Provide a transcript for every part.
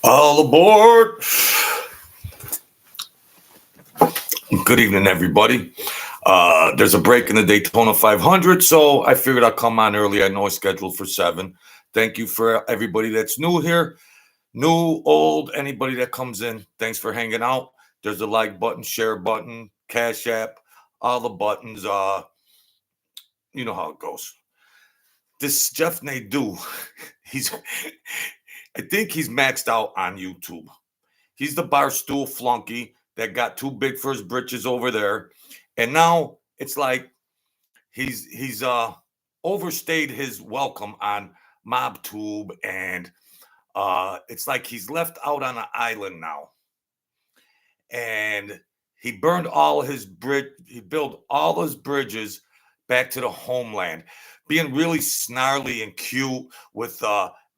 All aboard. Good evening, everybody. There's a break in the Daytona 500, so I figured I'd come on early. I know it's scheduled for 7. Thank you for everybody that's new here, new, old, anybody that comes in. Thanks for hanging out. There's a like button, share button, Cash App, all the buttons. You know how it goes. This Jeff Nadu, I think he's maxed out on YouTube. He's the barstool flunky that got too big for his britches over there, and now it's like he's overstayed his welcome on MobTube, and it's like he's left out on an island now, and he burned all his bridge. He built all his bridges back to the homeland, being really snarly and cute with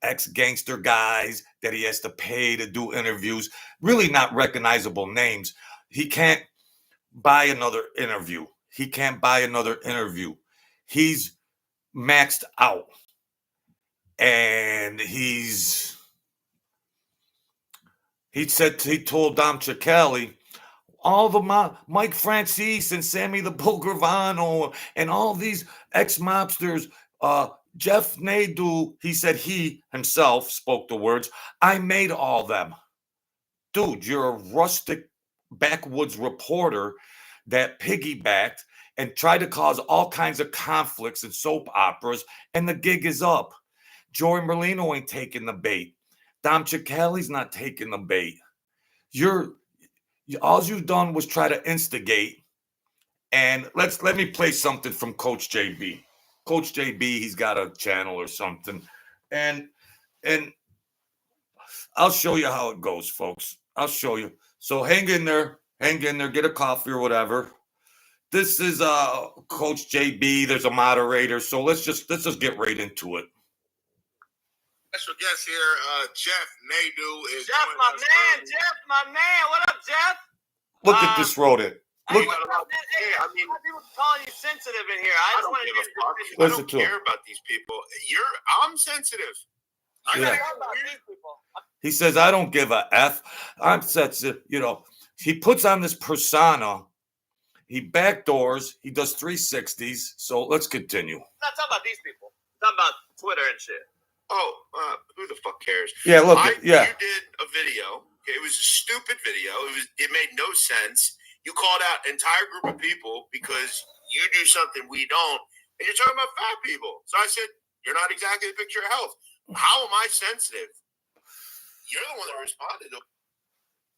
ex-gangster guys that he has to pay to do interviews, really not recognizable names. He can't buy another interview. He's maxed out. And he told Dom Cicale, all the Mike Franzese and Sammy the Bull Gravano and all these ex-mobsters, Jeff Nadu, he said he himself spoke the words, I made all them. Dude, you're a rustic backwoods reporter that piggybacked and tried to cause all kinds of conflicts in soap operas, and the gig is up. Joey Molino ain't taking the bait. Dom Cicale's not taking the bait. All you've done was try to instigate. And let me play something from Coach JB. Coach JB, he's got a channel or something. And I'll show you how it goes, folks. I'll show you. So hang in there, get a coffee or whatever. This is Coach JB. There's a moderator. So let's just get right into it. Special guest here, Jeff Nadu is Jeff, my man. What up, Jeff? Look at this rodent. Look, I mean, people calling you sensitive in here. I don't want to give a fuck. I don't care about these people. I'm sensitive. I Yeah. care about these people. He says, I don't give a F. I'm sensitive. You know, he puts on this persona. He backdoors. He does 360s. So let's continue. I'm not talking about these people. I'm talking about Twitter and shit. Oh, who the fuck cares? Yeah, look. You did a video. It was a stupid video. It made no sense. You called out an entire group of people because you do something we don't, and you're talking about fat people. So I said, you're not exactly the picture of health. How am I sensitive? You're the one that responded.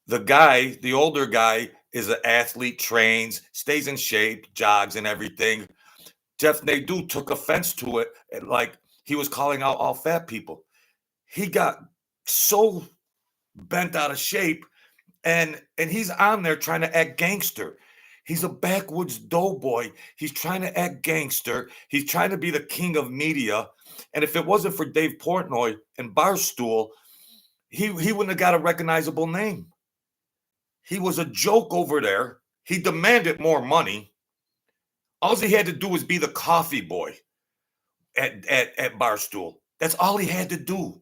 The guy, the older guy, is an athlete, trains, stays in shape, jogs and everything. Jeff Nadu took offense to it, like he was calling out all fat people. He got so bent out of shape, and he's on there trying to act gangster. He's a backwoods doughboy. He's trying to act gangster. He's trying to be the king of media. And if it wasn't for Dave Portnoy and Barstool, he wouldn't have got a recognizable name. He was a joke over there. He demanded more money. All he had to do was be the coffee boy at Barstool. That's all he had to do.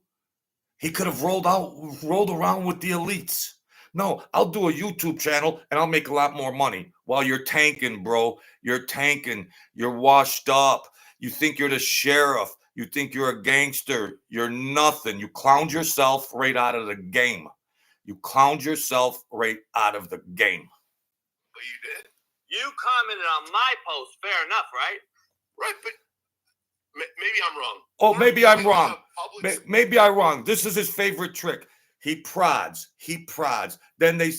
He could have rolled around with the elites. No, I'll do a YouTube channel and I'll make a lot more money while you're tanking, bro. You're tanking. You're washed up. You think you're the sheriff. You think you're a gangster. You're nothing. You clowned yourself right out of the game. Well, you did. You commented on my post. Fair enough, right? Right, but maybe I'm wrong. Oh, maybe I'm wrong. Maybe I'm wrong. This is his favorite trick. He prods. Then they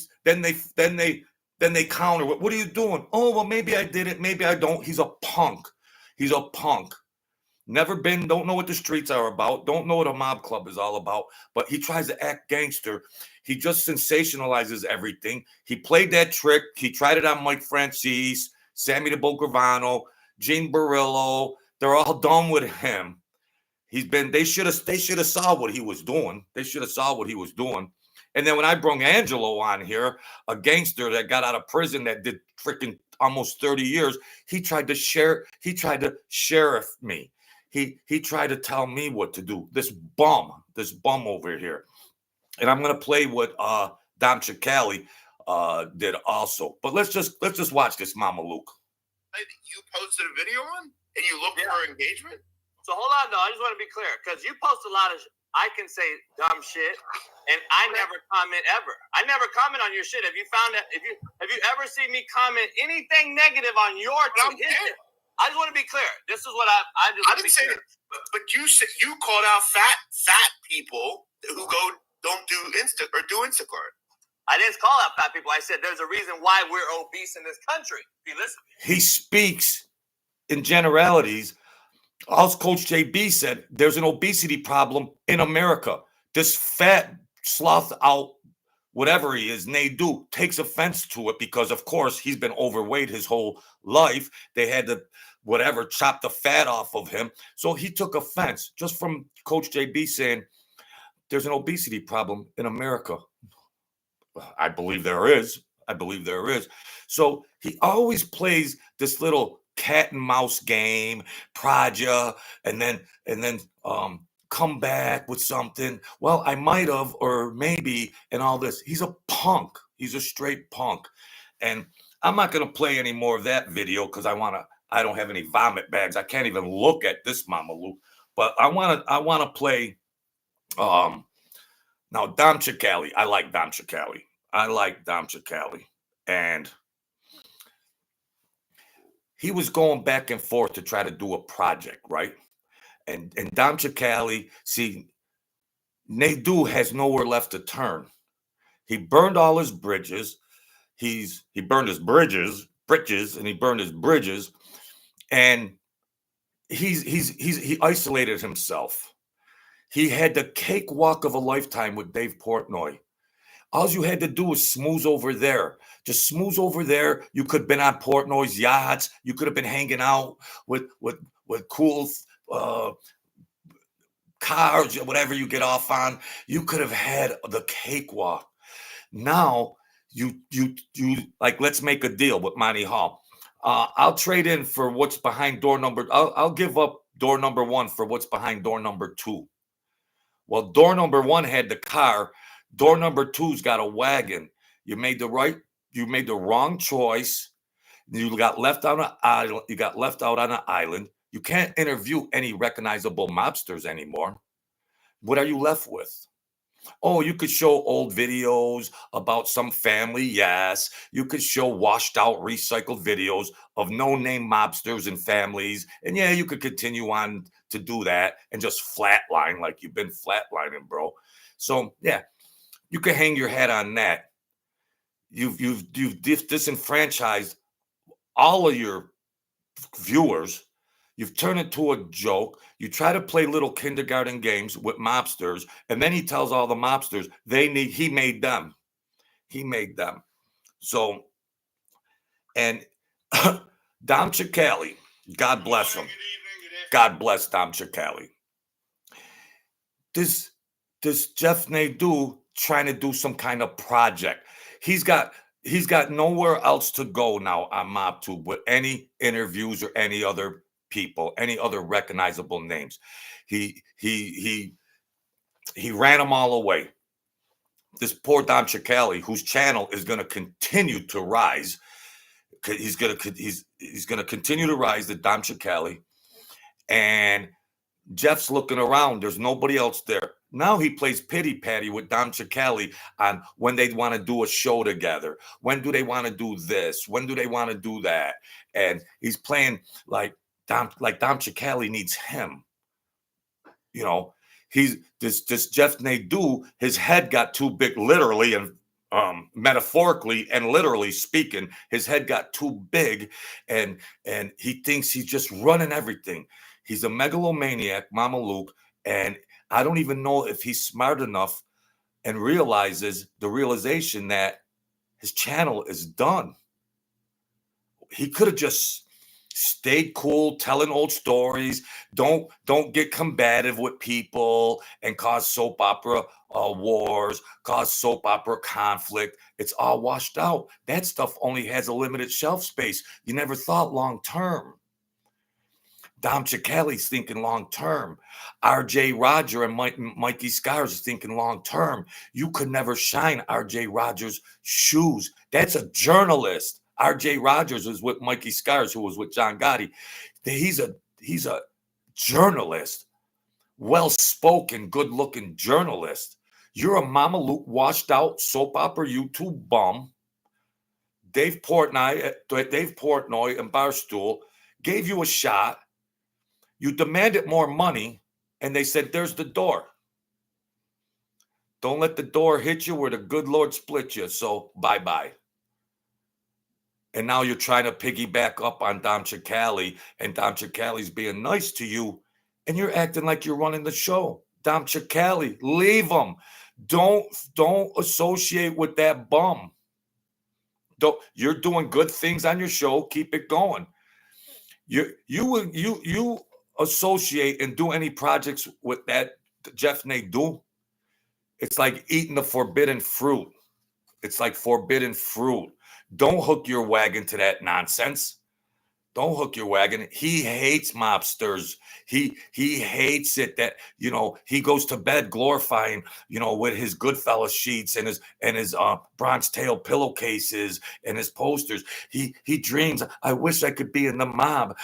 counter. What are you doing? Oh, well, maybe I did it. Maybe I don't. He's a punk. Never been, don't know what the streets are about. Don't know what a mob club is all about. But he tries to act gangster. He just sensationalizes everything. He played that trick. He tried it on Mike Franzese, Sammy the Bull Gravano, Gene Barillo. They're all done with him. They should have saw what he was doing. And then when I brought Angelo on here, a gangster that got out of prison that did freaking almost 30 years, he tried to sheriff me. He tried to tell me what to do. This bum over here. And I'm gonna play what Dom Cicale did also. But let's just watch this, Mama Luke. You posted a video on, and you look for engagement. So hold on, though. I just want to be clear because you post a lot of. I can say dumb shit, and I never comment ever. I never comment on your shit. Have you found that? Have you ever seen me comment anything negative on your shit? I just want to be clear. This is what I just. I didn't say that, but you said you called out fat people who don't do Instacart. I didn't call out fat people. I said there's a reason why we're obese in this country. If you listen. He speaks in generalities. As Coach JB said, there's an obesity problem in America. This fat, sloughed out, whatever he is, Nadu, takes offense to it because, of course, he's been overweight his whole life. They had to, chop the fat off of him. So he took offense just from Coach JB saying, there's an obesity problem in America. I believe there is. So he always plays this little cat and mouse game, Praja, and then come back with something. Well, I might have, or maybe, and all this. He's a punk. He's a straight punk. And I'm not gonna play any more of that video because I don't have any vomit bags. I can't even look at this, Mama Luke. But I wanna play now Dom Cicale. I like Dom Cicale. And he was going back and forth to try to do a project, right? And Dom Cicale, see, Nadu has nowhere left to turn. He burned all his bridges. He burned his bridges, and he burned his bridges, and he isolated himself. He had the cakewalk of a lifetime with Dave Portnoy. All you had to do was smooze over there. Just smooze over there. You could have been on Portnoy's yachts. You could have been hanging out with cool cars, whatever you get off on. You could have had the cakewalk. Now you like, let's make a deal with Monty Hall. I'll trade in for what's behind door number. I'll give up door number 1 for what's behind door number 2. Well, door number 1 had the car. Door number 2's got a wagon. You made the wrong choice. You got left out on an island. You can't interview any recognizable mobsters anymore. What are you left with? Oh, you could show old videos about some family. Yes. You could show washed out, recycled videos of no-name mobsters and families. And yeah, you could continue on to do that and just flatline like you've been flatlining, bro. So yeah, you can hang your hat on that. You've disenfranchised all of your viewers. You've turned it to a joke. You try to play little kindergarten games with mobsters, and then he tells all the mobsters he made them. He made them. So, and Dom Cicale, God bless him. God bless Dom Cicale. This Jeff Nadu trying to do some kind of project. He's got nowhere else to go now on MobTube with any interviews or any other people, any other recognizable names. He ran them all away. This poor Dom Cicale, whose channel is going to continue to rise. He's going to continue to rise, the Dom Cicale. And Jeff's looking around. There's nobody else there. Now he plays pity patty with Dom Cicale on when they want to do a show together. When do they want to do this? When do they want to do that? And he's playing like Dom Cicale needs him. You know, this Jeff Nadu, his head got too big, literally and metaphorically and literally speaking. His head got too big, and he thinks he's just running everything. He's a megalomaniac, Mama Luke, and I don't even know if he's smart enough and realizes the realization that his channel is done. He could have just stayed cool, telling old stories. Don't get combative with people and cause soap opera wars, cause soap opera conflict. It's all washed out. That stuff only has a limited shelf space. You never thought long term. Dom Cicale's thinking long term. RJ Roger and Mikey Scars is thinking long term. You could never shine RJ Rogers' shoes. That's a journalist. RJ Rogers was with Mikey Scars, who was with John Gotti. He's a journalist, well-spoken, good-looking journalist. You're a Mama Luke, washed-out soap opera YouTube bum. Dave Portnoy and Barstool gave you a shot. You demanded more money, and they said, there's the door. Don't let the door hit you where the good Lord split you, so bye-bye. And now you're trying to piggyback up on Dom Cicale, and Dom Cicale's being nice to you, and you're acting like you're running the show. Dom Cicale, leave him. Don't associate with that bum. You're doing good things on your show. Keep it going. You associate and do any projects with that Jeff Nadu. It's like eating the forbidden fruit. It's like forbidden fruit. Don't hook your wagon to that nonsense. Don't hook your wagon. He hates mobsters. He hates it that, he goes to bed glorifying, with his Goodfellas sheets and his bronze tail pillowcases and his posters. He dreams, I wish I could be in the mob.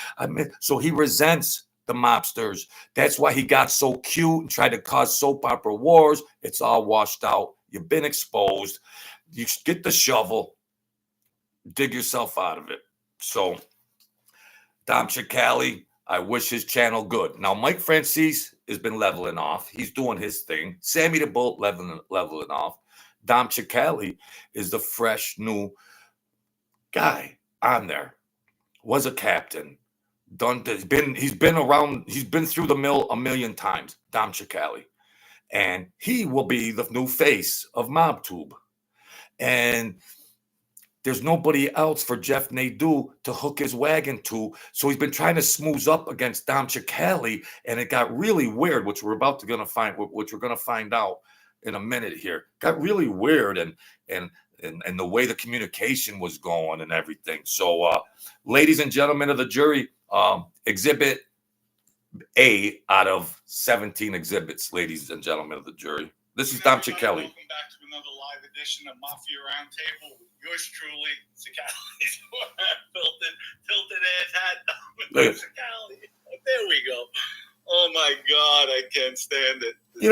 So he resents the mobsters. That's why he got so cute and tried to cause soap opera wars. It's all washed out. You've been exposed. You get the shovel, dig yourself out of it. So Dom Cicale, I wish his channel good. Now, Mike Franzese has been leveling off. He's doing his thing. Sammy the Bull leveling off. Dom Cicale is the fresh, new guy on there. Was a captain. He's been around. He's been through the mill a million times. Dom Cicale, and he will be the new face of MobTube. And there's nobody else for Jeff Nadu to hook his wagon to. So he's been trying to smooth up against Dom Cicale, and it got really weird, which we're going to find out in a minute here. Got really weird, and the way the communication was going and everything. So, ladies and gentlemen of the jury, exhibit A out of 17 exhibits, ladies and gentlemen of the jury. This is Dom Cicale. Welcome back to another live edition of Mafia Roundtable. Yours truly, Cicale's tilted ass hat. Cicale. There we go. Oh my God, I can't stand it. You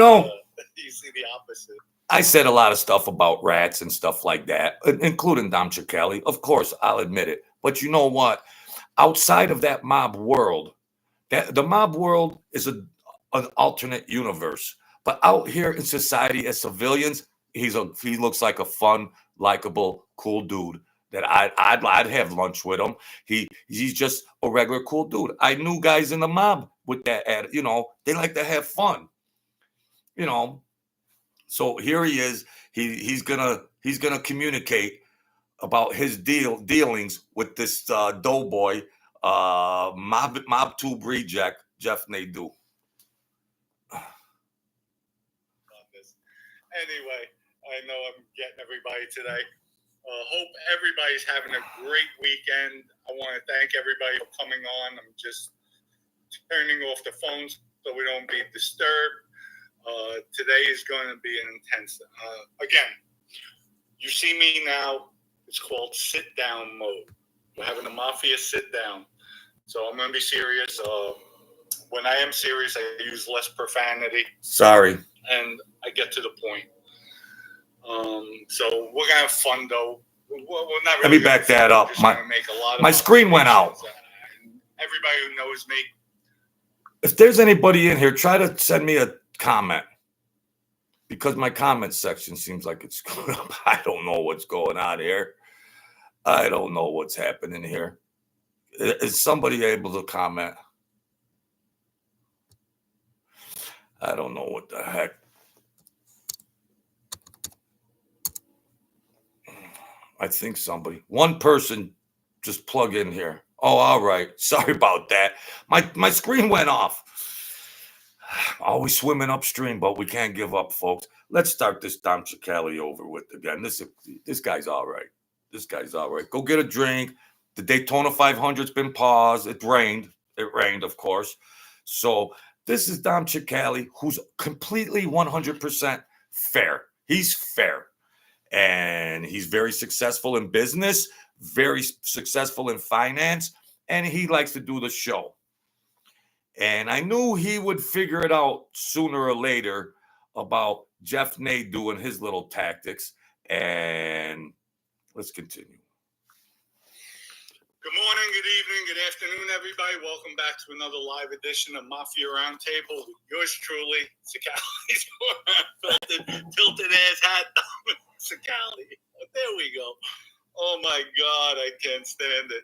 see the opposite. I said a lot of stuff about rats and stuff like that, including Dom Cicale. Of course, I'll admit it. But you know what? Outside of that mob world, the mob world is an alternate universe. But out here in society as civilians, he looks like a fun, likable, cool dude that I'd have lunch with him. He's just a regular cool dude. I knew guys in the mob with that attitude, they like to have fun. So here he is. He's gonna communicate about his dealings with this doughboy, MobTube reject, Jeff Nadu. Anyway, I know I'm getting everybody today. Hope everybody's having a great weekend. I want to thank everybody for coming on. I'm just turning off the phones so we don't be disturbed. Today is going to be an intense. Again, you see me now. It's called sit-down mode. We're having a mafia sit-down. So I'm going to be serious. When I am serious, I use less profanity. Sorry. And I get to the point. So we're gonna have fun though. We're not really. Let me back that up. My screen went out. Everybody who knows me. If there's anybody in here, try to send me a comment, because my comment section seems like it's going up. I don't know what's going on here. I don't know what's happening here. Is somebody able to comment? I don't know what the heck. I think one person just plug in here. Oh, all right. Sorry about that. My screen went off. Always swimming upstream, but we can't give up, folks. Let's start this Dom Cicale over with again. This guy's all right. This guy's all right. Go get a drink. The Daytona 500's been paused. It rained. It rained, of course. So this is Dom Cicale, who's completely 100% fair. He's fair. And he's very successful in business, very successful in finance, and he likes to do the show. And I knew he would figure it out sooner or later about Jeff Nadu and his little tactics. And let's continue. Good morning, good evening, good afternoon, everybody. Welcome back to another live edition of Mafia Roundtable with yours truly, Cicale's tilted ass hat, Cicale. There we go. Oh my God, I can't stand it.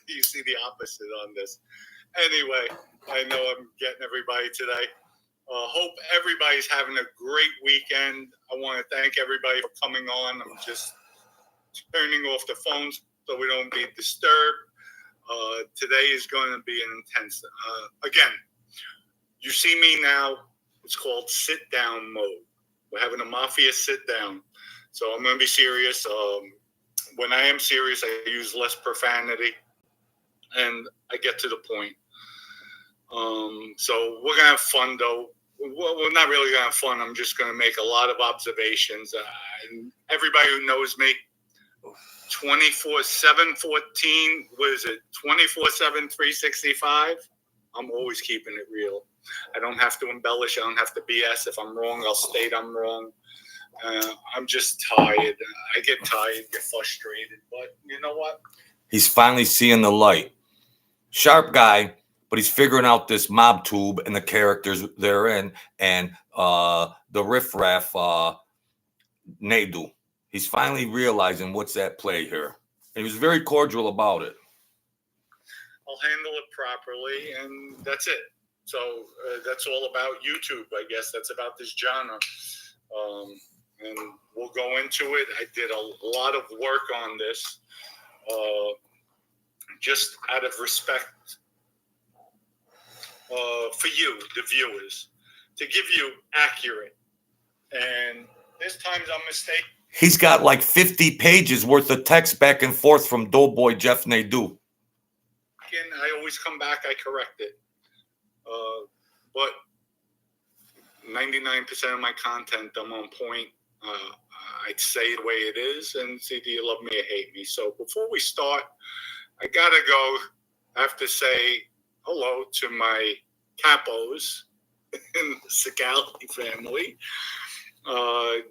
You see the opposite on this. Anyway, I know I'm getting everybody today. Hope everybody's having a great weekend. I want to thank everybody for coming on. I'm just turning off the phones so we don't be disturbed. Today is going to be an intense. Again, you see me now. It's called sit-down mode. We're having a Mafia sit-down. So I'm going to be serious. When I am serious, I use less profanity. And I get to the point. So we're going to have fun, though. Well, we're not really going to have fun. I'm just going to make a lot of observations. And everybody who knows me, 24/7, 14, what is it? 24/7, 365. I'm always keeping it real. I don't have to embellish. I don't have to BS. If I'm wrong, I'll state I'm wrong. I'm just tired. I get tired, get frustrated. But you know what? He's finally seeing the light. Sharp guy, but he's figuring out this mob tube and the characters therein and the riffraff Nadu. He's finally realizing what's at play here. And he was very cordial about it. I'll handle it properly, and that's it. So that's all about YouTube, I guess. That's about this genre. And we'll go into it. I did a lot of work on this just out of respect for you, the viewers, to give you accurate. And there's times I'm mistaken. He's got like 50 pages worth of text back and forth from Doughboy Jeff Nadu. I always come back, I correct it. But 99% of my content, I'm on point. I'd say the way it is, and it's either you love me or hate me. So before we start, I gotta go. I have to say hello to my capos in the Cicale family.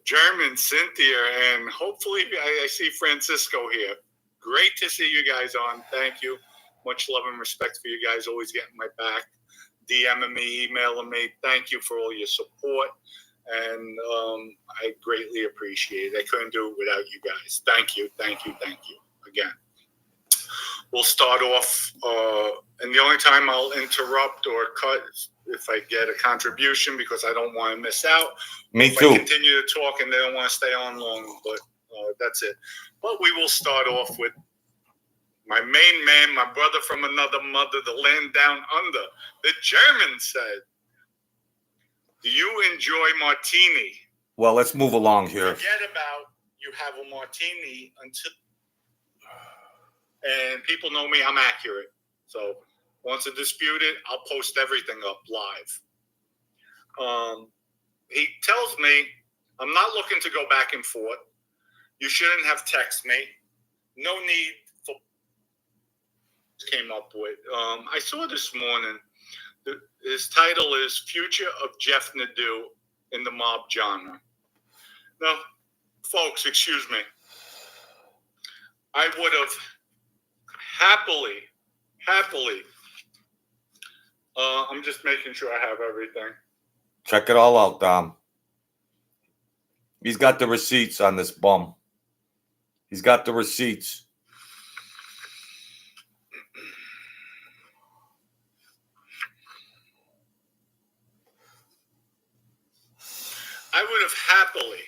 German, Cynthia, and hopefully I see Francisco here. Great to see you guys on. Thank you. Much love and respect for you guys. Always getting my back. DMing me, emailing me. Thank you for all your support. And I greatly appreciate it. I couldn't do it without you guys. Thank you, thank you, thank you again. We'll start off, and the only time I'll interrupt or cut if I get a contribution because I don't want to miss out. Me if too. I continue to talk and they don't want to stay on long, but that's it. But we will start off with my main man, my brother from another mother, the land down under. The German said, "Do you enjoy martini?" Well, let's move along here. Forget about you have a martini until, and people know me, I'm accurate. So once I dispute it, I'll post everything up live. He tells me, I'm not looking to go back and forth. You shouldn't have texted me. No need for came up with. I saw this morning, his title is Future of Jeff Nadu in the Mob Genre. Now, folks, excuse me. I would have happily, I'm just making sure I have everything. Check it all out, Dom. He's got the receipts on this bum. He's got the receipts. I would have happily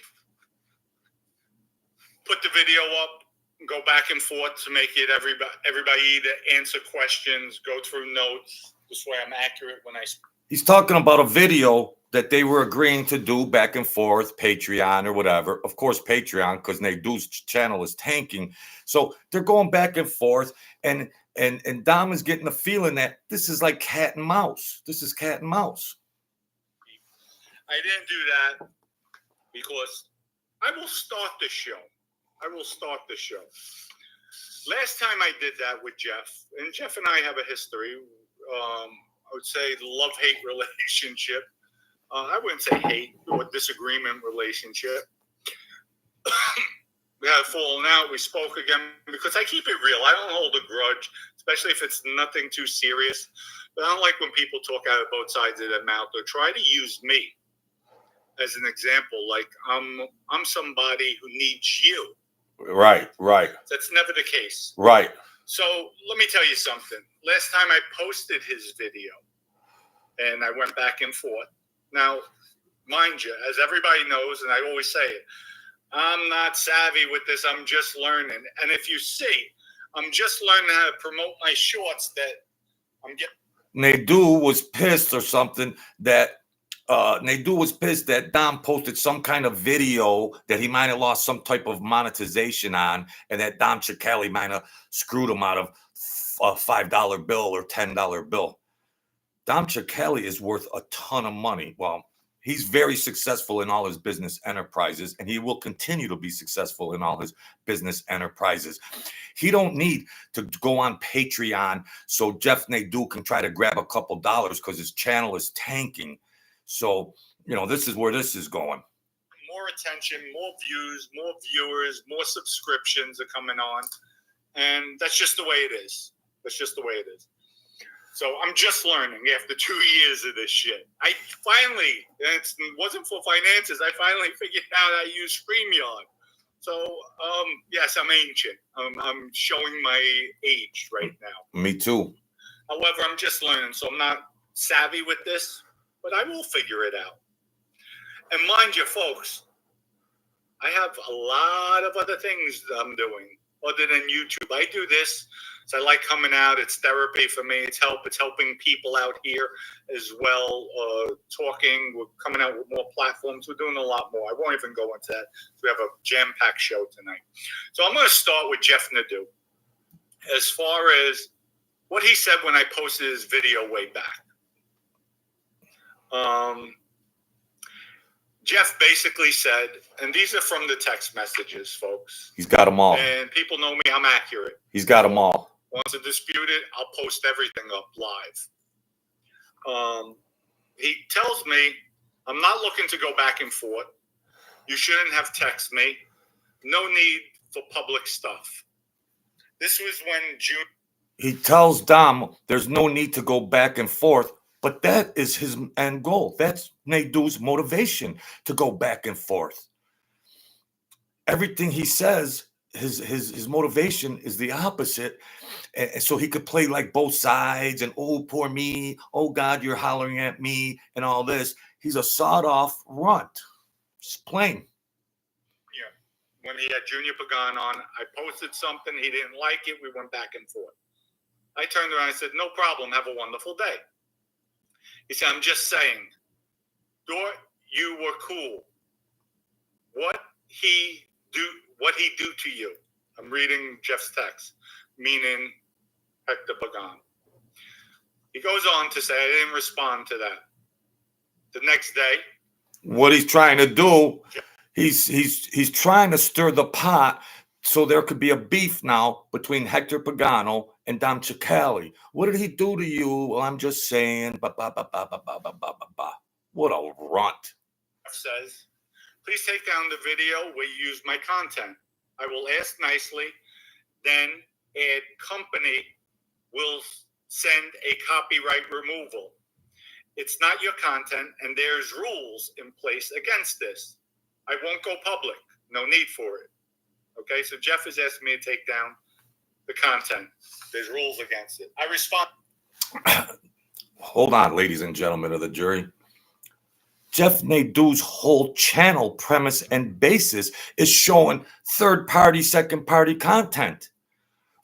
put the video up, go back and forth to make it everybody to answer questions, go through notes. This way I'm accurate when I speak. He's talking about a video that they were agreeing to do back and forth, Patreon or whatever. Of course, Patreon, because Nadu's channel is tanking. So they're going back and forth, and Dom is getting the feeling that this is like cat and mouse. This is cat and mouse. I didn't do that because I will start the show. Last time I did that with Jeff, and Jeff and I have a history, I would say love-hate relationship. I wouldn't say hate or disagreement relationship. We had a falling out. We spoke again because I keep it real. I don't hold a grudge, especially if it's nothing too serious. But I don't like when people talk out of both sides of their mouth or try to use me as an example. Like I'm somebody who needs you. Right. That's never the case. Right. So let me tell you something. Last time I posted his video and I went back and forth. Now, mind you, as everybody knows, and I always say it, I'm not savvy with this. I'm just learning. And if you see, I'm just learning how to promote my shorts that I'm getting. Nadu was pissed or something that Nadu was pissed that Dom posted some kind of video that he might have lost some type of monetization on, and that Dom Cicale might have screwed him out of a $5 bill or $10 bill. Dom Cicale is worth a ton of money. Well, he's very successful in all his business enterprises, and he will continue to be successful in all his business enterprises. He don't need to go on Patreon so Jeff Nadu can try to grab a couple dollars because his channel is tanking. So, this is where this is going. More attention, more views, more viewers, more subscriptions are coming on. And that's just the way it is. So I'm just learning after 2 years of this shit. I finally, it wasn't for finances, I finally figured out how to use StreamYard. So, yes, I'm ancient. I'm showing my age right now. Me too. However, I'm just learning, so I'm not savvy with this, but I will figure it out. And mind you, folks, I have a lot of other things that I'm doing other than YouTube. I do this. So I like coming out. It's therapy for me. It's helping people out here as well. Talking. We're coming out with more platforms. We're doing a lot more. I won't even go into that. We have a jam-packed show tonight. So I'm going to start with Jeff Nadu. As far as what he said when I posted his video way back. Jeff basically said, and these are from the text messages, folks. He's got them all. And people know me. I'm accurate. He's got them all. Wants to dispute it, I'll post everything up live. He tells me, I'm not looking to go back and forth. You shouldn't have texted me. No need for public stuff. This was when June. He tells Dom there's no need to go back and forth, but that is his end goal. That's Nadu's motivation, to go back and forth. Everything he says, his motivation is the opposite. And so he could play like both sides and, oh, poor me. Oh, God, you're hollering at me and all this. He's a sawed-off runt. Just plain. Yeah. When he had Junior Pagan on, I posted something. He didn't like it. We went back and forth. I turned around and said, no problem. Have a wonderful day. He said, I'm just saying, Dort, you were cool. What he do to you? I'm reading Jeff's text, meaning Hector Pagan. He goes on to say, I didn't respond to that. The next day, what he's trying to do, he's trying to stir the pot so there could be a beef now between Hector Pagano and Dom Cicale. What did he do to you? Well, I'm just saying. What a runt. Jeff says, please take down the video where you use my content. I will ask nicely. Then ad company will send a copyright removal. It's not your content, and there's rules in place against this. I won't go public. No need for it. Okay, so Jeff is asking me to take down the content. There's rules against it. I respond. Hold on, ladies and gentlemen of the jury. Jeff Nadu's whole channel premise and basis is showing third-party, second-party content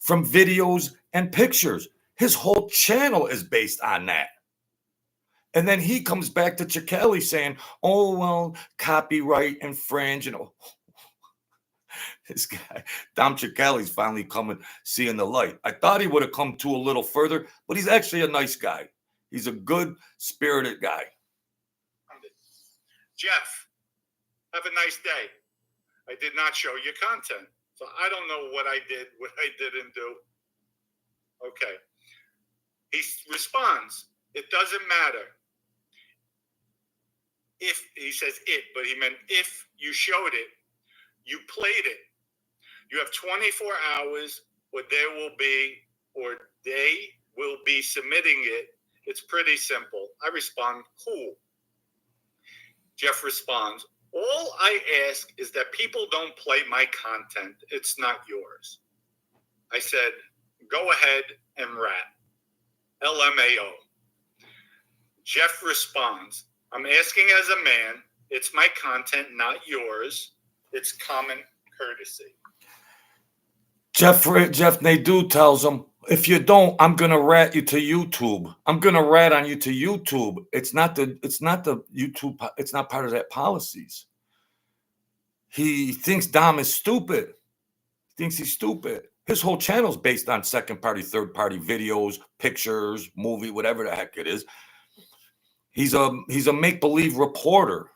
from videos and pictures. His whole channel is based on that. And then he comes back to Cicale saying, oh, well, copyright infringe. This guy, Dom Cicale's finally seeing the light. I thought he would have come to a little further, but he's actually a nice guy. He's a good-spirited guy. Jeff, have a nice day. I did not show you content, so I don't know what I did, what I didn't do. Okay. He responds, it doesn't matter. If, he says it, but he meant if you showed it, you played it, you have 24 hours, or they will be submitting it. It's pretty simple. I respond, cool. Jeff responds, all I ask is that people don't play my content. It's not yours. I said, go ahead and rat. LMAO. Jeff responds, I'm asking as a man. It's my content, not yours. It's common courtesy. Jeff Nadu tells him, if you don't, I'm gonna rat you to YouTube. I'm gonna rat on you to YouTube. It's not the YouTube. It's not part of that policies. He thinks Dom is stupid. He thinks he's stupid. His whole channel's based on second party, third party videos, pictures, movie, whatever the heck it is. He's a make believe reporter.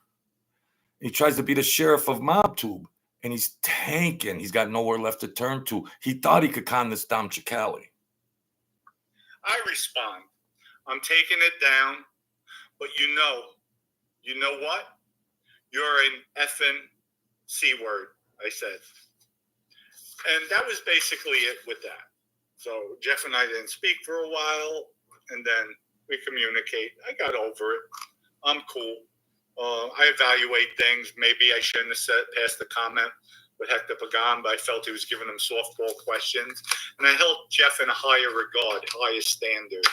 He tries to be the sheriff of MobTube. And he's tanking. He's got nowhere left to turn to. He thought he could con this Dom Cicale. I respond, I'm taking it down, but you know what? You're an effing C word, I said. And that was basically it with that. So Jeff and I didn't speak for a while, and then we communicate. I got over it. I'm cool. I evaluate things. Maybe I shouldn't have passed the comment with Hector Pagan, but I felt he was giving them softball questions. And I held Jeff in a higher regard, higher standard,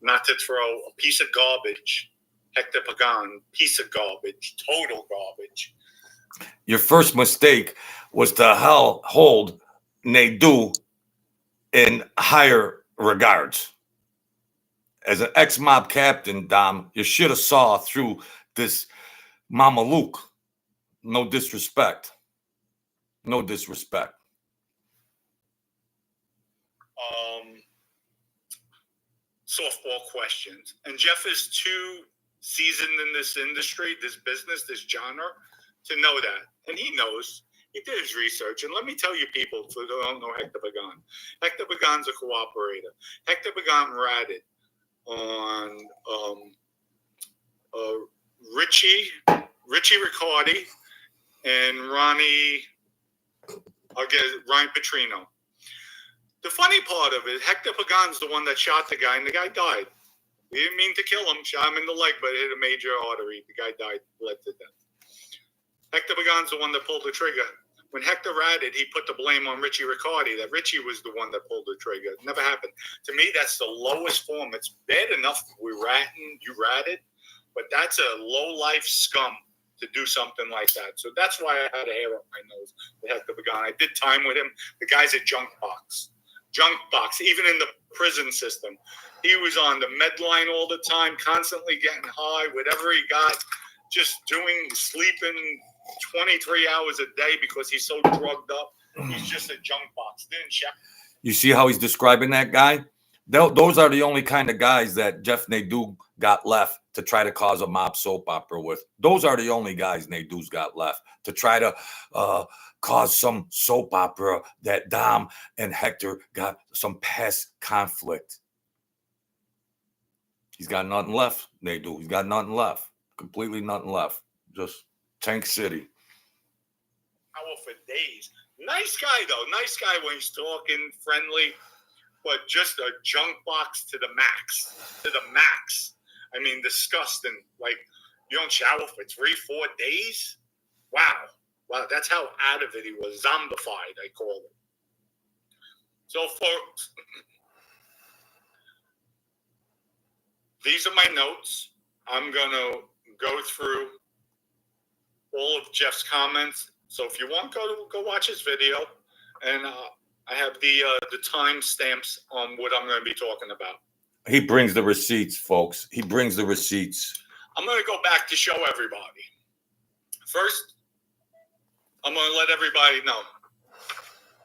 not to throw a piece of garbage. Hector Pagan, piece of garbage, total garbage. Your first mistake was to hold Nadu in higher regards. As an ex-mob captain, Dom, you should have saw through this Mama Luke. No disrespect. No disrespect. Softball questions. And Jeff is too seasoned in this industry, this business, this genre, to know that. And he knows. He did his research. And let me tell you people who don't know Hector Pagan. Hector Pagan's a cooperator. Hector Pagan ratted on Richie Riccardi and Ryan Petrino. The funny part of it, Hector Pagan's the one that shot the guy, and the guy died. He didn't mean to kill him. Shot him in the leg, but it hit a major artery. The guy died, bled to death. Hector Pagan's the one that pulled the trigger. When Hector ratted, he put the blame on Richie Riccardi, that Richie was the one that pulled the trigger. It never happened. To me, that's the lowest form. It's bad enough you ratted, but that's a low-life scum to do something like that. So that's why I had a hair up my nose with Hector Pagan. I did time with him. The guy's a junk box. Even in the prison system. He was on the med line all the time, constantly getting high, whatever he got, just sleeping 23 hours a day because he's so drugged up. He's just a junk box. Didn't check. You see how he's describing that guy? Those are the only kind of guys that Jeff Nadu got left to try to cause a mob soap opera with. Those are the only guys Nadu's got left to try to cause some soap opera that Dom and Hector got some past conflict. He's got nothing left, Nadu. He's got nothing left. Completely nothing left. Just Tank City. Power for days. Nice guy, though. Nice guy when he's talking, friendly, but just a junk box to the max. To the max. I mean, disgusting. Like, you don't shower for 3-4 days? Wow, that's how out of it he was. Zombified, I call it. So, folks, these are my notes. I'm going to go through all of Jeff's comments. So if you want, go watch his video. And I have the time stamps on what I'm going to be talking about. He brings the receipts, folks. He brings the receipts. I'm going to go back to show everybody. First, I'm going to let everybody know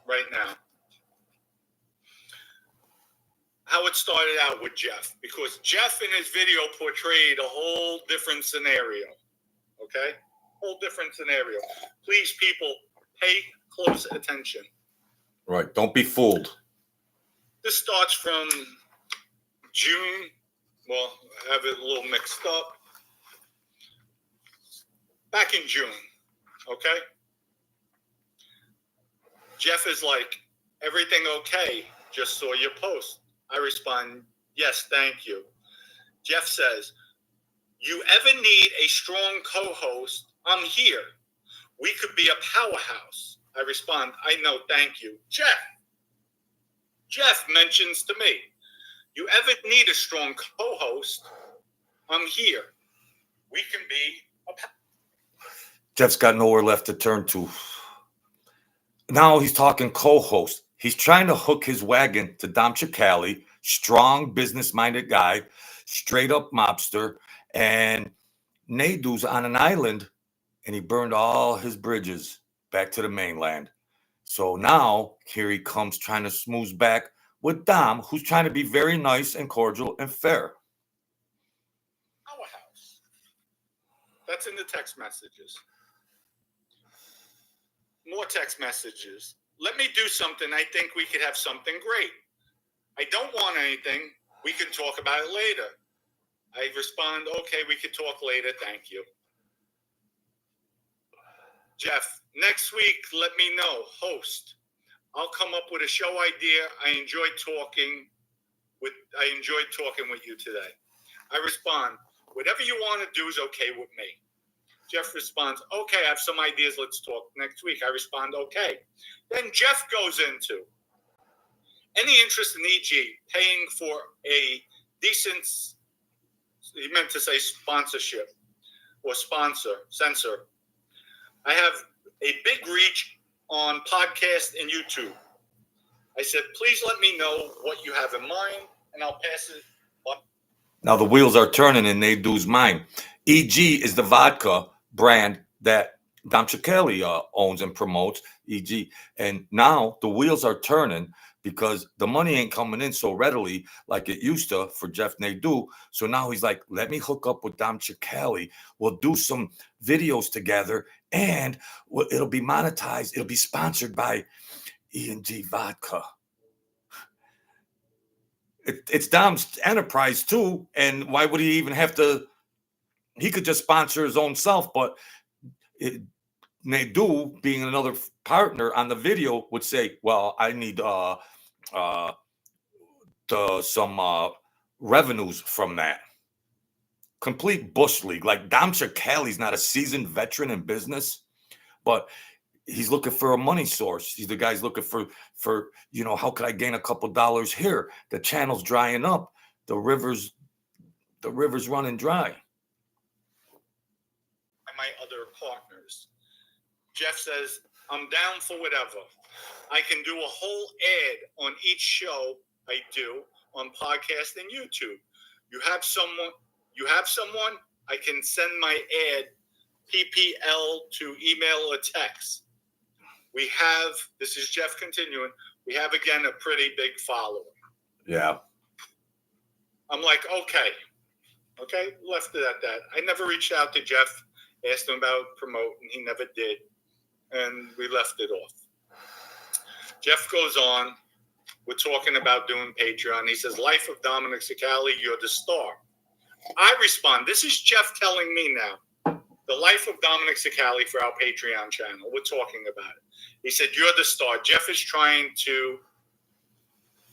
right now how it started out with Jeff, because Jeff in his video portrayed a whole different scenario. Okay? Whole different scenario. Please, people, pay close attention. Right. Don't be fooled. This starts from June. Well, I have it a little mixed up. Back in June, okay? Jeff is like, everything okay? Just saw your post. I respond, yes, thank you. Jeff says, you ever need a strong co-host? I'm here. We could be a powerhouse. I respond, I know, thank you. Jeff mentions to me, you ever need a strong co-host? I'm here. We can be a powerhouse. Jeff's got nowhere left to turn to. Now he's talking co-host. He's trying to hook his wagon to Dom Cicale, strong, business-minded guy, straight-up mobster, and Nadu's on an island, and he burned all his bridges back to the mainland. So now here he comes trying to smooth back with Dom, who's trying to be very nice and cordial and fair. Powerhouse. That's in the text messages. More text messages. Let me do something. I think we could have something great. I don't want anything. We can talk about it later. I respond, okay, we could talk later. Thank you. Jeff, next week, let me know. Host. I'll come up with a show idea. I enjoyed talking with you today. I respond, whatever you want to do is okay with me. Jeff responds, okay, I have some ideas. Let's talk next week. I respond, okay. Then Jeff goes into any interest in EG paying for a decent, he meant to say sponsorship or censor. I have a big reach on podcast and YouTube. I said, please let me know what you have in mind, and I'll pass it on. Now the wheels are turning in Nadu's mind. EG is the vodka brand that Dom Cicale owns and promotes, EG. And now the wheels are turning because the money ain't coming in so readily like it used to for Jeff Nadu. So now he's like, let me hook up with Dom Cicale. We'll do some videos together, and it'll be monetized. It'll be sponsored by E&G Vodka. It's Dom's enterprise too, and why would he even have to? He could just sponsor his own self, but Nadu, being another partner on the video, would say, "Well, I need some revenues from that." Complete bush league. Like Dom Cicale's not a seasoned veteran in business, but he's looking for a money source. He's the guy's looking for how could I gain a couple dollars here? The channel's drying up. The river's running dry. My other partners. Jeff says, I'm down for whatever. I can do a whole ad on each show I do on podcast and YouTube. You have someone, I can send my ad PPL to email or text. This is Jeff continuing, we have again a pretty big following. Yeah. I'm like, okay, left it at that. I never reached out to Jeff, asked him about promoting, he never did, and we left it off. Jeff goes on, we're talking about doing Patreon. He says, Life of Dominic Cicale, you're the star. I respond, this is Jeff telling me now, the Life of Dominic Cicale for our Patreon channel. We're talking about it. He said, you're the star. Jeff is trying to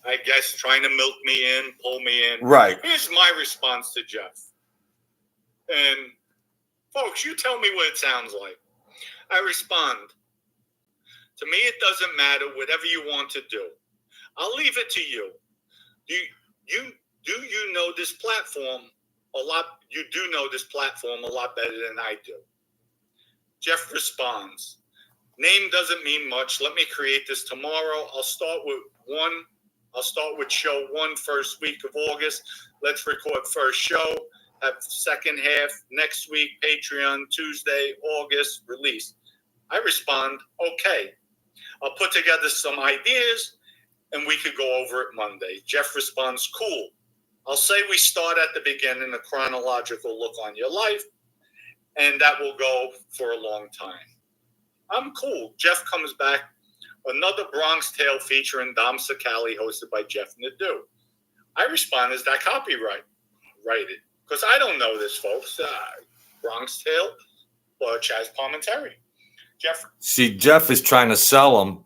milk me in, pull me in. Right. Here's my response to Jeff. And folks, you tell me what it sounds like. I respond, to me, it doesn't matter, whatever you want to do. I'll leave it to you. Do you know this platform a lot? You do know this platform a lot better than I do. Jeff responds, name doesn't mean much. Let me create this tomorrow. I'll start with one I'll start with show 1 first week of August. Let's record first show. Have second half next week, Patreon, Tuesday, August, release. I respond, okay. I'll put together some ideas and we could go over it Monday. Jeff responds, cool. I'll say we start at the beginning, a chronological look on your life, and that will go for a long time. I'm cool. Jeff comes back. Another Bronx Tale featuring Dom Cicale, hosted by Jeff Nadu. I respond, is that copyright? Write it. Because I don't know this, folks. Bronx Tale or Chaz Palminteri. Jeff. See, Jeff is trying to sell him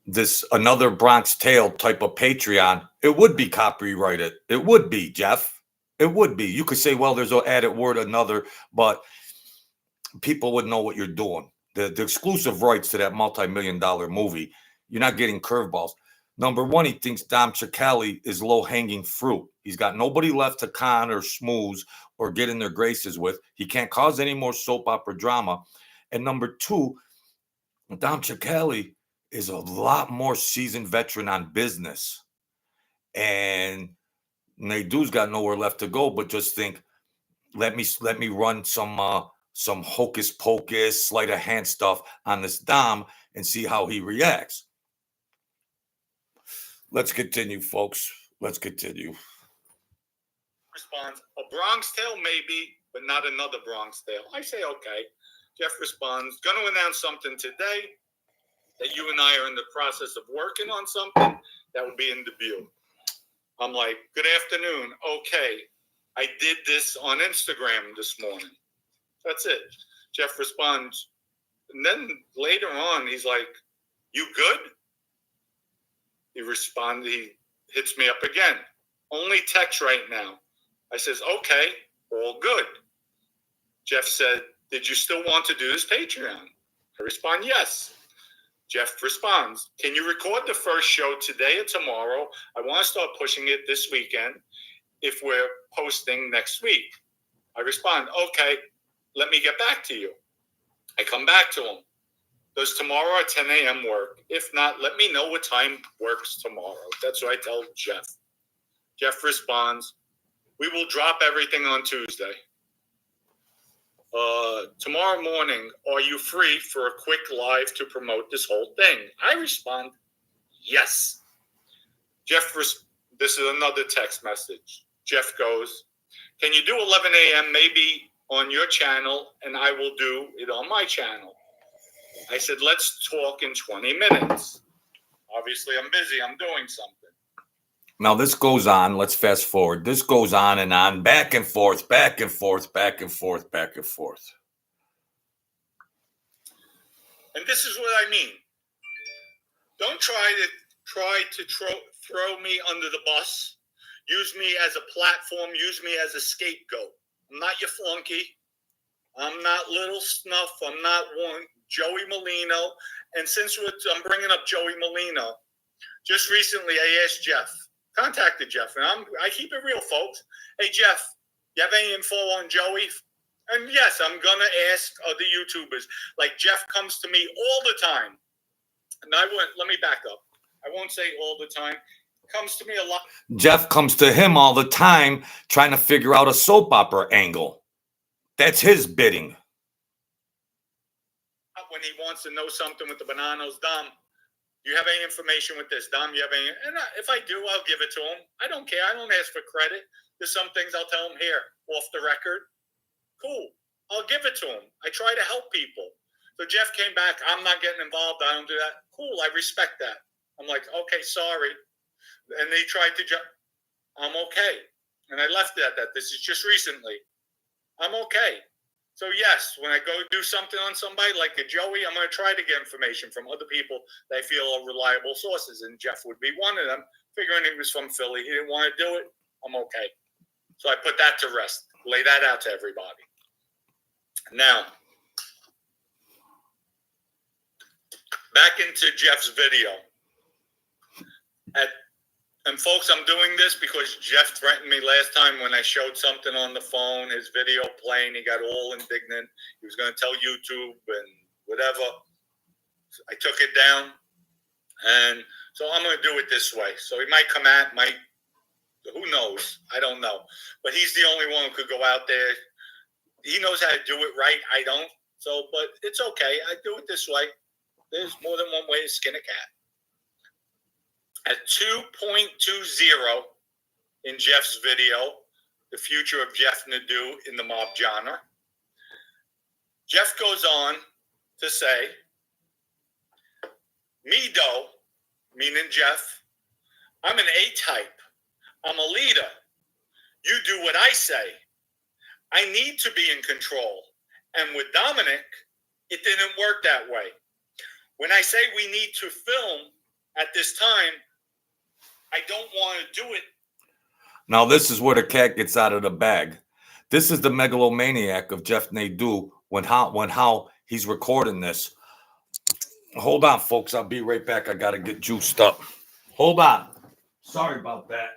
this another Bronx Tale type of Patreon. It would be copyrighted. It would be, Jeff. It would be. You could say, well, there's an added word, another, but people would know what you're doing. The exclusive rights to that multi-million-dollar movie, you're not getting curveballs. Number one, he thinks Dom Cicale is low-hanging fruit. He's got nobody left to con or schmooze or get in their graces with. He can't cause any more soap opera drama. And number two, Dom Cicale is a lot more seasoned veteran on business. And Nadu's got nowhere left to go but just think, let me run some hocus pocus, sleight of hand stuff on this Dom and see how he reacts. Let's continue, folks. Let's continue. Responds, a Bronx Tale maybe, but not another Bronx Tale. I say, okay. Jeff responds, going to announce something today that you and I are in the process of working on something that will be in debut. I'm like, good afternoon. Okay. I did this on Instagram this morning. That's it. Jeff responds. And then later on, he's like, you good? He responds, he hits me up again. Only text right now. I says, okay, all good. Jeff said, did you still want to do this Patreon? I respond, yes. Jeff responds, can you record the first show today or tomorrow? I want to start pushing it this weekend if we're posting next week. I respond, okay, let me get back to you. I come back to him. Does tomorrow at 10 a.m. work? If not, let me know what time works tomorrow. That's what I tell Jeff. Jeff responds, we will drop everything on Tuesday. Tomorrow morning, are you free for a quick live to promote this whole thing? I respond, yes. Jeff, this is another text message. Jeff goes, can you do 11 a.m. maybe on your channel, and I will do it on my channel? I said, let's talk in 20 minutes. Obviously, I'm busy. I'm doing something. Now, this goes on. Let's fast forward. This goes on and on, back and forth, back and forth, back and forth, back and forth. And this is what I mean. Don't try to throw me under the bus. Use me as a platform. Use me as a scapegoat. I'm not your flunky. I'm not Little Snuff. I'm not one Joey Molino. And since I'm bringing up Joey Molino, just recently I asked Jeff, contacted Jeff, and I keep it real, folks. Hey, Jeff, you have any info on Joey? And yes, I'm going to ask other YouTubers. Like, Jeff comes to me all the time. And let me back up. I won't say all the time. Comes to me a lot. Jeff comes to him all the time trying to figure out a soap opera angle. That's his bidding. When he wants to know something with the bananas, Dom, do you have any information with this? Dom, you have any? And if I do, I'll give it to him. I don't care. I don't ask for credit. There's some things I'll tell him here, off the record. Cool. I'll give it to him. I try to help people. So Jeff came back. I'm not getting involved. I don't do that. Cool. I respect that. I'm like, okay, sorry. And they tried to I'm okay. And I left it at that. This is just recently. I'm okay. So yes, when I go do something on somebody like a Joey, I'm going to try to get information from other people that I feel are reliable sources. And Jeff would be one of them, figuring he was from Philly. He didn't want to do it. I'm okay. So I put that to rest. Lay that out to everybody. Now, back into Jeff's video. And folks, I'm doing this because Jeff threatened me last time when I showed something on the phone, his video playing. He got all indignant. He was going to tell YouTube and whatever. I took it down. And So I'm going to do it this way. So he might come at, who knows? I don't know. But he's the only one who could go out there. He knows how to do it right. I don't. So, but it's okay. I do it this way. There's more than one way to skin a cat. At 2.20 in Jeff's video, the future of Jeff Nadu in the mob genre, Jeff goes on to say, me though, meaning Jeff, I'm an A-type. I'm a leader. You do what I say. I need to be in control. And with Dominic, it didn't work that way. When I say we need to film at this time, I don't want to do it. Now, this is where the cat gets out of the bag. This is the megalomaniac of Jeff Nadu when how he's recording this. Hold on, folks. I'll be right back. I got to get juiced up. Hold on. Sorry about that.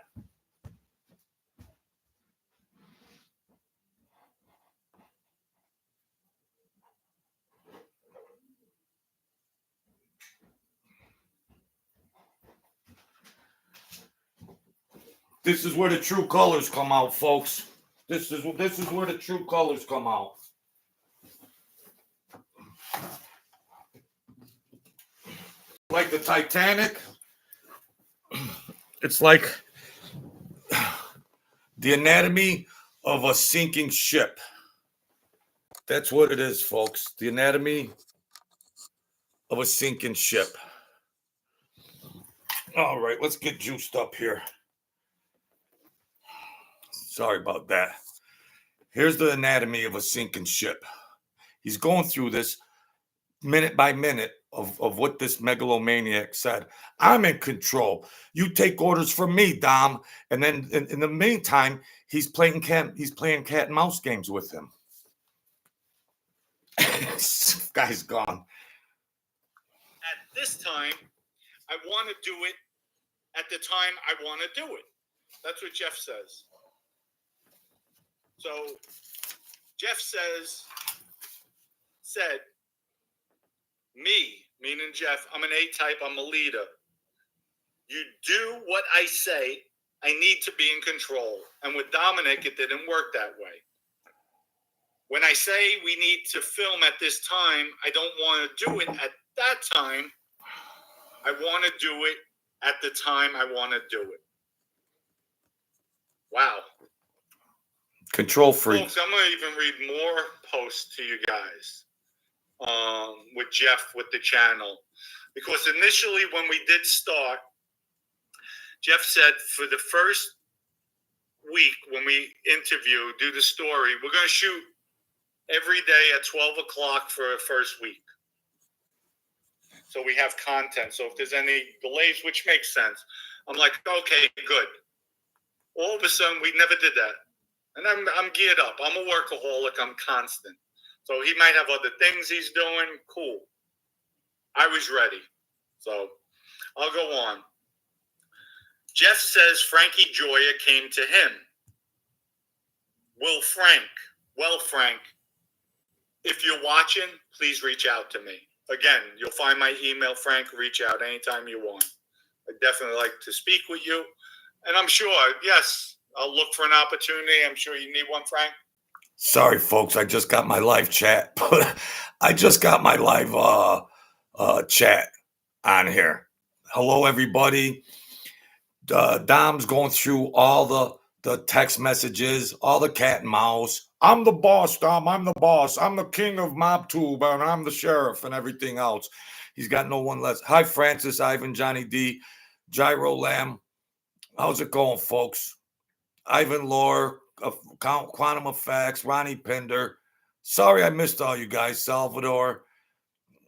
This is where the true colors come out, folks. This is where the true colors come out. Like the Titanic, it's like the anatomy of a sinking ship. That's what it is, folks. The anatomy of a sinking ship. All right, let's get juiced up here. Sorry about that. Here's the anatomy of a sinking ship. He's going through this minute by minute of what this megalomaniac said. I'm in control. You take orders from me, Dom. And then in the meantime, he's playing cat and mouse games with him. This guy's gone. At this time, I want to do it at the time I want to do it. That's what Jeff says. So Jeff said, me, meaning Jeff, I'm an A-type, I'm a leader. You do what I say, I need to be in control. And with Dominic, it didn't work that way. When I say we need to film at this time, I don't want to do it at that time. I want to do it at the time I want to do it. Wow. Control freak. Folks, I'm going to even read more posts to you guys with Jeff, with the channel. Because initially when we did start, Jeff said for the first week when we do the story, we're going to shoot every day at 12 o'clock for the first week. So we have content. So if there's any delays, which makes sense, I'm like, okay, good. All of a sudden, we never did that. And I'm geared up. I'm a workaholic. I'm constant. So he might have other things he's doing. Cool. I was ready. So I'll go on. Jeff says Frankie Joya came to him. Well, Frank, if you're watching, please reach out to me. Again, you'll find my email, Frank. Reach out anytime you want. I'd definitely like to speak with you. And I'm sure, yes, I'll look for an opportunity. I'm sure you need one, Frank. Sorry, folks. I just got my live chat. I just got my live chat on here. Hello, everybody. Dom's going through all the text messages, all the cat and mouse. I'm the boss, Dom. I'm the boss. I'm the king of MobTube, and I'm the sheriff and everything else. He's got no one less. Hi, Francis, Ivan, Johnny D, Gyro Lamb. How's it going, folks? Ivan Lore, Quantum Effects, Ronnie Pinder. Sorry I missed all you guys, Salvador,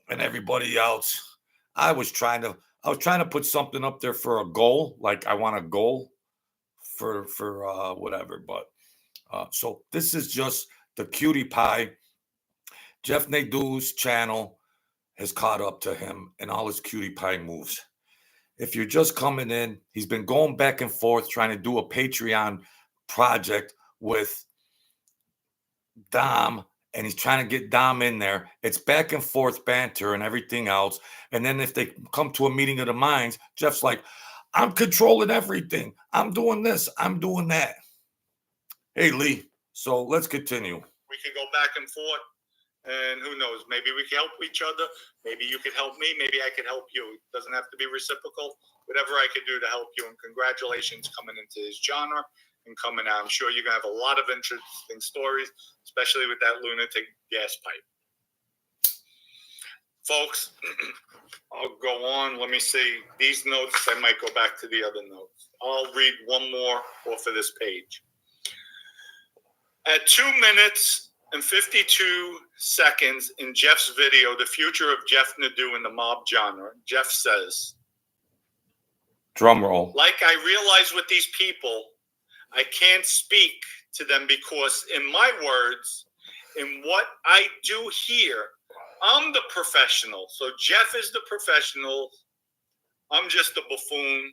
and everybody else. I was trying to put something up there for a goal, like I want a goal for whatever. But so this is just the cutie pie. Jeff Nadu's channel has caught up to him and all his cutie pie moves. If you're just coming in, he's been going back and forth trying to do a Patreon project with Dom and he's trying to get Dom in there. It's back and forth banter and everything else. And then if they come to a meeting of the minds, Jeff's like, I'm controlling everything. I'm doing this. I'm doing that. Hey, Lee, so let's continue. We could go back and forth. And who knows, maybe we can help each other. Maybe you could help me. Maybe I could help you. It doesn't have to be reciprocal. Whatever I could do to help you. And congratulations coming into this genre and coming out. I'm sure you're going to have a lot of interesting stories, especially with that lunatic gas pipe. Folks, I'll go on. Let me see. These notes, I might go back to the other notes. I'll read one more off of this page. At 2 minutes and 52 seconds in Jeff's video, The Future of Jeff Nadu in the Mob Genre, Jeff says, drum roll. Like I realize with these people, I can't speak to them because in my words, in what I do here, I'm the professional. So Jeff is the professional. I'm just a buffoon.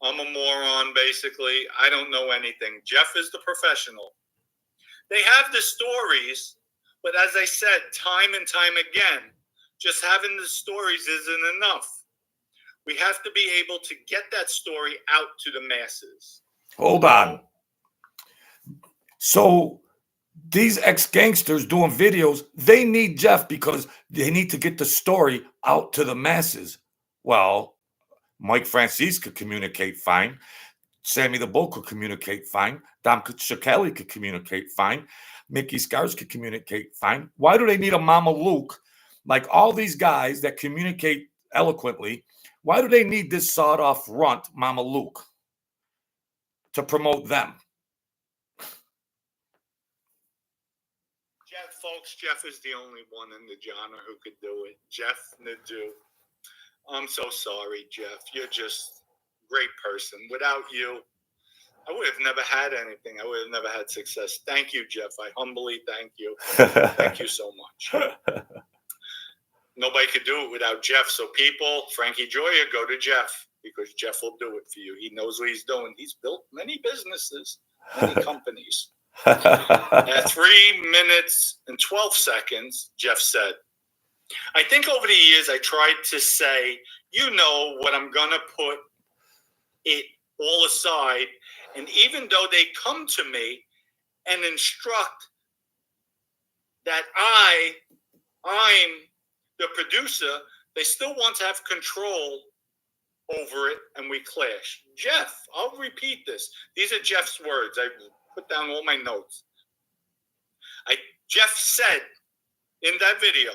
I'm a moron, basically. I don't know anything. Jeff is the professional. They have the stories, but as I said, time and time again, just having the stories isn't enough. We have to be able to get that story out to the masses. Hold on. So these ex-gangsters doing videos, they need Jeff because they need to get the story out to the masses. Well, Mike Franzese could communicate fine. Sammy the Bull could communicate fine. Cicale could communicate fine. Mickey Scars could communicate fine. Why do they need a Mama Luke? Like all these guys that communicate eloquently, why do they need this sawed-off runt Mama Luke to promote them? Jeff is the only one in the genre who could do it. Jeff Nadu. I'm so sorry, Jeff. You're just a great person. Without you, I would have never had anything. I would have never had success. Thank you, Jeff. I humbly thank you. Thank you so much. Nobody could do it without Jeff. So people, Frankie Joya, go to Jeff because Jeff will do it for you. He knows what he's doing. He's built many businesses, many companies. At 3 minutes and 12 seconds, Jeff said, I think over the years I tried to say, you know what, I'm going to put it all aside. And even though they come to me and instruct that I'm the producer, they still want to have control over it, and we clash. Jeff, I'll repeat this. These are Jeff's words. I put down all my notes. Jeff said in that video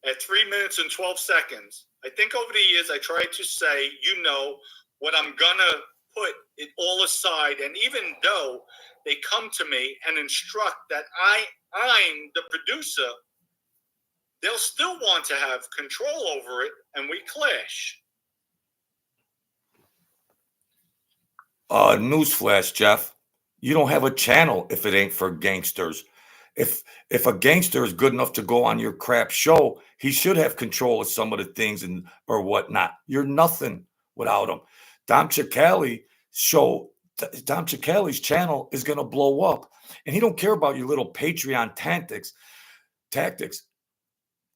at 3 minutes and 12 seconds, I think over the years I tried to say, you know, what I'm going to put it all aside. And even though they come to me and instruct that I'm the producer, they'll still want to have control over it, and we clash. Newsflash, Jeff. You don't have a channel if it ain't for gangsters. If a gangster is good enough to go on your crap show, he should have control of some of the things or whatnot. You're nothing without him. Dom Cicale's channel is going to blow up, and he don't care about your little Patreon tactics.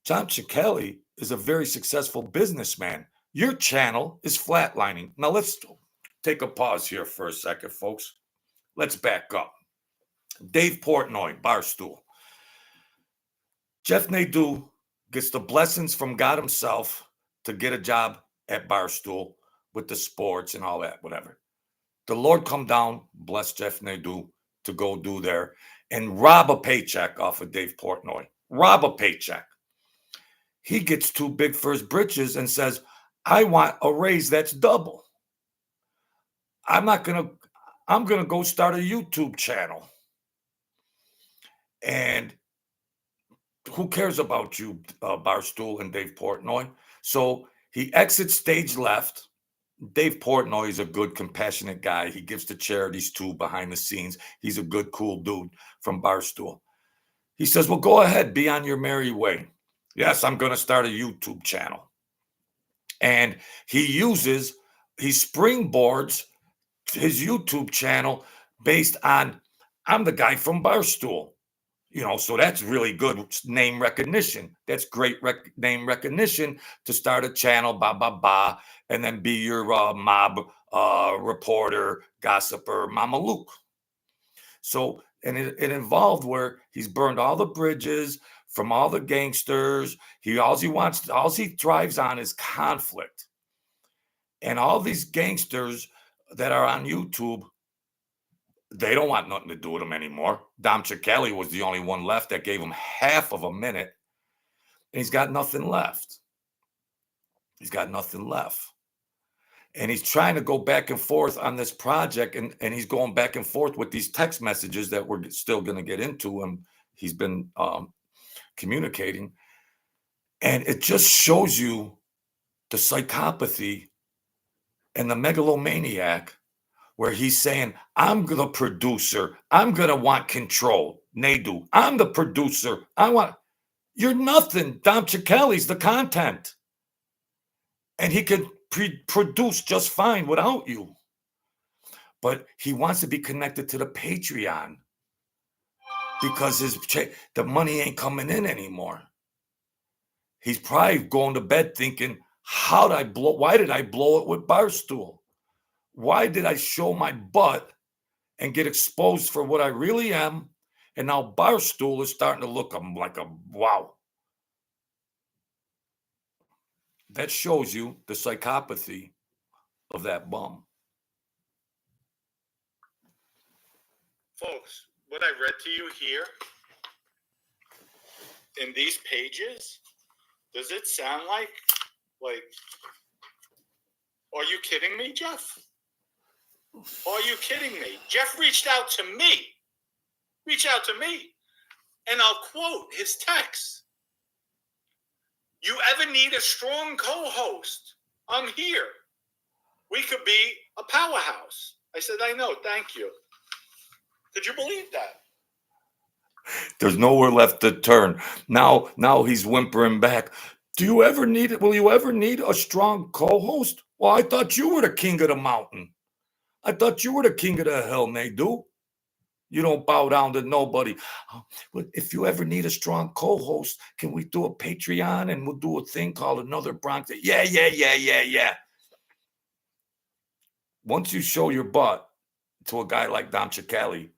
Dom Cicale is a very successful businessman. Your channel is flatlining. Now let's take a pause here for a second, folks. Let's back up. Dave Portnoy, Barstool. Jeff Nadu gets the blessings from God himself to get a job at Barstool with the sports and all that, whatever. The Lord come down, bless Jeff Nadu to go do there and rob a paycheck off of Dave Portnoy. Rob a paycheck. He gets too big for his britches and says, I want a raise that's double. I'm going to go start a YouTube channel. And who cares about you, Barstool and Dave Portnoy? So he exits stage left. Dave Portnoy is a good, compassionate guy. He gives to charities too behind the scenes. He's a good, cool dude from Barstool. He says, well, go ahead, be on your merry way. Yes, I'm going to start a YouTube channel. And he springboards his YouTube channel based on, I'm the guy from Barstool. You know, so that's really good name recognition. That's great name recognition to start a channel, and then be your mob reporter, gossiper, Mama Luke. So, and it involved where he's burned all the bridges from all the gangsters. All he thrives on is conflict. And all these gangsters that are on YouTube, they don't want nothing to do with him anymore. Dom Cicale was the only one left that gave him half of a minute. And he's got nothing left. He's got nothing left. And he's trying to go back and forth on this project. And he's going back and forth with these text messages that we're still going to get into. And he's been communicating. And it just shows you the psychopathy and the megalomaniac, where he's saying, I'm the producer. I'm going to want control. Nadu, I'm the producer. You're nothing. Dom Cicale's the content. And he could produce just fine without you. But he wants to be connected to the Patreon because the money ain't coming in anymore. He's probably going to bed thinking, why did I blow it with Barstool? Why did I show my butt and get exposed for what I really am? And now Barstool is starting to look like a wow. That shows you the psychopathy of that bum. Folks, what I read to you here in these pages, does it sound like, are you kidding me, Jeff? Are you kidding me? Jeff reached out to me. And I'll quote his text. You ever need a strong co-host? I'm here. We could be a powerhouse. I said, I know. Thank you. Could you believe that? There's nowhere left to turn. Now he's whimpering back. Will you ever need a strong co-host? Well, I thought you were the king of the mountain. I thought you were the king of the hill, Nadu. You don't bow down to nobody. But if you ever need a strong co-host, can we do a Patreon and we'll do a thing called Another Bronx? Yeah. Once you show your butt to a guy like Dom Cicale,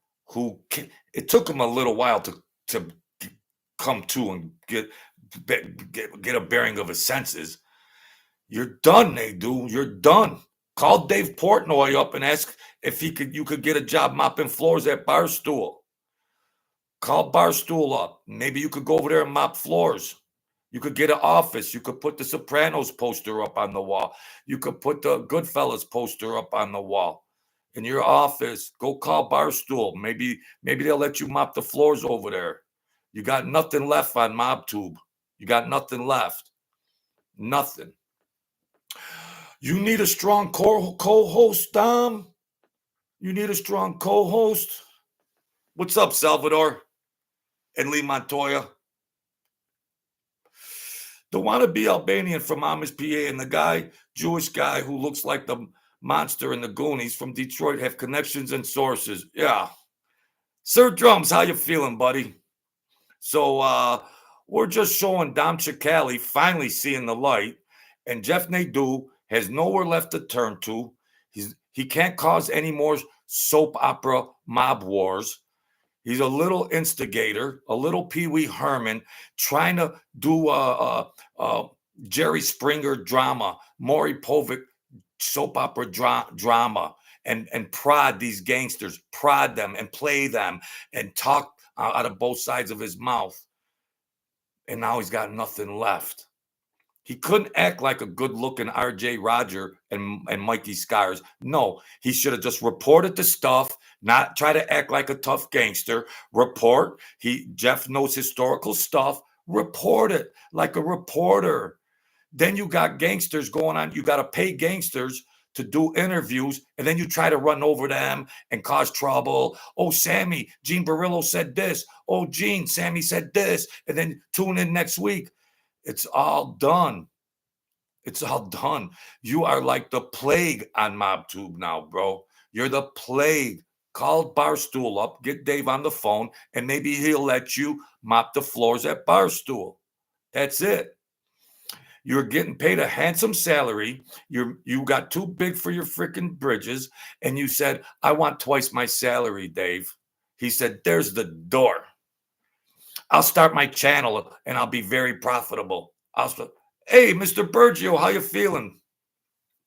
it took him a little while to come to and get a bearing of his senses. You're done, Nadu. You're done. Call Dave Portnoy up and ask if you could get a job mopping floors at Barstool. Call Barstool up. Maybe you could go over there and mop floors. You could get an office. You could put the Sopranos poster up on the wall. You could put the Goodfellas poster up on the wall. In your office, go call Barstool. Maybe they'll let you mop the floors over there. You got nothing left on MobTube. You got nothing left. Nothing. You need a strong co-host, Dom? You need a strong co-host? What's up, Salvador? And Lee Montoya? The wannabe Albanian from Amish, PA, and the Jewish guy who looks like the monster in the Goonies from Detroit have connections and sources. Yeah. Sir Drums, how you feeling, buddy? So we're just showing Dom Cicale finally seeing the light, and Jeff Nadu has nowhere left to turn to. He can't cause any more soap opera mob wars. He's a little instigator, a little Pee Wee Herman, trying to do Jerry Springer drama, Maury Povich soap opera drama, and prod these gangsters, prod them and play them and talk out of both sides of his mouth. And now he's got nothing left. He couldn't act like a good-looking R.J. Roger and Mikey Scars. No, he should have just reported the stuff, not try to act like a tough gangster. Report. Jeff knows historical stuff. Report it like a reporter. Then you got gangsters going on. You got to pay gangsters to do interviews, and then you try to run over them and cause trouble. Oh, Sammy, Gene Barillo said this. Oh, Gene, Sammy said this. And then tune in next week. It's all done. It's all done. You are like the plague on MobTube now, bro. You're the plague. Call Barstool up, get Dave on the phone, and maybe he'll let you mop the floors at Barstool. That's it. You're getting paid a handsome salary. You got too big for your freaking bridges, and you said, I want twice my salary, Dave. He said, there's the door. I'll start my channel and I'll be very profitable. Hey, Mr. Bergio, how you feeling?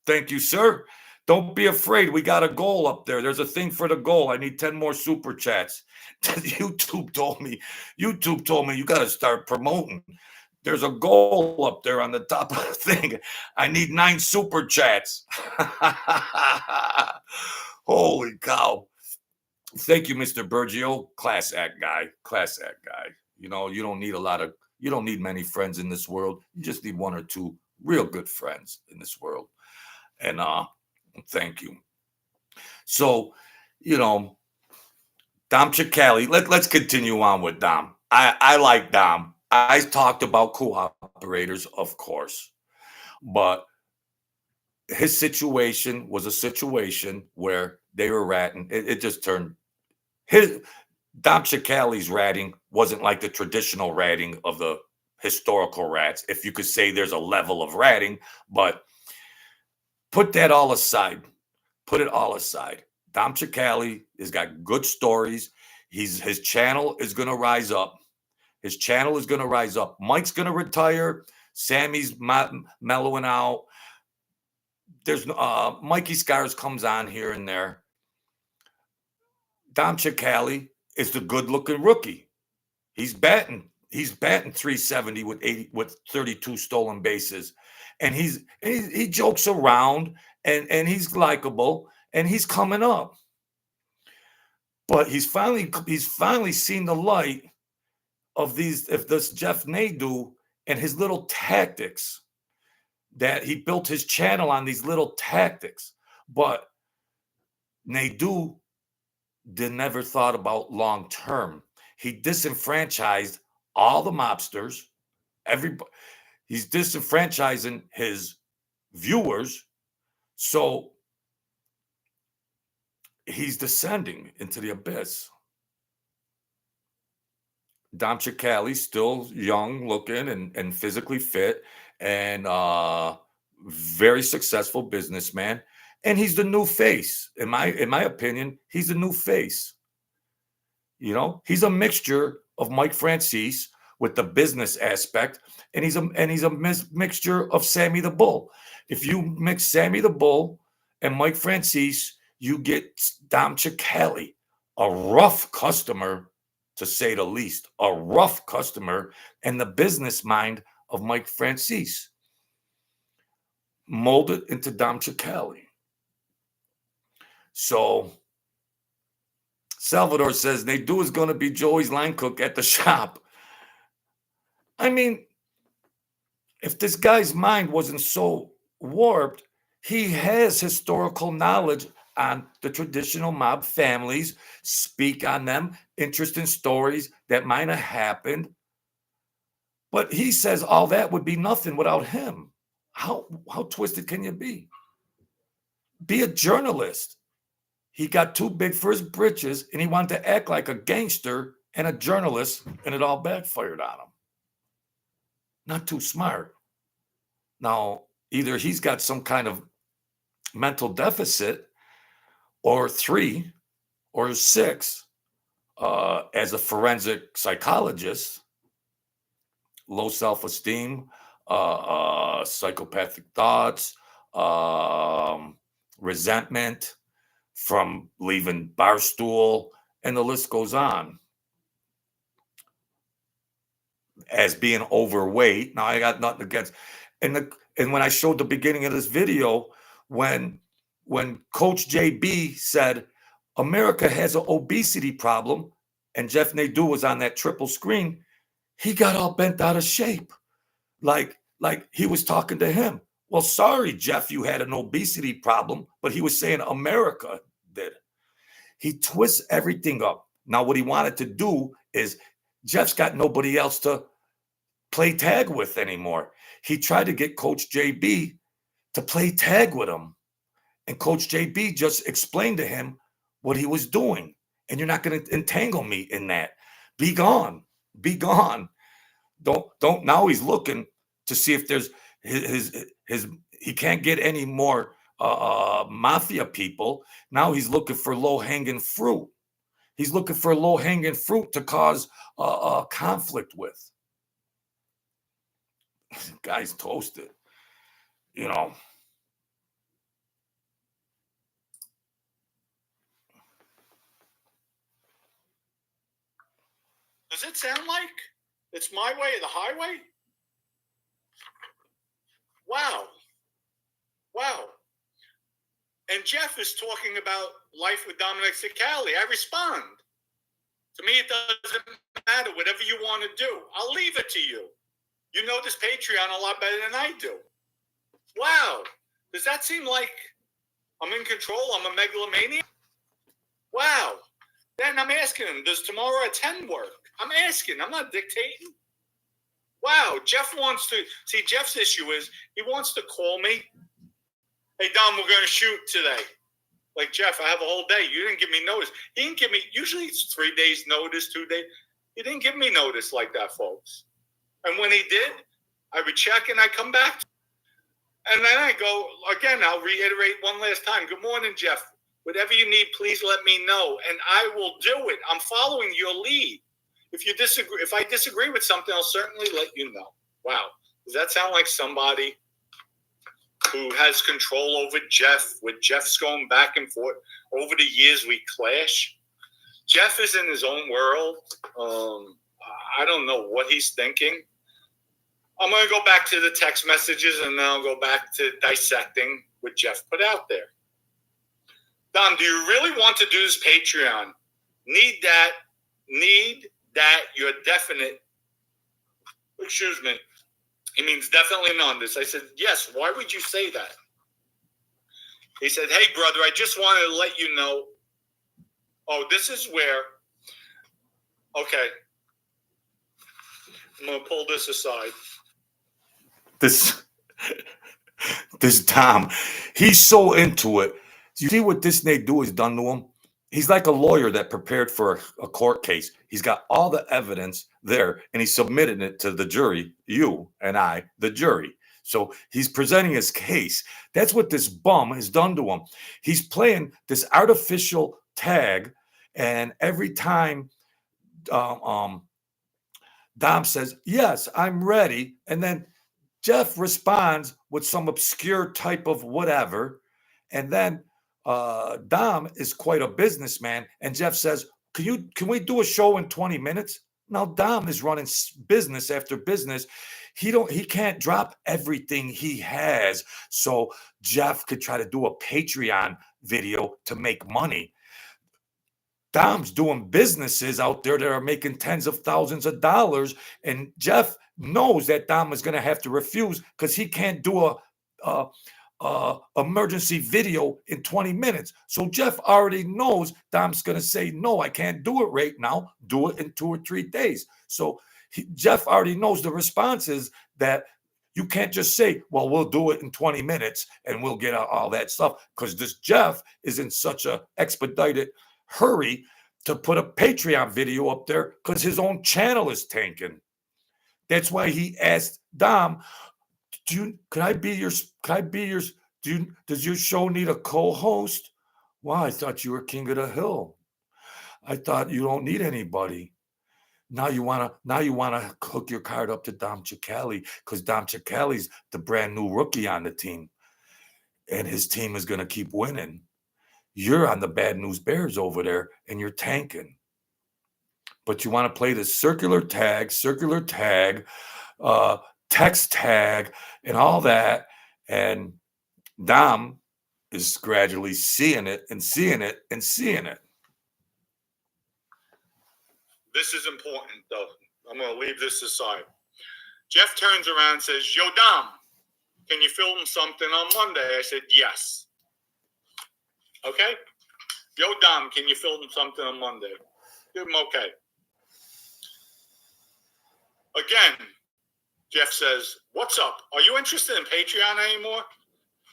Thank you, sir. Don't be afraid. We got a goal up there. There's a thing for the goal. I need 10 more super chats. YouTube told me you got to start promoting. There's a goal up there on the top of the thing. I need 9 super chats. Holy cow. Thank you, Mr. Bergio. Class act guy. Class act guy. You know, you don't need many friends in this world. You just need 1 or 2 real good friends in this world. And thank you. So, you know, Dom Cicale, let's continue on with Dom. I like Dom. I talked about cooperators, of course, but his situation was a situation where they were ratting. It just turned Dom Cicale's ratting wasn't like the traditional ratting of the historical rats, if you could say there's a level of ratting, but put that all aside. Put it all aside. Dom Cicale has got good stories. His channel is going to rise up. His channel is going to rise up. Mike's going to retire. Sammy's mellowing out. There's Mikey Scars comes on here and there. Dom Cicale is the good-looking rookie. He's batting 370 with 32 stolen bases, and he jokes around and he's likable and he's coming up. But he's finally seen the light of this Jeff Nadu and his little tactics, that he built his channel on these little tactics. But Nadu never thought about long term. He disenfranchised all the mobsters. He's disenfranchising his viewers. So he's descending into the abyss. Dom Cicale, still young looking and physically fit and very successful businessman. And he's the new face. In my opinion, he's the new face. You know, he's a mixture of Mike Franzese with the business aspect, and he's a mixture of Sammy the Bull. If you mix Sammy the Bull and Mike Franzese, you get Dom Cicale, a rough customer, to say the least, a rough customer, and the business mind of Mike Franzese molded into Dom Cicale. So Salvador says Nadu is going to be Joey's line cook at the shop. I mean, if this guy's mind wasn't so warped, he has historical knowledge on the traditional mob families, speak on them, interesting stories that might have happened. But he says all that would be nothing without him. How twisted can you be? Be a journalist. He got too big for his britches, and he wanted to act like a gangster and a journalist, and it all backfired on him. Not too smart. Now, either he's got some kind of mental deficit, or 3 or 6, as a forensic psychologist, low self-esteem, psychopathic thoughts, resentment from leaving Barstool, and the list goes on. As being overweight. Now, I got nothing against. And when I showed the beginning of this video, when Coach JB said America has an obesity problem, and Jeff Nadu was on that triple screen, he got all bent out of shape. Like he was talking to him. Well, sorry, Jeff, you had an obesity problem, but he was saying America did. He twists everything up. Now, what he wanted to do is, Jeff's got nobody else to play tag with anymore. He tried to get Coach JB to play tag with him. And Coach JB just explained to him what he was doing. And you're not going to entangle me in that. Be gone. Be gone. Don't. Now he's looking to see if there's his he can't get any more mafia people. Now he's looking for low-hanging fruit. He's looking for low-hanging fruit to cause conflict with. Guy's toasted. You know. Does it sound like it's my way or the highway? Wow. And Jeff is talking about life with Dominic Cicale. I respond. To me, it doesn't matter. Whatever you want to do, I'll leave it to you. You know this Patreon a lot better than I do. Wow. Does that seem like I'm in control? I'm a megalomania? Wow. Then I'm asking him, does tomorrow at 10 work? I'm asking. I'm not dictating. Wow. Jeff wants to... See, Jeff's issue is he wants to call me. Hey, Dom, we're going to shoot today. Like, Jeff, I have a whole day. You didn't give me notice. He didn't give me... Usually it's 3 days notice, 2 days. He didn't give me notice like that, folks. And when he did, I would check and I come back. And then I go, again, I'll reiterate one last time. Good morning, Jeff. Whatever you need, please let me know. And I will do it. I'm following your lead. If I disagree with something, I'll certainly let you know. Wow. Does that sound like somebody who has control over Jeff, with Jeff's going back and forth? Over the years, we clash. Jeff is in his own world. I don't know what he's thinking. I'm going to go back to the text messages, and then I'll go back to dissecting what Jeff put out there. Dom, do you really want to do this Patreon? Need that, you're definite. Excuse me. He means definitely on this. I said, yes, why would you say that? He said, hey, brother, I just wanted to let you know. Oh, this is where. Okay. I'm going to pull this aside. This Tom, he's so into it. You see what this Nadu has done to him? He's like a lawyer that prepared for a court case. He's got all the evidence there, and he submitted it to the jury, you and I, the jury. So he's presenting his case. That's what this bum has done to him. He's playing this artificial tag, and every time Dom says, yes, I'm ready, and then Jeff responds with some obscure type of whatever, and then Dom is quite a businessman, and Jeff says, "Can we do a show in 20 minutes?" Now Dom is running business after business. He can't drop everything he has, so Jeff could try to do a Patreon video to make money. Dom's doing businesses out there that are making tens of thousands of dollars, and Jeff knows that Dom is going to have to refuse because he can't do a emergency video in 20 minutes. So Jeff already knows Dom's going to say, no, I can't do it right now. Do it in 2 or 3 days. So Jeff already knows the response is that you can't just say, well, we'll do it in 20 minutes and we'll get all that stuff, because this Jeff is in such a expedited hurry to put a Patreon video up there because his own channel is tanking. That's why he asked Dom, does your show need a co-host? Well, I thought you were king of the hill. I thought you don't need anybody. Now you wanna hook your card up to Dom Cicale, because Dom Cicale's the brand new rookie on the team, and his team is gonna keep winning. You're on the Bad News Bears over there, and you're tanking. But you want to play the circular tag, text tag, and all that. And Dom is gradually seeing it and seeing it and seeing it. This is important, though. I'm going to leave this aside. Jeff turns around and says, yo, Dom, can you film something on Monday? I said, yes. Okay? Yo, Dom, can you film something on Monday? Give him okay. Again, Jeff says, what's up? Are you interested in Patreon anymore?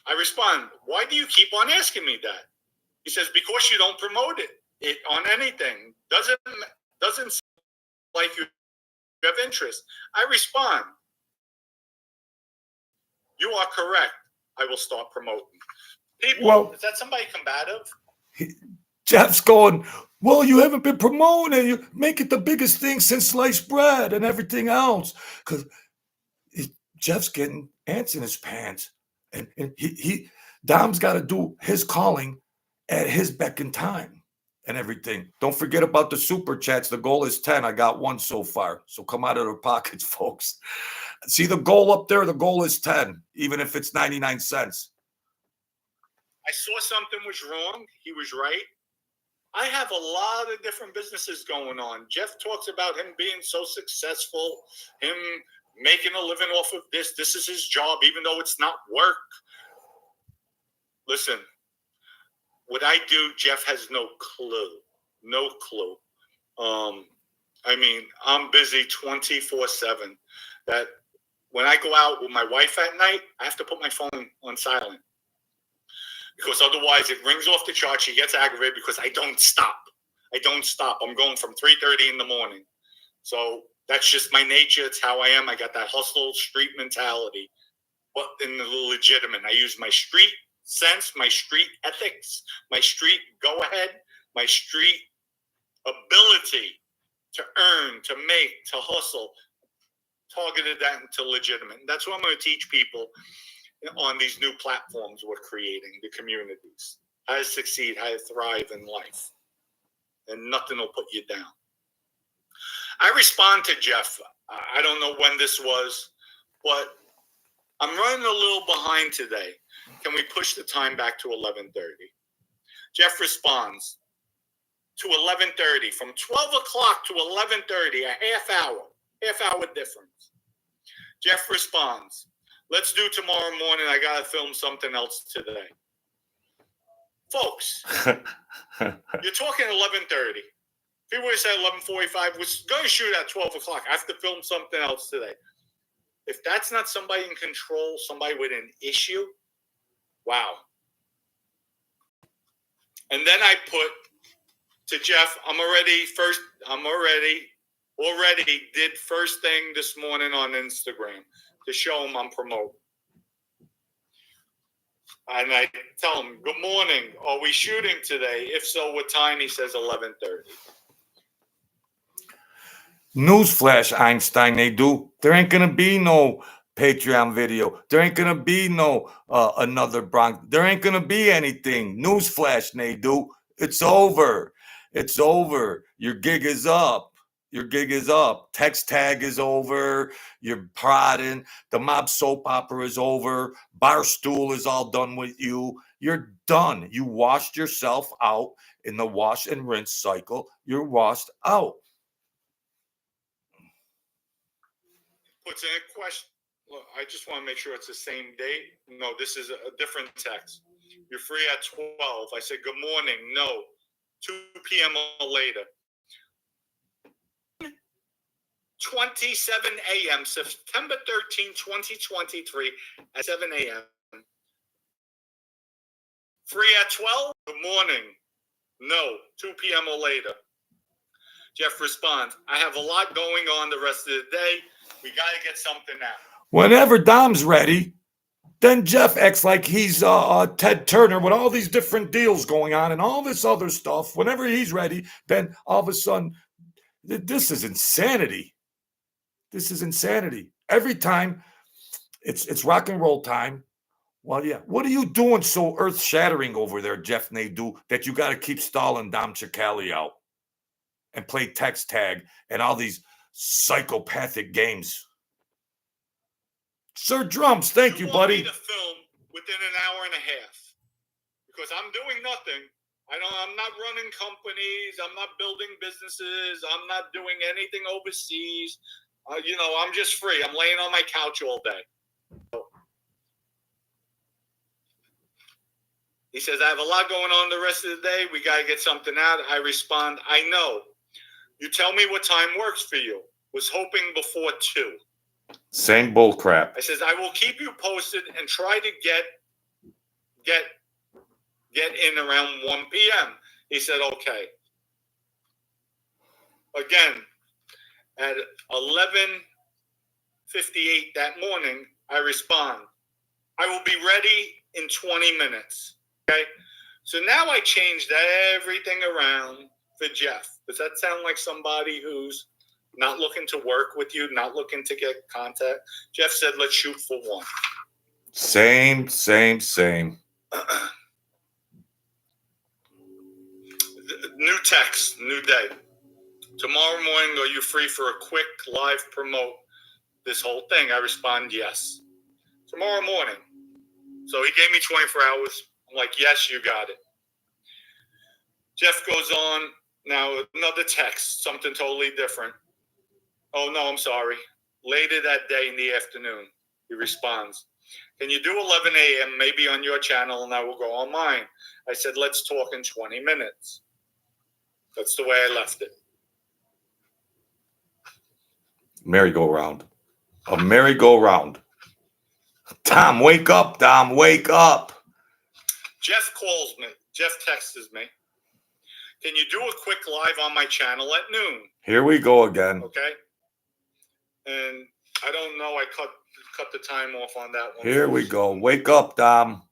I respond, why do you keep on asking me that? He says, because you don't promote it on anything, doesn't seem like you have interest. I respond, you are correct. I will start promoting. People, Well, is that somebody combative? Jeff's going, well, you haven't been promoting. You make it the biggest thing since sliced bread and everything else. Because Jeff's getting ants in his pants. And Dom's got to do his calling at his beck and time and everything. Don't forget about the super chats. The goal is 10. I got one so far. So come out of their pockets, folks. See the goal up there? The goal is 10, even if it's 99 cents. I saw something was wrong. He was right. I have a lot of different businesses going on. Jeff talks about him being so successful, him making a living off of this. This is his job, even though it's not work. Listen, what I do, Jeff has no clue. No clue. I mean, I'm busy 24/7. That when I go out with my wife at night, I have to put my phone on silent. Because otherwise it rings off the chart. She gets aggravated because I don't stop. I'm going from 3:30 in the morning. So that's just my nature. It's how I am. I got that hustle street mentality. But in the legitimate, I use my street sense, my street ethics, my street go-ahead, my street ability to earn, to make, to hustle. Targeted that into legitimate. And that's what I'm going to teach people on these new platforms we're creating, the communities, how to succeed, how to thrive in life, and nothing will put you down. I respond to Jeff. I don't know when this was, but I'm running a little behind today. Can we push the time back to 11:30? Jeff responds to 11:30, from 12 o'clock to 11:30, a half hour difference. Jeff responds, let's do tomorrow morning. I got to film something else today. Folks, you're talking 11:30. If he would have said 11:45, we're going to shoot at 12 o'clock. I have to film something else today. If that's not somebody in control, somebody with an issue, wow. And then I put to Jeff, I'm already did first thing this morning on Instagram to show him I'm promoting. And I tell him, good morning. Are we shooting today? If so, what time? He says 11:30. Newsflash, Einstein, they do. There ain't going to be no Patreon video. There ain't going to be no another Bronx. There ain't going to be anything. Newsflash, Nadu. It's over. It's over. Your gig is up. Your gig is up. Text tag is over. You're prodding. The mob soap opera is over. Barstool is all done with you. You're done. You washed yourself out in the wash and rinse cycle. You're washed out. Puts in a question. Look, I just want to make sure it's the same date. No, this is a different text. You're free at 12. I said, good morning. No, 2 p.m. or later. 27 a.m. September 13, 2023 at 7 a.m. Free at 12? Good morning. No, 2 p.m. or later. Jeff responds, I have a lot going on the rest of the day. We got to get something out. Whenever Dom's ready, then Jeff acts like he's Ted Turner with all these different deals going on and all this other stuff. Whenever he's ready, then all of a sudden, this is insanity. This is insanity. Every time it's rock and roll time. Well, yeah. What are you doing so earth-shattering over there, Jeff Nadu, that you got to keep stalling Dom Cicale out and play text tag and all these psychopathic games? Sir Drums, thank you, buddy. You want me to film within an hour and a half because I'm doing nothing. I'm not running companies. I'm not building businesses. I'm not doing anything overseas. I'm just free. I'm laying on my couch all day. He says, I have a lot going on the rest of the day. We got to get something out. I respond, I know. You tell me what time works for you. Was hoping before 2. Same bull crap. I says, I will keep you posted and try to get get in around 1 p.m. He said, okay. Again, at 11:58 that morning, I respond, I will be ready in 20 minutes. Okay? So now I changed everything around for Jeff. Does that sound like somebody who's not looking to work with you, not looking to get contact? Jeff said, let's shoot for 1. Same. New text, new day. Tomorrow morning, are you free for a quick live promote this whole thing? I respond, yes. Tomorrow morning. So he gave me 24 hours. I'm like, yes, you got it. Jeff goes on. Now, another text, something totally different. Oh, no, I'm sorry. Later that day in the afternoon, he responds, can you do 11 a.m. maybe on your channel and I will go on mine? I said, let's talk in 20 minutes. That's the way I left it. Merry-go-round. A merry-go-round. Dom, wake up, Dom, wake up. Jeff calls me. Jeff texts me. Can you do a quick live on my channel at noon? Here we go again. Okay. And I don't know. I cut the time off on that one. Here we go. Wake up, Dom.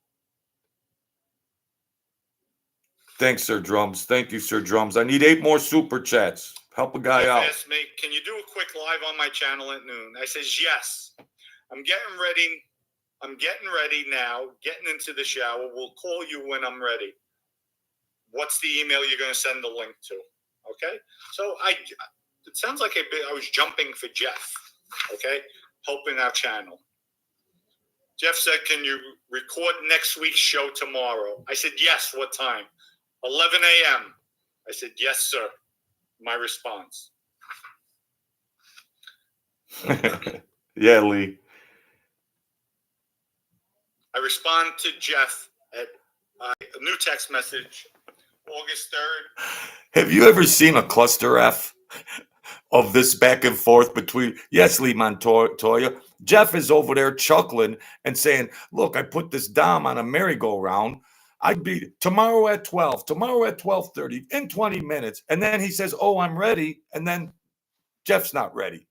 Thanks, Sir Drums. Thank you, Sir Drums. I need 8 more super chats. Help a guy out. Asked me, can you do a quick live on my channel at noon? I says, yes. I'm getting ready. I'm getting ready now, getting into the shower. We'll call you when I'm ready. What's the email you're going to send the link to? Okay. So it sounds like I was jumping for Jeff. Okay. Helping our channel. Jeff said, can you record next week's show tomorrow? I said, yes. What time? 11 a.m. I said, yes, sir. My response. Yeah, Lee. I respond to Jeff at a new text message, August 3rd. Have you ever seen a cluster F of this back and forth between, yes, Lee Montoya? Jeff is over there chuckling and saying, look, I put this Dom on a merry-go-round. I'd be tomorrow at 12, tomorrow at 12:30, in 20 minutes. And then he says, oh, I'm ready. And then Jeff's not ready.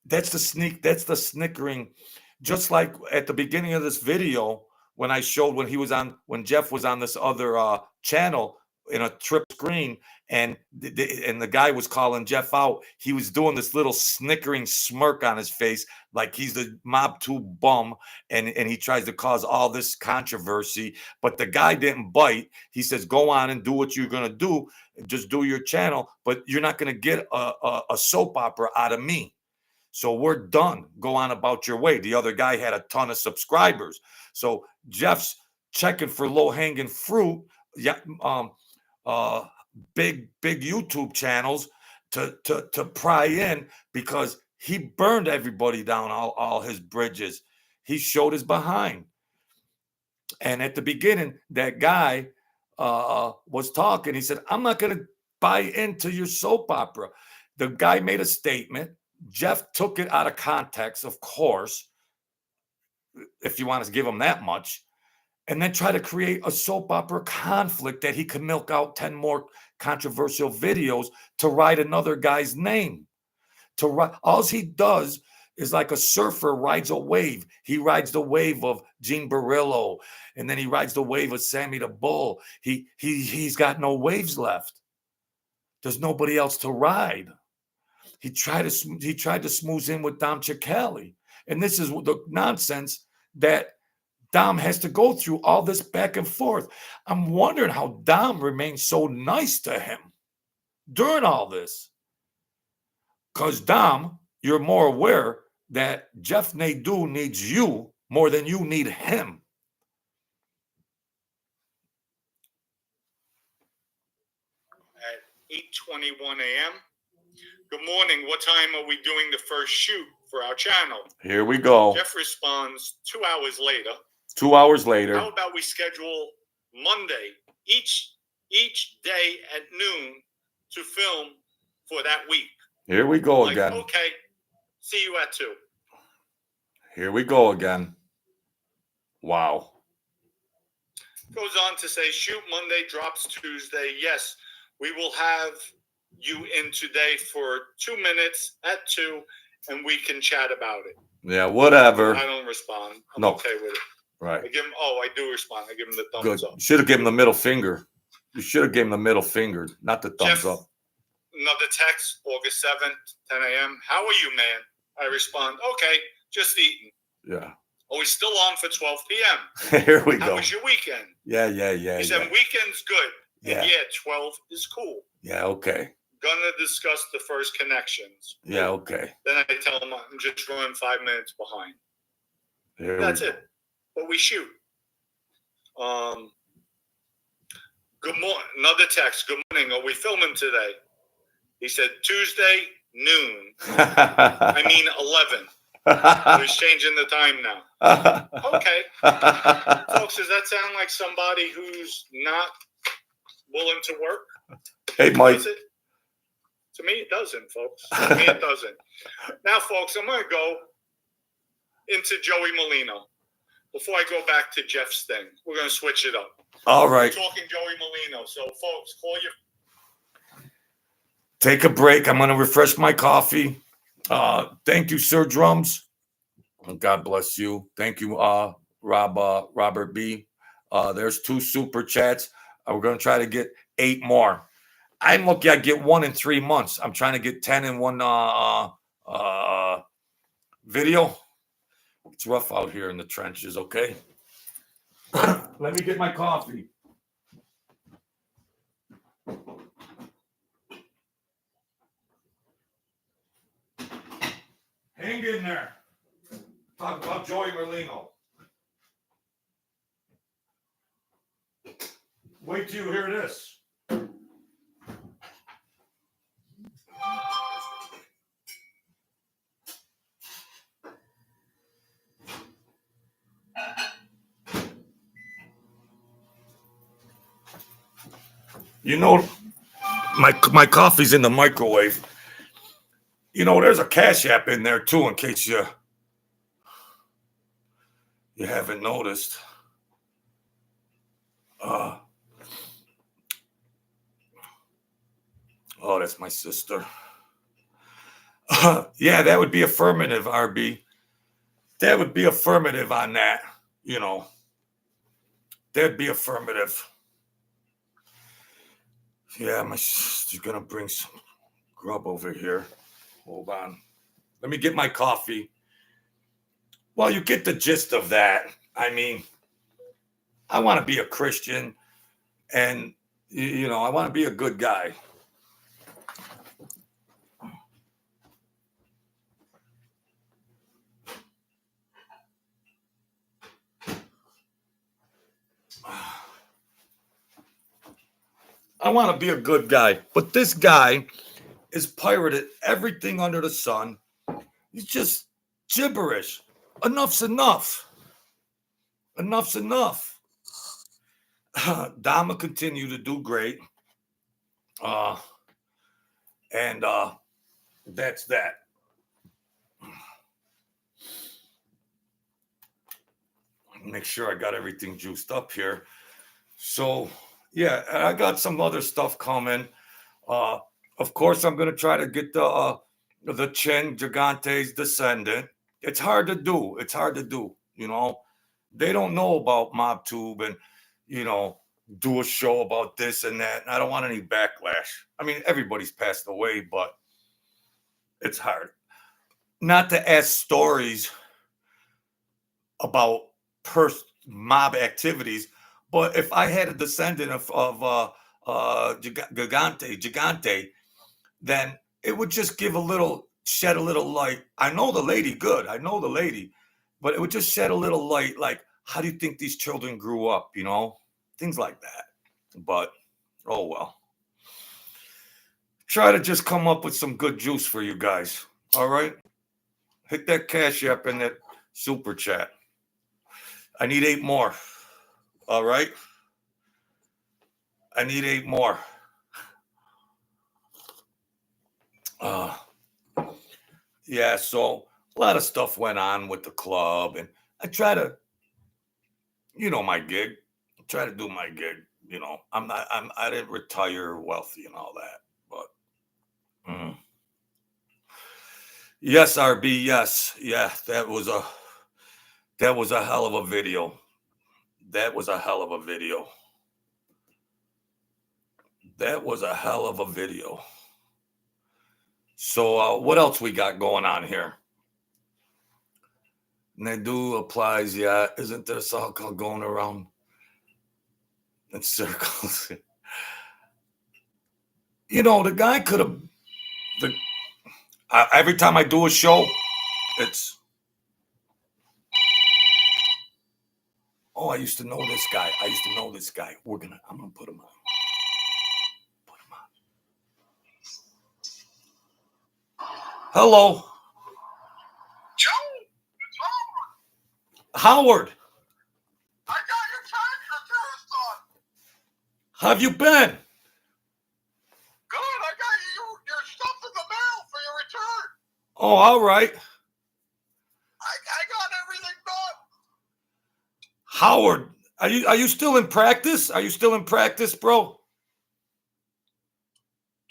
That's the snickering. Just like at the beginning of this video, when I showed when Jeff was on this other channel in a trip screen, and the guy was calling Jeff out, he was doing this little snickering smirk on his face, like he's the Mob 2 bum, and he tries to cause all this controversy. But the guy didn't bite. He says, go on and do what you're gonna do, just do your channel, but you're not gonna get a soap opera out of me. So we're done. Go on about your way. The other guy had a ton of subscribers. So Jeff's checking for low-hanging fruit, big YouTube channels to pry in, because he burned everybody down, all his bridges. He showed his behind. And at the beginning, that guy was talking. He said, I'm not going to buy into your soap opera. The guy made a statement. Jeff took it out of context, of course, if you want to give him that much, and then try to create a soap opera conflict that he could milk out 10 more controversial videos to ride another guy's name. All he does is like a surfer rides a wave. He rides the wave of Gene Barillo, and then he rides the wave of Sammy the Bull. He's got no waves left. There's nobody else to ride. He tried to smooth in with Dom Cicale. And this is the nonsense that Dom has to go through, all this back and forth. I'm wondering how Dom remains so nice to him during all this. Because Dom, you're more aware that Jeff Nadu needs you more than you need him. At 8:21 a.m. Good morning. What time are we doing the first shoot for our channel? Here we go. Jeff responds 2 hours later. 2 hours later. How about we schedule Monday, each day at noon, to film for that week? Here we go again. Okay, see you at 2. Here we go again. Wow. Goes on to say, shoot Monday, drops Tuesday. Yes, we will have you in today for 2 minutes at 2, and we can chat about it. Yeah, whatever. I don't respond. I'm No. okay with it. Right. I give him. Oh, I do respond. I give him the thumbs Good. up. You should have given him the middle finger. You should have given him the middle finger, not the thumbs Jeff, up. Another text, August 7th, 10 a.m. How are you, man? I respond, okay, just eating. Yeah. Oh, he's still on for 12 p.m. Here we How go. was your weekend? Yeah. He said, weekend's good. Yeah. And yeah, 12 is cool. Yeah, okay. Gonna discuss the first connections. Yeah, okay. Then I tell him I'm just running 5 minutes behind. That's it. But we shoot. Good morning. Another text. Good morning. Are we filming today? He said Tuesday noon. I mean 11. He's changing the time now. Okay. Folks, does that sound like somebody who's not willing to work? Hey, Mike. Does it? To me, it doesn't, folks. To me, it doesn't. Now, folks, I'm going to go into Joey Molino. Before I go back to Jeff's thing, we're going to switch it up. All right. We're talking Joey Molino. So, folks, call your... Take a break. I'm going to refresh my coffee. Thank you, Sir Drums. God bless you. Thank you, Robert B. There's 2 super chats. We're going to try to get 8 more. I'm lucky I get 1 in 3 months. I'm trying to get 10 in one video. It's rough out here in the trenches, okay? Let me get my coffee. Hang in there. Talk about Joey Molino. Wait till you hear this. You know, my coffee's in the microwave. You know, there's a Cash App in there too, in case you haven't noticed. Oh, that's my sister. Yeah, that would be affirmative, RB. That would be affirmative on that. You know, that'd be affirmative. Yeah, my sister's gonna bring some grub over here. Hold on. Let me get my coffee. Well, you get the gist of that. I mean, I want to be a Christian, and, you know, I want to be a good guy. I want to be a good guy, but this guy is pirated everything under the sun. He's just gibberish. Enough's enough. Enough's enough. Dama continue to do great. And that's that. Make sure I got everything juiced up here. So, yeah, I got some other stuff coming. Of course, I'm going to try to get the Chen Gigante's descendant. It's hard to do. It's hard to do. You know, they don't know about MobTube and, you know, do a show about this and that. And I don't want any backlash. I mean, everybody's passed away, but it's hard. Not to ask stories about mob activities, but if I had a descendant of Gigante, then it would just shed a little light. I know the lady good. I know the lady, but it would just shed a little light. Like, how do you think these children grew up? You know, things like that. But, oh well. Try to just come up with some good juice for you guys. All right? Hit that Cash App and that super chat. I need 8 more. All right? I need 8 more. Yeah, so a lot of stuff went on with the club, and I try to, you know, my gig, try to do my gig. You know, I didn't retire wealthy and all that, but yes, RB, yes, yeah, that was a hell of a video. That was a hell of a video. That was a hell of a video. So what else we got going on here? Nadu applies, yeah. Isn't there a song called Going Around in Circles? You know, the guy could have. Every time I do a show, it's. Oh, I used to know this guy. I'm gonna put him on. Hello. Joe, it's Howard. Howard. I got your text on. How have you been? Good. I got your stuff in the mail for your return. Oh, all right. I got everything done. Howard, are you still in practice? Are you still in practice, bro?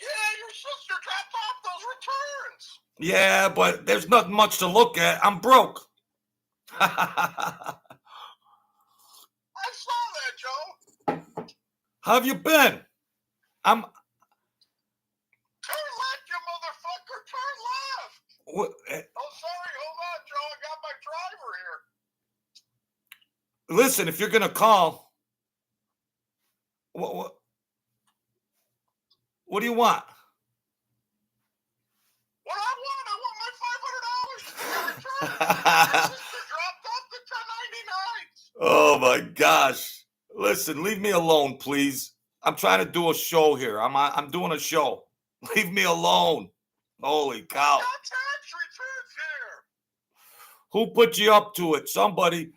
Yeah, your sister dropped off those returns. Yeah, but there's not much to look at. I'm broke. I saw that, Joe. How have you been? I'm. Turn left, you motherfucker. Turn left. What, Oh, sorry. Hold on, Joe. I got my driver here. listen, if you're gonna call, what do you want? What I want my $500 for your return. My sister dropped off the 1099s. Oh my gosh! Listen, leave me alone, please. I'm trying to do a show here. I'm doing a show. Leave me alone. Holy cow! I got tax returns here. Who put you up to it? Somebody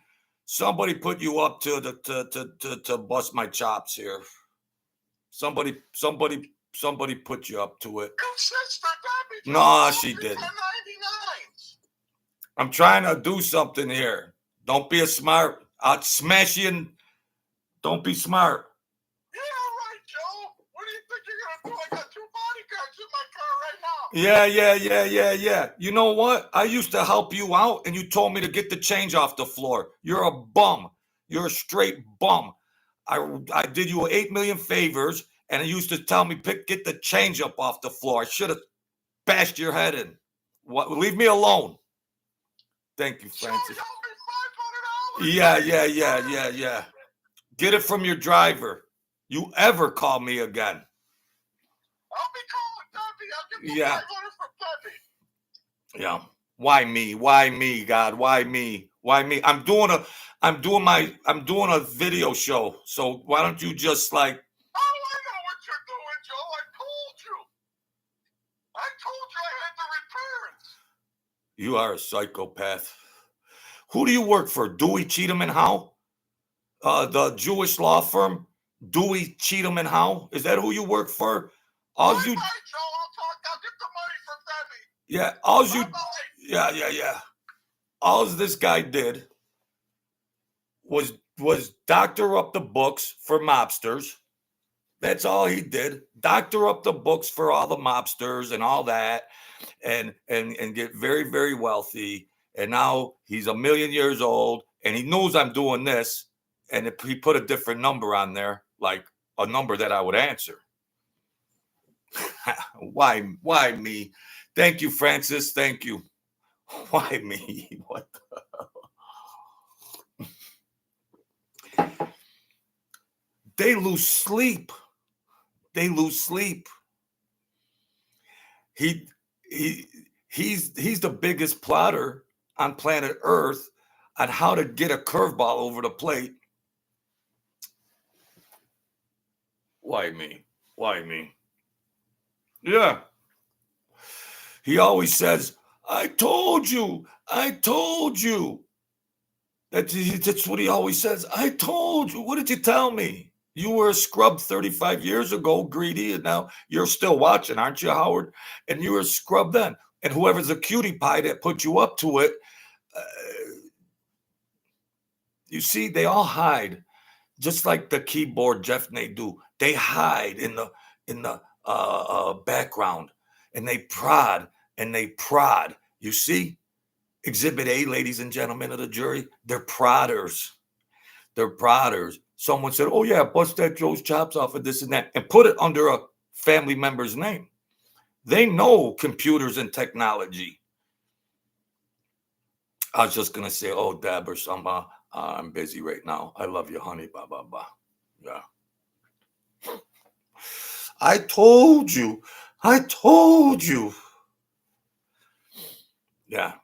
put you up to bust my chops here. Somebody put you up to it. Your sister got me. No, she didn't. 1099s. I'm trying to do something here. Don't be a smart. I'll smash you and don't be smart. Yeah, right, Joe. What do you think you're gonna do? I got 2 bodyguards in my car right now. Yeah. You know what? I used to help you out and you told me to get the change off the floor. You're a bum. You're a straight bum. I did you 8 million favors and you used to tell me get the change up off the floor. I should have bashed your head in. What? Leave me alone. Thank you, Francis. Joe, $500. Yeah. Get it from your driver. You ever call me again? I'll be calling Debbie. I'll give you Yeah. 500 from Debbie. Yeah. Why me? Why me, God? Why me? Why me? I'm doing a video show. So why don't you just like Oh, I know what you're doing, Joe. I told you I had the returns. you are a psychopath. Who do you work for? Dewey, Cheatham and Howe? The Jewish law firm? Dewey, Cheatham and Howe? Is that who you work for? Bye, Joe. I'll get the money from Debbie. Yeah, Bye-bye. yeah. All this guy did was doctor up the books for mobsters. That's all he did. Doctor up the books for all the mobsters and all that, and get very, very wealthy. And now he's 1 million years old, and he knows I'm doing this. And if he put a different number on there, like a number that I would answer. Why me? Thank you, Francis. Thank you. Why me? What the? They lose sleep. He's the biggest plotter on planet Earth on how to get a curveball over the plate. Why me? Yeah. He always says, I told you. That's what he always says. I told you. What did you tell me? You were a scrub 35 years ago, greedy, and now you're still watching, aren't you, Howard? And you were a scrub then. And whoever's a cutie pie that put you up to it, you see, they all hide. just like the keyboard Jeff Nadu, they hide in the background, and they prod and they prod. You see, Exhibit A, ladies and gentlemen of the jury, they're prodders. They're prodders. Someone said, "Oh yeah, bust that Joe's chops off of this and that," and put it under a family member's name. They know computers and technology. I was just gonna say, "Oh, Deb," or something. I'm busy right now. I love you, honey. Blah blah blah. Yeah. I told you. I told you. Yeah.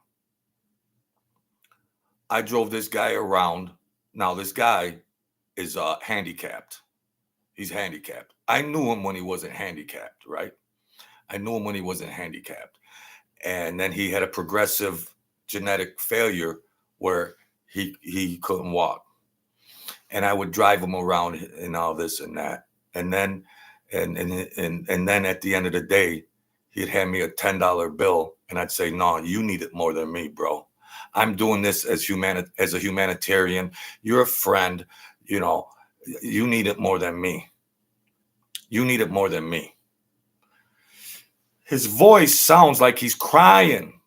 I drove this guy around. Now this guy is handicapped. He's handicapped. I knew him when he wasn't handicapped, right? I knew him when he wasn't handicapped. And then he had a progressive genetic failure where he couldn't walk. And I would drive him around and all this and that. And then and then at the end of the day, he'd hand me a $10 bill and I'd say, "No, you need it more than me, bro. I'm doing this as a humanitarian. You're a friend, you know, you need it more than me. You need it more than me." His voice sounds like he's crying.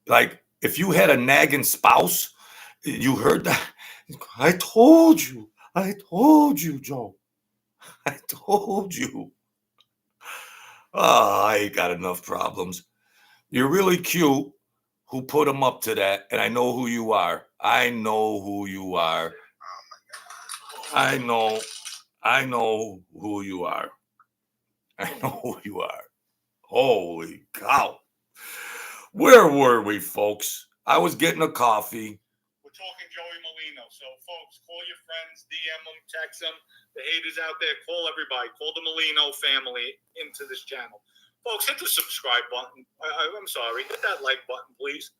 Like if you had a nagging spouse, you heard that. I told you, Joe. I told you. Oh, I ain't got enough problems. You're really cute. Who put him up to that? And I know who you are. I know who you are. I know who you are. I know who you are. Holy cow. Where were we, folks? I was getting a coffee. We're talking Joey Molino. So, folks, call your friends, DM them, text them. The haters out there, call everybody. Call the Molino family into this channel. Folks, hit the subscribe button. I'm sorry. Hit that like button, please.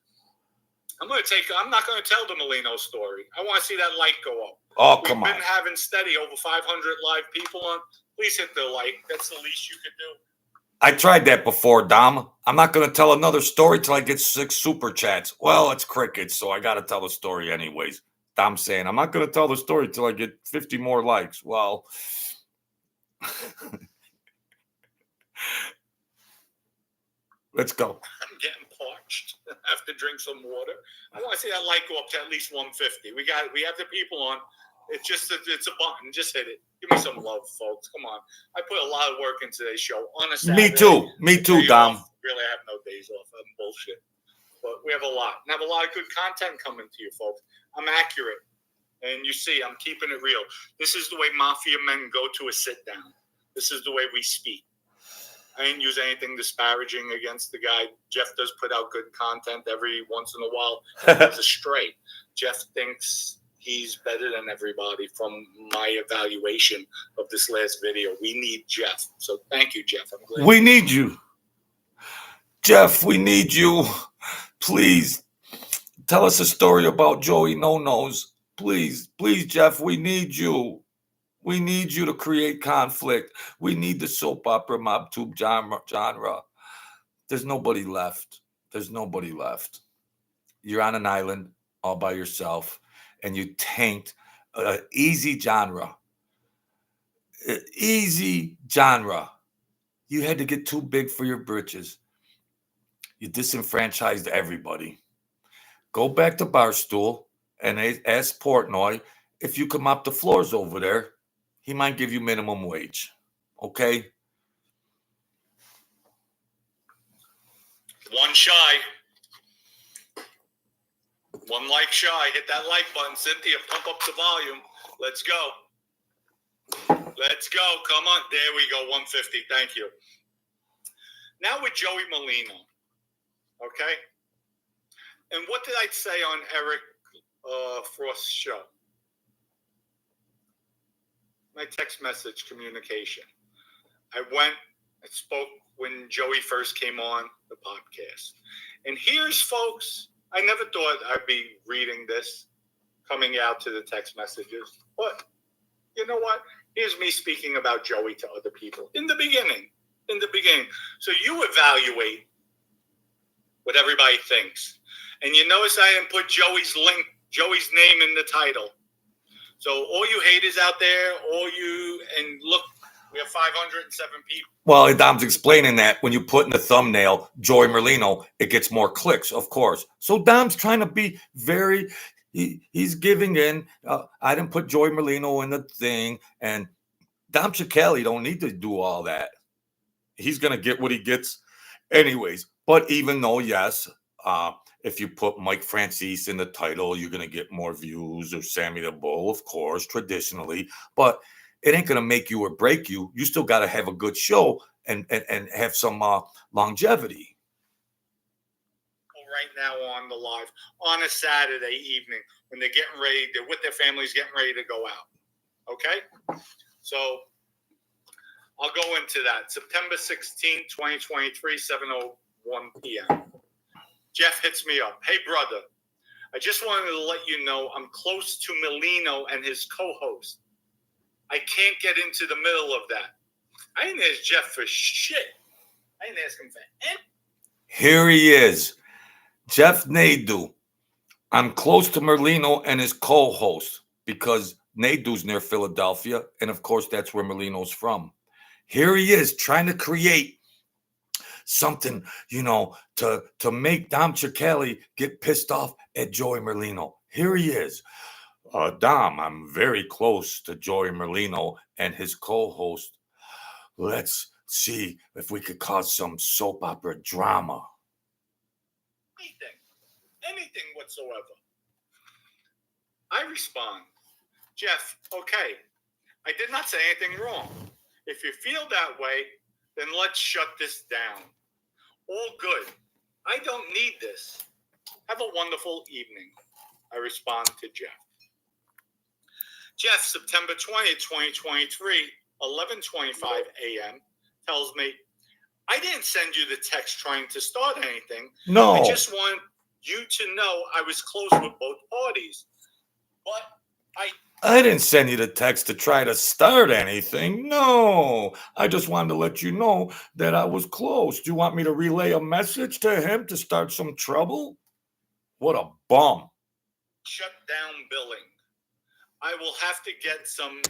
I'm not going to tell the Molino story. I want to see that like go up. Oh, come on. We've been having steady over 500 live people on. Please hit the like. That's the least you could do. I tried that before, Dom. I'm not going to tell another story till I get 6 super chats. Well, it's crickets, so I got to tell the story anyways. Dom's saying, I'm not going to tell the story till I get 50 more likes. Well, let's go. I'm getting parched. I have to drink some water. I want to see that like go up to at least 150. We have the people on. It's a button. Just hit it. Give me some love, folks. Come on. I put a lot of work into today's show on a Saturday. Me too, Dom. Really, I have no days off. I'm bullshit. But we have a lot. And I have a lot of good content coming to you, folks. I'm accurate. And you see, I'm keeping it real. This is the way mafia men go to a sit-down. This is the way we speak. I didn't use anything disparaging against the guy. Jeff does put out good content every once in a while. He's astray. Jeff thinks he's better than everybody from my evaluation of this last video. We need Jeff. So thank you, Jeff. I'm glad. We need you. Jeff, we need you. Please tell us a story about Joey No-Nos. Please, Jeff, we need you. We need you to create conflict. We need the soap opera mob tube genre. There's nobody left. You're on an island all by yourself, and you tanked an easy genre. Easy genre. You had to get too big for your britches. You disenfranchised everybody. Go back to Barstool and ask Portnoy if you can mop the floors over there. He might give you minimum wage. Okay? One shy. One like shy. Hit that like button. Cynthia, pump up the volume. Let's go. Let's go. Come on. There we go. 150. Thank you. Now with Joey Molino. Okay? And what did I say on Eric Frost's show? My text message communication. I spoke when Joey first came on the podcast. And here's, folks, I never thought I'd be reading this, coming out to the text messages. But you know what? Here's me speaking about Joey to other people in the beginning. So you evaluate what everybody thinks. And you notice I didn't put Joey's name in the title. So all you haters out there, and look, we have 507 people. Well, Dom's explaining that when you put in the thumbnail, Joey Molino, it gets more clicks, of course. So Dom's trying to be very, he's giving in. I didn't put Joey Molino in the thing. And Dom Cicale don't need to do all that. He's going to get what he gets anyways. But even though, yes, if you put Mike Franzese in the title, you're going to get more views, or Sammy the Bull, of course, traditionally. But it ain't going to make you or break you. You still got to have a good show and have some longevity. Right now on the live on a Saturday evening when they're with their families getting ready to go out. Okay? So I'll go into that. September 16th, 2023, 7:01 p.m. Jeff hits me up. Hey, brother, I just wanted to let you know I'm close to Merlino and his co-host. I can't get into the middle of that. I didn't ask Jeff for shit. I didn't ask him for anything. Here he is. Jeff Nadu. I'm close to Merlino and his co-host because Nadu's near Philadelphia. And of course, that's where Merlino's from. Here he is trying to create something, to make Dom Cicale get pissed off at Joey Molino. Here he is. Dom, I'm very close to Joey Molino and his co-host. Let's see if we could cause some soap opera drama. Anything whatsoever. I respond, Jeff, okay, I did not say anything wrong. If you feel that way, then let's shut this down. All good. I don't need this. Have a wonderful evening. I respond to Jeff. Jeff, September 20th, 2023, 11:25 a.m., tells me, I didn't send you the text trying to start anything. No. I just want you to know I was close with both parties. But I didn't send you the text to try to start anything. No. I just wanted to let you know that I was close. Do you want me to relay a message to him to start some trouble? What a bum. Shut down billing. I will have to get some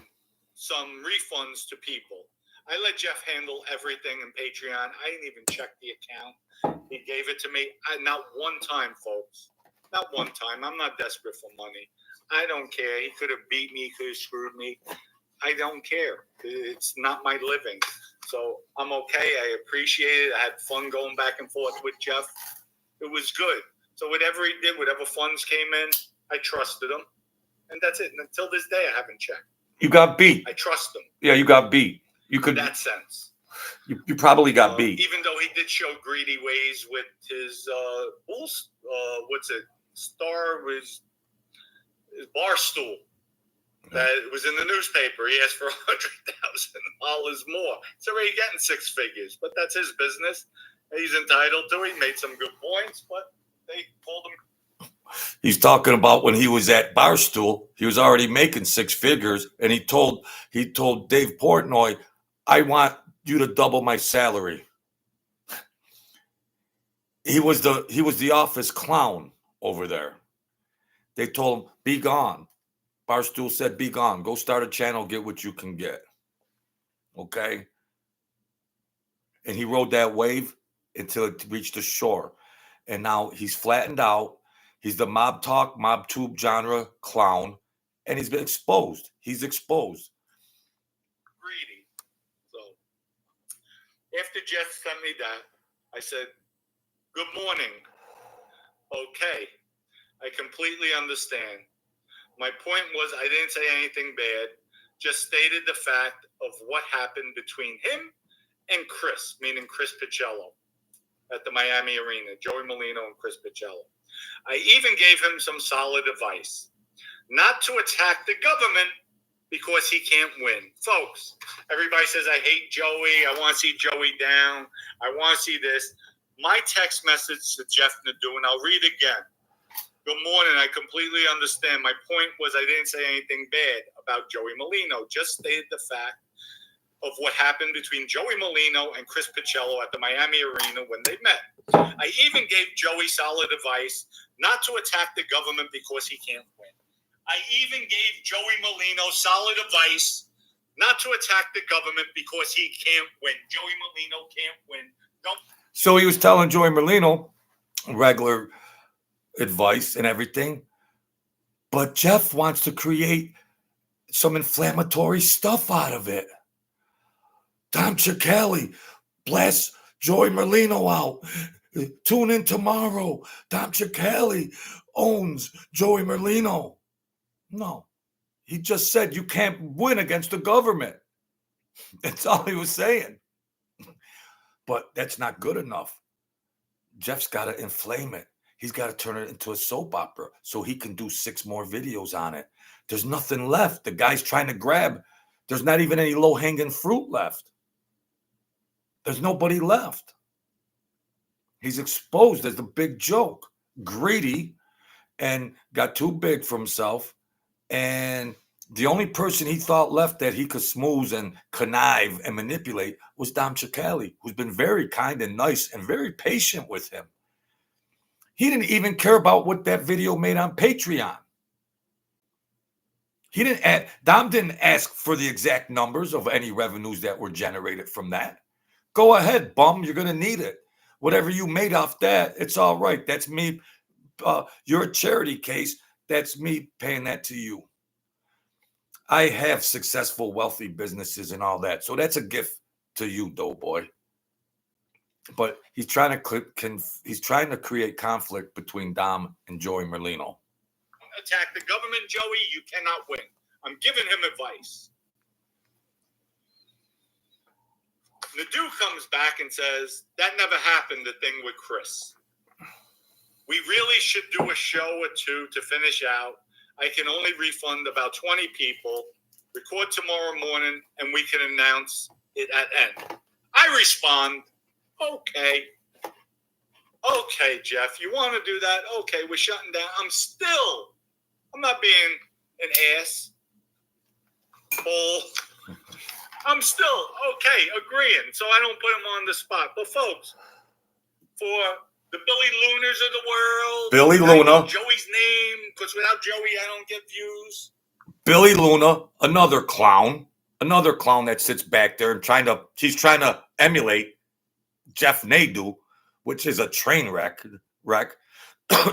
refunds to people. I let Jeff handle everything in Patreon. I didn't even check the account. He gave it to me. Not one time, folks. Not one time. I'm not desperate for money. I don't care. He could have beat me. He could have screwed me. I don't care. It's not my living. So I'm okay. I appreciate it. I had fun going back and forth with Jeff. It was good. So whatever he did, whatever funds came in, I trusted him. And that's it. And until this day, I haven't checked. You got beat. I trust him. Yeah, you got beat. You could. In that sense. You probably got beat. Even though he did show greedy ways with his Star was his bar stool that was in the newspaper. He asked for $100,000 more. He's already getting six figures, but that's his business. He's entitled to it. He made some good points, but they pulled him. He's talking about when he was at Barstool, he was already making six figures, and he told Dave Portnoy, I want you to double my salary. He was the office clown over there. They told him, be gone. Barstool said, be gone. Go start a channel, get what you can get. Okay? And he rode that wave until it reached the shore. And now he's flattened out. He's the mob talk, mob tube genre clown. And he's been exposed. He's exposed. Greedy. So after Jeff sent me that, I said, good morning. Okay. I completely understand. My point was I didn't say anything bad, just stated the fact of what happened between him and Chris, meaning Chris Pichello at the Miami Arena, Joey Molino and Chris Pichello. I even gave him some solid advice, not to attack the government because he can't win. Folks, everybody says, I hate Joey. I want to see Joey down. I want to see this. My text message to Jeff Nadu, and I'll read again. Good morning. I completely understand. My point was I didn't say anything bad about Joey Molino. Just stated the fact of what happened between Joey Molino and Chris Pichello at the Miami Arena when they met. I even gave Joey solid advice not to attack the government because he can't win. I even gave Joey Molino solid advice not to attack the government because he can't win. Joey Molino can't win. Don't. So he was telling Joey Molino regular advice and everything. But Jeff wants to create some inflammatory stuff out of it. Dom Cicale blasts Joey Molino out. Tune in tomorrow. Dom Cicale owns Joey Molino. No, he just said you can't win against the government. That's all he was saying. But that's not good enough. Jeff's got to inflame it. He's got to turn it into a soap opera so he can do 6 more videos on it. There's nothing left. The guy's trying to grab. There's not even any low-hanging fruit left. There's nobody left. He's exposed as the big joke. Greedy and got too big for himself. And the only person he thought left that he could smooth and connive and manipulate was Dom Cicale, who's been very kind and nice and very patient with him. He didn't even care about what that video made on Patreon. Dom didn't ask for the exact numbers of any revenues that were generated from that. Go ahead, bum. You're going to need it. Whatever you made off that, it's all right. That's me. You're a charity case. That's me paying that to you. I have successful, wealthy businesses and all that. So that's a gift to you, Doughboy. But he's trying to create conflict between Dom and Joey Merlino. Attack the government, Joey. You cannot win. I'm giving him advice. Nadu comes back and says, that never happened, the thing with Chris. We really should do a show or 2 to finish out. I can only refund about 20 people. Record tomorrow morning, and we can announce it at end. I respond, okay. Okay, Jeff, you want to do that? Okay, we're shutting down. I'm not being an ass. Bull. I'm still, okay, agreeing, so I don't put him on the spot. But, folks, for the Billy Lunars of the world. Billy Luna. Joey's name, because without Joey, I don't get views. Billy Luna, another clown that sits back there and he's trying to emulate Jeff Nadu, which is a train wreck.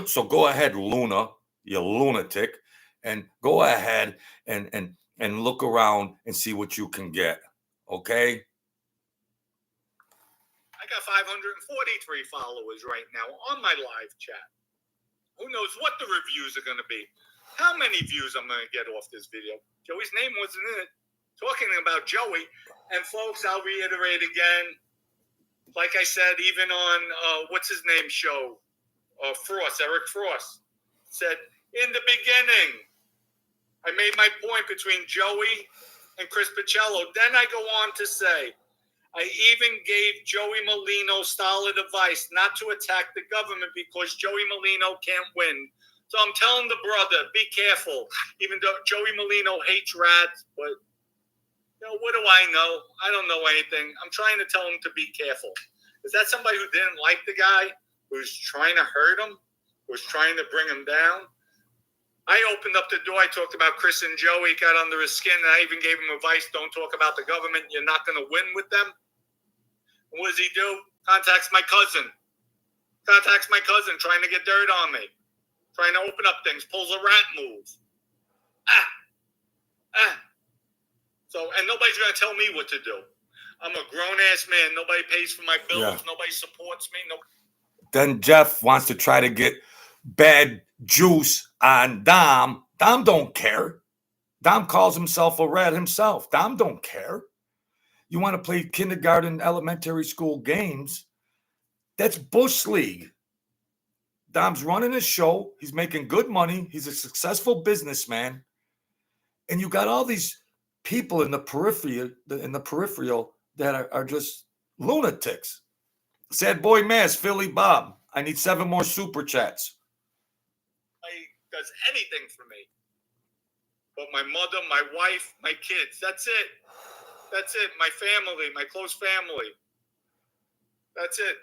So go ahead, Luna, you lunatic, and go ahead and look around and see what you can get. Okay? I got 543 followers right now on my live chat. Who knows what the reviews are going to be? How many views I'm going to get off this video? Joey's name wasn't in it. Talking about Joey. And folks, I'll reiterate again. Like I said, even on, what's his name show? Eric Frost. Said, in the beginning, I made my point between Joey and Chris Pacello. Then I go on to say, I even gave Joey Molino solid advice not to attack the government because Joey Molino can't win. So I'm telling the brother, be careful. Even though Joey Molino hates rats, but what do I know? I don't know anything. I'm trying to tell him to be careful. Is that somebody who didn't like the guy, who's trying to hurt him, who's trying to bring him down? I opened up the door. I talked about Chris and Joey, got under his skin, and I even gave him advice, don't talk about the government. You're not going to win with them. And what does he do? Contacts my cousin, trying to get dirt on me, trying to open up things, pulls a rat move. So, and nobody's going to tell me what to do. I'm a grown-ass man. Nobody pays for my bills. Yeah. Nobody supports me. Then Jeff wants to try to get bad juice on Dom. Dom don't care. Dom calls himself a rat himself. Dom don't care. You want to play kindergarten, elementary school games? That's Bush League. Dom's running a show. He's making good money. He's a successful businessman. And you got all these people in the peripheral that are just lunatics. Sad Boy Mass, Philly Bob. I need 7 more super chats. He does anything for me. But my mother, my wife, my kids. That's it. That's it. My family, my close family. That's it.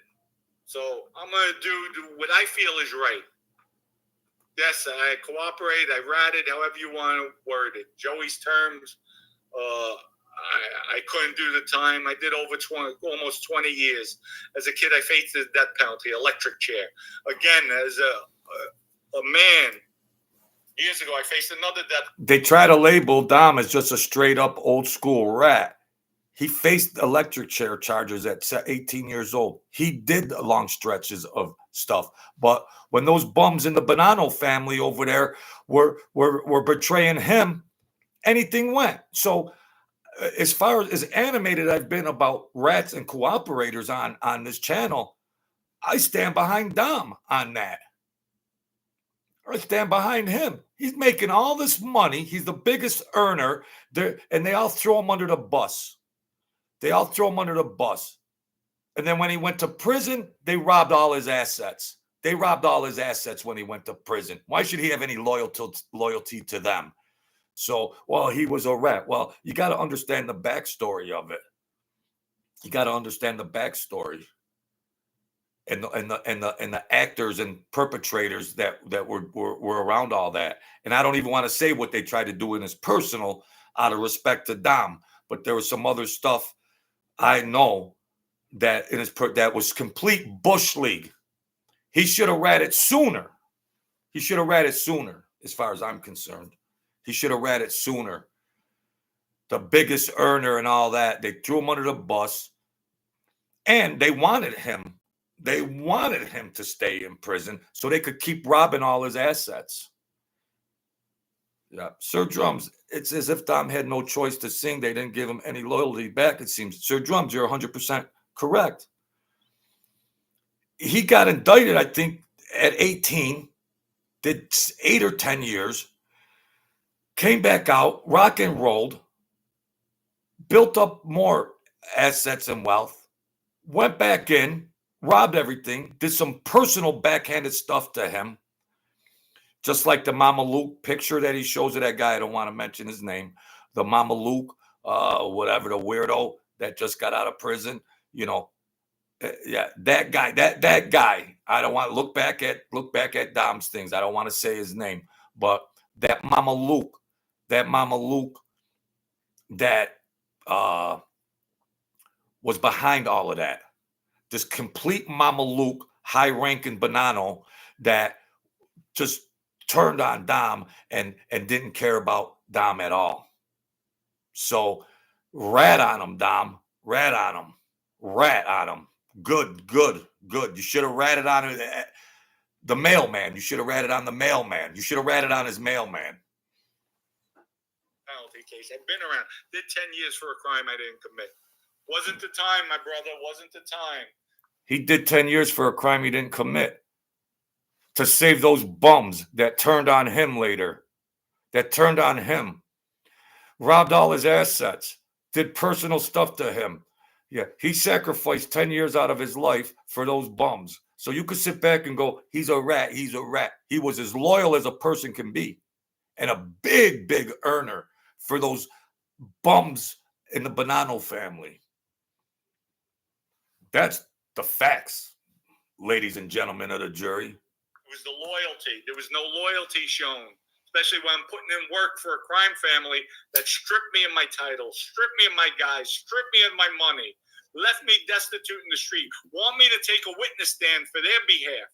So I'm going to do what I feel is right. Yes, I cooperate. I ratted, however you want to word it. Joey's terms. I couldn't do the time. I did over almost 20 years. As a kid, I faced the death penalty, electric chair. Again, as a man, years ago, I faced another death. They try to label Dom as just a straight up old school rat. He faced electric chair charges at 18 years old. He did long stretches of stuff. But when those bums in the Bonanno family over there were betraying him, anything went. So as far as animated I've been about rats and cooperators on this channel, I stand behind Dom on that. I stand behind him. He's making all this money. He's the biggest earner, and they all throw him under the bus. They all throw him under the bus. And then when he went to prison, they robbed all his assets. They robbed all his assets when he went to prison. Why should he have any loyalty to them? So, well, he was a rat. Well, you got to understand the backstory of it. You got to understand the backstory. And the actors and perpetrators that were around all that. And I don't even want to say what they tried to do in his personal out of respect to Dom. But there was some other stuff I know that that was complete bush league. He should have ratted sooner. He should have ratted sooner, as far as I'm concerned. He should have ratted sooner. The biggest earner and all that. They threw him under the bus. And they wanted him. They wanted him to stay in prison so they could keep robbing all his assets. Yeah, Sir Drums, it's as if Dom had no choice to sing. They didn't give him any loyalty back, it seems. Sir Drums, you're 100% correct. He got indicted, I think, at 18, did 8 or 10 years, came back out, rock and rolled, built up more assets and wealth, went back in, robbed everything, did some personal backhanded stuff to him. Just like the Mama Luke picture that he shows of that guy. I don't want to mention his name. The Mama Luke, whatever, the weirdo that just got out of prison. You know, yeah, that guy, that guy. I don't want to look back at Dom's things. I don't want to say his name. But that Mama Luke that was behind all of that. This complete Mama Luke, high-ranking Bonanno that just turned on Dom and didn't care about Dom at all. So rat on him, Dom. Rat on him. Rat on him. Good. You should have ratted on the mailman. You should have ratted on the mailman. You should have ratted on his mailman. Penalty case. I've been around. Did 10 years for a crime I didn't commit. Wasn't the time, my brother. Wasn't the time. He did 10 years for a crime he didn't commit. To save those bums that turned on him later. That turned on him. Robbed all his assets. Did personal stuff to him. Yeah, he sacrificed 10 years out of his life for those bums. So you could sit back and go, he's a rat. He was as loyal as a person can be. And a big earner for those bums in the Bonanno family. That's the facts, ladies and gentlemen of the jury. It was the loyalty. There was no loyalty shown, especially when I'm putting in work for a crime family that stripped me of my title, stripped me of my guys, stripped me of my money, left me destitute in the street, want me to take a witness stand for their behalf.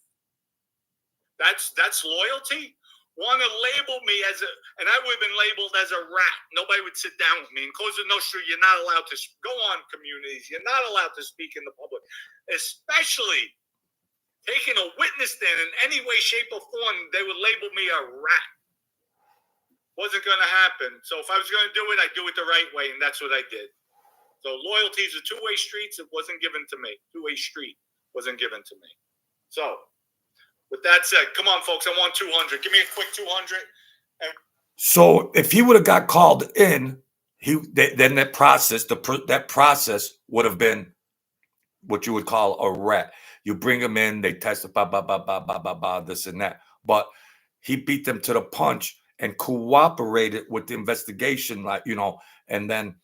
That's loyalty? Want to label me and I would have been labeled as a rat. Nobody would sit down with me. In Cosa Nostra, you're not allowed to go on communities. You're not allowed to speak in the public, especially taking a witness stand in any way, shape, or form. They would label me a rat. Wasn't going to happen. So if I was going to do it, I'd do it the right way, and that's what I did. So loyalty is a two-way street. It wasn't given to me. Two-way street wasn't given to me. So with that said, come on, folks. I want 200. Give me a quick 200. So if he would have got called in, then that process would have been what you would call a rat. You bring them in, they testify, this and that. But he beat them to the punch and cooperated with the investigation, and then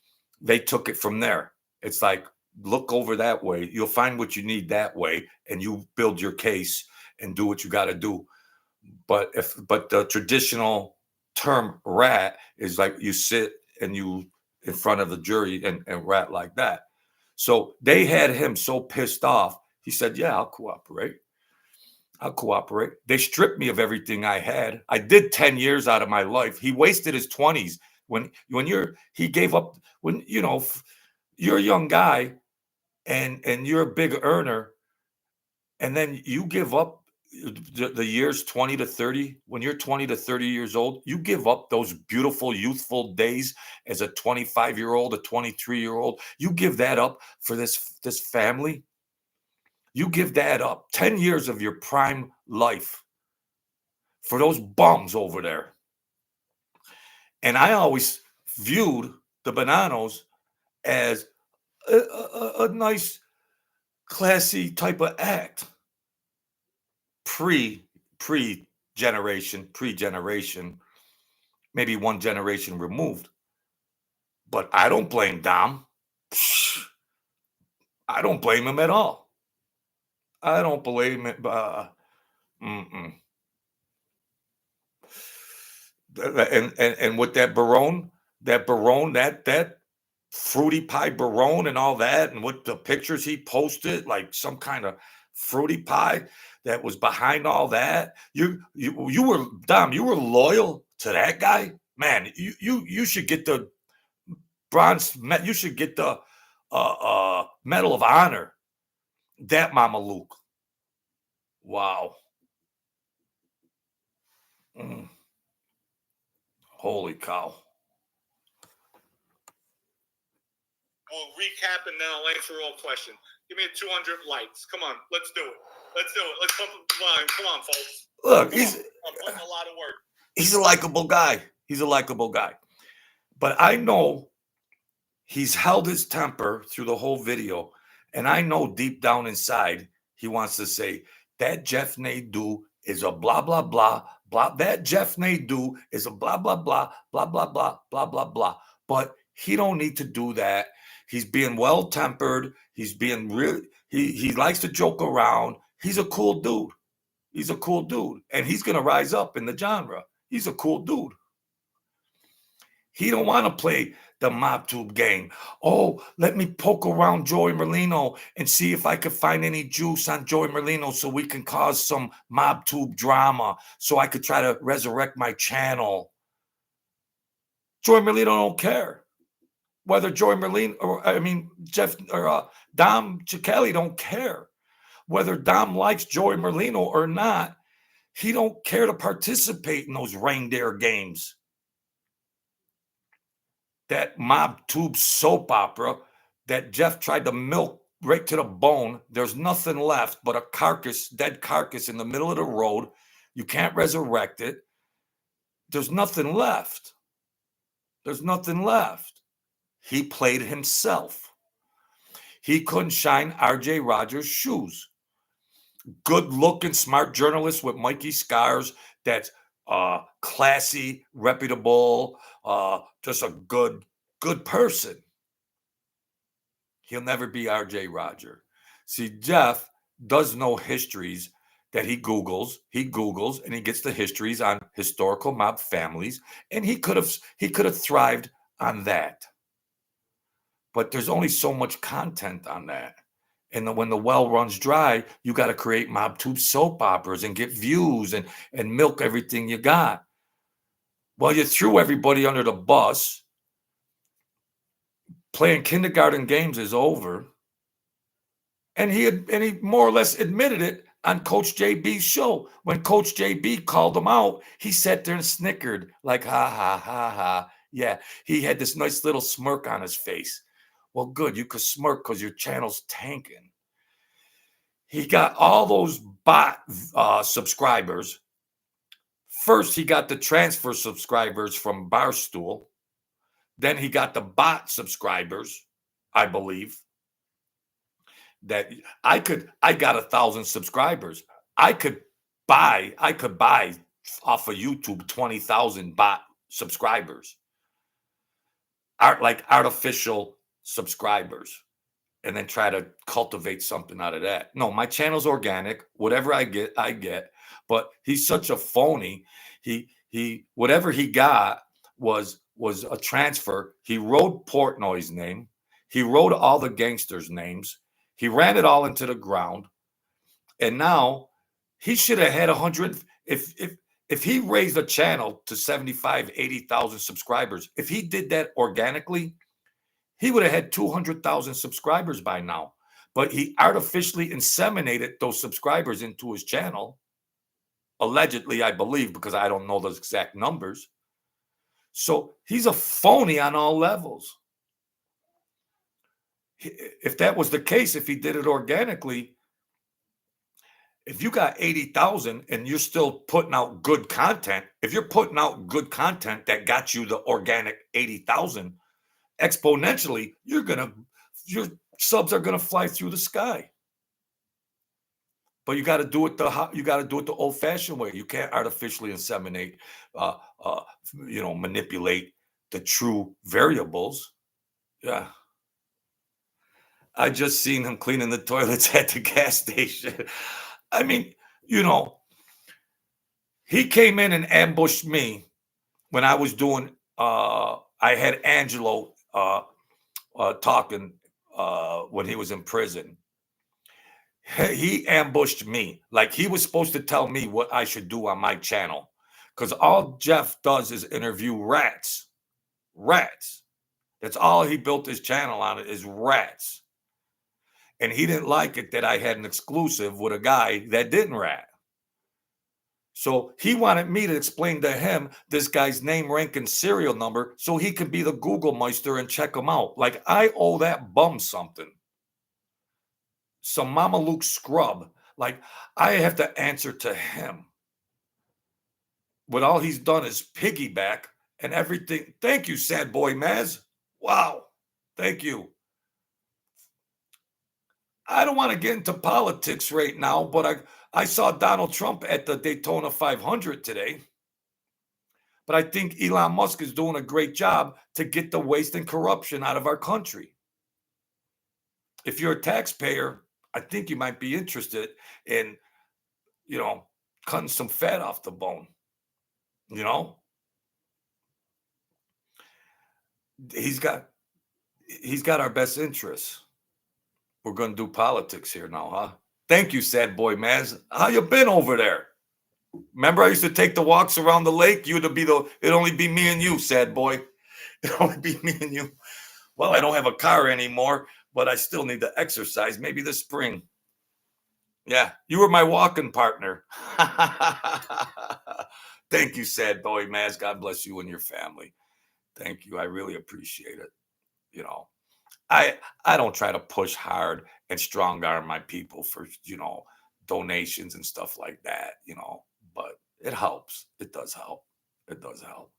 they took it from there. It's like, look over that way. You'll find what you need that way, and you build your case and do what you got to do. But the traditional term rat is like you sit and you in front of the jury and rat like that. So they had him so pissed off. He said, "Yeah, I'll cooperate. I'll cooperate." They stripped me of everything I had. I did 10 years out of my life. He wasted his 20s when he gave up when you're a young guy and you're a big earner, and then you give up the years 20 to 30. When you're 20 to 30 years old, you give up those beautiful youthful days as a 25-year-old, a 23-year-old. You give that up for this family. You give that up. 10 years of your prime life for those bums over there. And I always viewed the Bananos as a nice, classy type of act. Pre-generation, maybe one generation removed. But I don't blame Dom. I don't blame him at all. I don't blame him. And with that Barone, that fruity pie Barone and all that, and with the pictures he posted, like some kind of fruity pie that was behind all that. You were Dom. You were loyal to that guy, man. You should get the bronze. You should get the Medal of Honor. That Mama Luke. Wow. Holy cow. We'll recap and then I'll answer all questions. Give me 200 likes. Come on, let's do it. Let's pump the line. Come on, folks. Look, I'm putting a lot of work. He's a likable guy. But I know he's held his temper through the whole video. And I know deep down inside, he wants to say, that Jeff Nadu is a blah, blah, blah, blah. That Jeff Nadu is a blah, blah, blah, blah, blah, blah, blah, blah, blah. But he don't need to do that. He's being well-tempered. He's being real. He likes to joke around. He's a cool dude. And he's going to rise up in the genre. He's a cool dude. He don't want to play the MobTube game. Oh, let me poke around Joey Molino and see if I could find any juice on Joey Molino so we can cause some MobTube drama so I could try to resurrect my channel. Joey Molino don't care. Whether Joey Merlino Jeff or Dom Cicale don't care. Whether Dom likes Joey Merlino or not, he don't care to participate in those reindeer games. That MobTube soap opera that Jeff tried to milk right to the bone. There's nothing left but a dead carcass in the middle of the road. You can't resurrect it. There's nothing left. He played himself. He couldn't shine R.J. Rogers' shoes. Good-looking, smart journalist with Mikey Scars that's classy, reputable, just a good person. He'll never be R.J. Roger. See, Jeff does know histories that he Googles, and he gets the histories on historical mob families, and he could have thrived on that. But there's only so much content on that. And when the well runs dry, you got to create MobTube soap operas and get views and milk everything you got. Well, you threw everybody under the bus. Playing kindergarten games is over. And he more or less admitted it on Coach JB's show. When Coach JB called him out, he sat there and snickered like, ha, ha, ha, ha. Yeah, he had this nice little smirk on his face. Well, good, you could smirk because your channel's tanking. He got all those bot subscribers. First, he got the transfer subscribers from Barstool. Then he got the bot subscribers, I believe. That I got 1,000 subscribers. I could buy off of YouTube 20,000 bot subscribers. Like artificial subscribers, and then try to cultivate something out of that. No, my channel's organic. Whatever I get. but he's such a phony. He whatever he got was a transfer. He wrote Portnoy's name. He wrote all the gangsters' names. He ran it all into the ground. And now he should have had 100. If he raised a channel to 75, 80,000 subscribers, if he did that organically, he would have had 200,000 subscribers by now. But he artificially inseminated those subscribers into his channel. Allegedly, I believe, because I don't know those exact numbers. So he's a phony on all levels. If that was the case, if he did it organically, if you got 80,000 and you're still putting out good content, if you're putting out good content that got you the organic 80,000, exponentially, your subs are gonna fly through the sky. But you got to do it the old-fashioned way. You can't artificially inseminate, manipulate the true variables. Yeah. I just seen him cleaning the toilets at the gas station. I mean, he came in and ambushed me when I was doing. I had Angelo talking when he was in prison. He ambushed me. Like he was supposed to tell me what I should do on my channel. Because all Jeff does is interview rats. Rats. That's all he built his channel on, is rats. And he didn't like it that I had an exclusive with a guy that didn't rat. So he wanted me to explain to him this guy's name, rank, and serial number so he could be the Google Meister and check him out. Like I owe that bum something. Some Mama Luke scrub. Like I have to answer to him. What all he's done is piggyback and everything. Thank you, Sad Boy Maz. Wow. Thank you. I don't want to get into politics right now, but I saw Donald Trump at the Daytona 500 today. But I think Elon Musk is doing a great job to get the waste and corruption out of our country. If you're a taxpayer, I think you might be interested in, cutting some fat off the bone. He's got our best interests. We're going to do politics here now, huh? Thank you, Sad Boy Maz. How you been over there? Remember I used to take the walks around the lake? It'd only be me and you, Sad Boy. It'd only be me and you. Well, I don't have a car anymore, but I still need to exercise. Maybe this spring. Yeah, you were my walking partner. Thank you, Sad Boy Maz. God bless you and your family. Thank you. I really appreciate it. I don't try to push hard and strong arm my people for, donations and stuff like that, but it helps. It does help. It does help.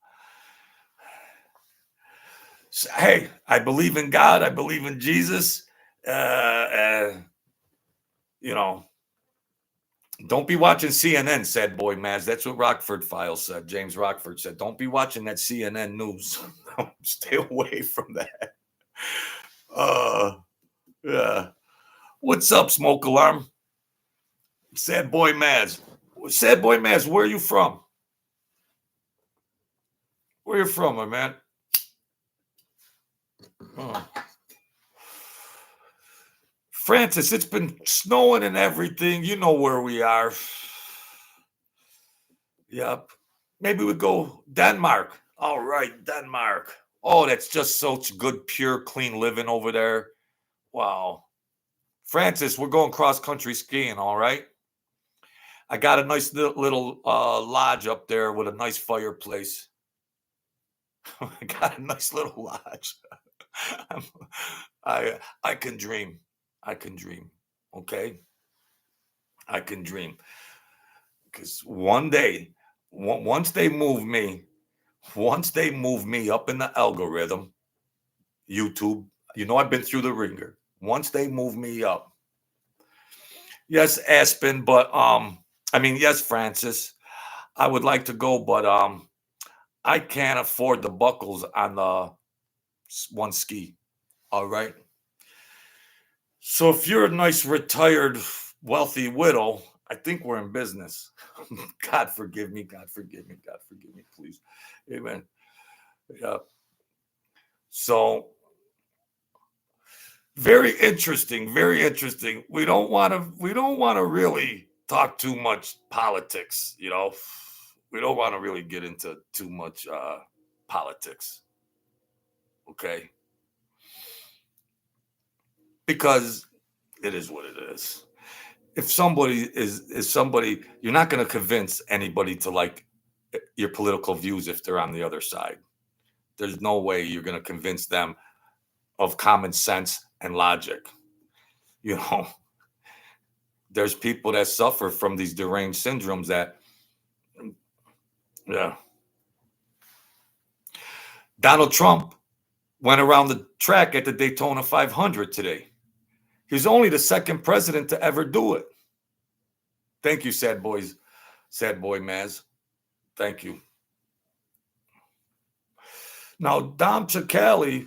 So, hey, I believe in God. I believe in Jesus. Don't be watching CNN, Sad Boy Maz. That's what Rockford Files said. James Rockford said, don't be watching that CNN news. Stay away from that. Yeah. What's up, Smoke Alarm? Sad Boy Maz. Sad Boy Maz, where are you from? Where you from, my man? Francis, it's been snowing and everything. You know where we are. Yep. Maybe we go Denmark. All right, Denmark. Oh, that's just such good, pure, clean living over there. Wow. Francis, we're going cross-country skiing, all right? I got a nice little lodge up there with a nice fireplace. I got a nice little lodge. I can dream. I can dream. Okay? I can dream. Because one day, once they move me up in the algorithm, YouTube, I've been through the ringer. Once they move me up. Yes, Aspen, but yes, Francis. I would like to go, but I can't afford the buckles on the one ski. All right. So if you're a nice retired wealthy widow I think we're in business. God forgive me. God forgive me. God forgive me, please. Amen. Yeah. So very interesting. Very interesting. We don't want to really talk too much politics, you know. We don't want to really get into too much politics. Okay. Because it is what it is. If somebody is somebody, you're not going to convince anybody to like your political views if they're on the other side. There's no way you're going to convince them of common sense and logic. You know, there's people that suffer from these deranged syndromes that, yeah. Donald Trump went around the track at the Daytona 500 today. He's only the second president to ever do it. Thank you, sad boy Maz. Thank you. Now, Dom Cicale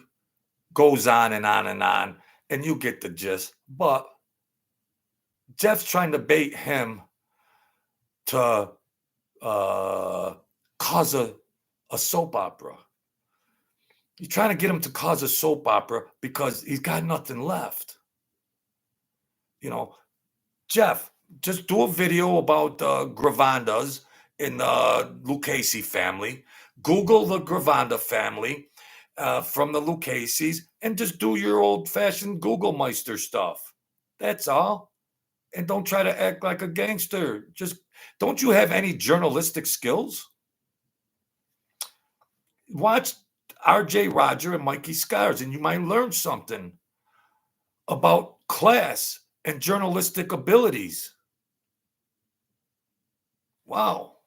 goes on and on and on, and you get the gist. But Jeff's trying to bait him to cause a soap opera. You're trying to get him to cause a soap opera because he's got nothing left. You know, Jeff, just do a video about Gravandas in the Lucchese family. Google the Gravanda family from the Luccheses and just do your old-fashioned Google Meister stuff. That's all. And don't try to act like a gangster. Just, don't you have any journalistic skills? Watch R.J. Roger and Mikey Scars, and you might learn something about class and journalistic abilities. Wow.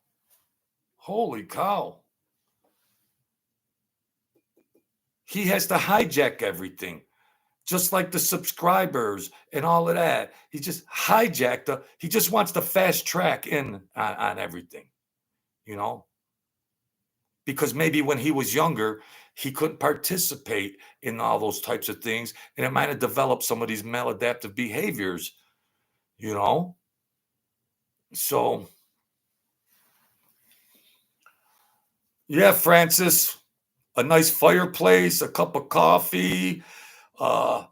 Holy cow. He has to hijack everything, just like the subscribers and all of that. He just hijacked he just wants to fast track in on everything, you know? Because maybe when he was younger, he couldn't participate in all those types of things, and it might have developed some of these maladaptive behaviors, you know? So, yeah, Francis, a nice fireplace, a cup of coffee. I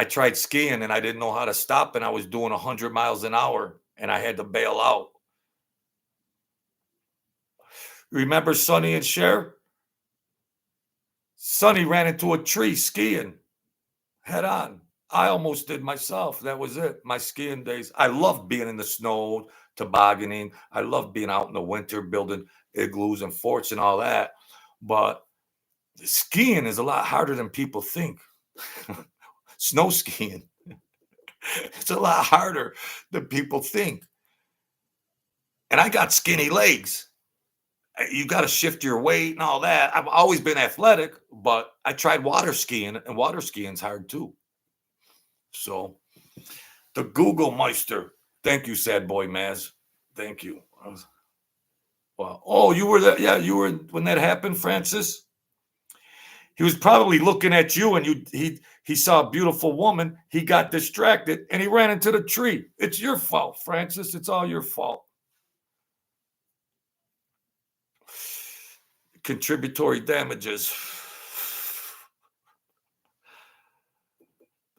tried skiing and I didn't know how to stop, and I was doing 100 miles an hour and I had to bail out. Remember Sonny and Cher? Sonny ran into a tree skiing head on. I almost did myself. That was it. My skiing days. I love being in the snow, tobogganing. I love being out in the winter, building igloos and forts and all that. But skiing is a lot harder than people think. Snow skiing. It's a lot harder than people think. And I got skinny legs. You got to shift your weight and all that. I've always been athletic, but I tried water skiing, and water skiing's hard too. So the Google Meister. Thank you, sad boy Maz. Thank you. Well, oh, you were there. Yeah, you were when that happened, Francis. He was probably looking at you, and he saw a beautiful woman. He got distracted, and he ran into the tree. It's your fault, Francis. It's all your fault. Contributory damages.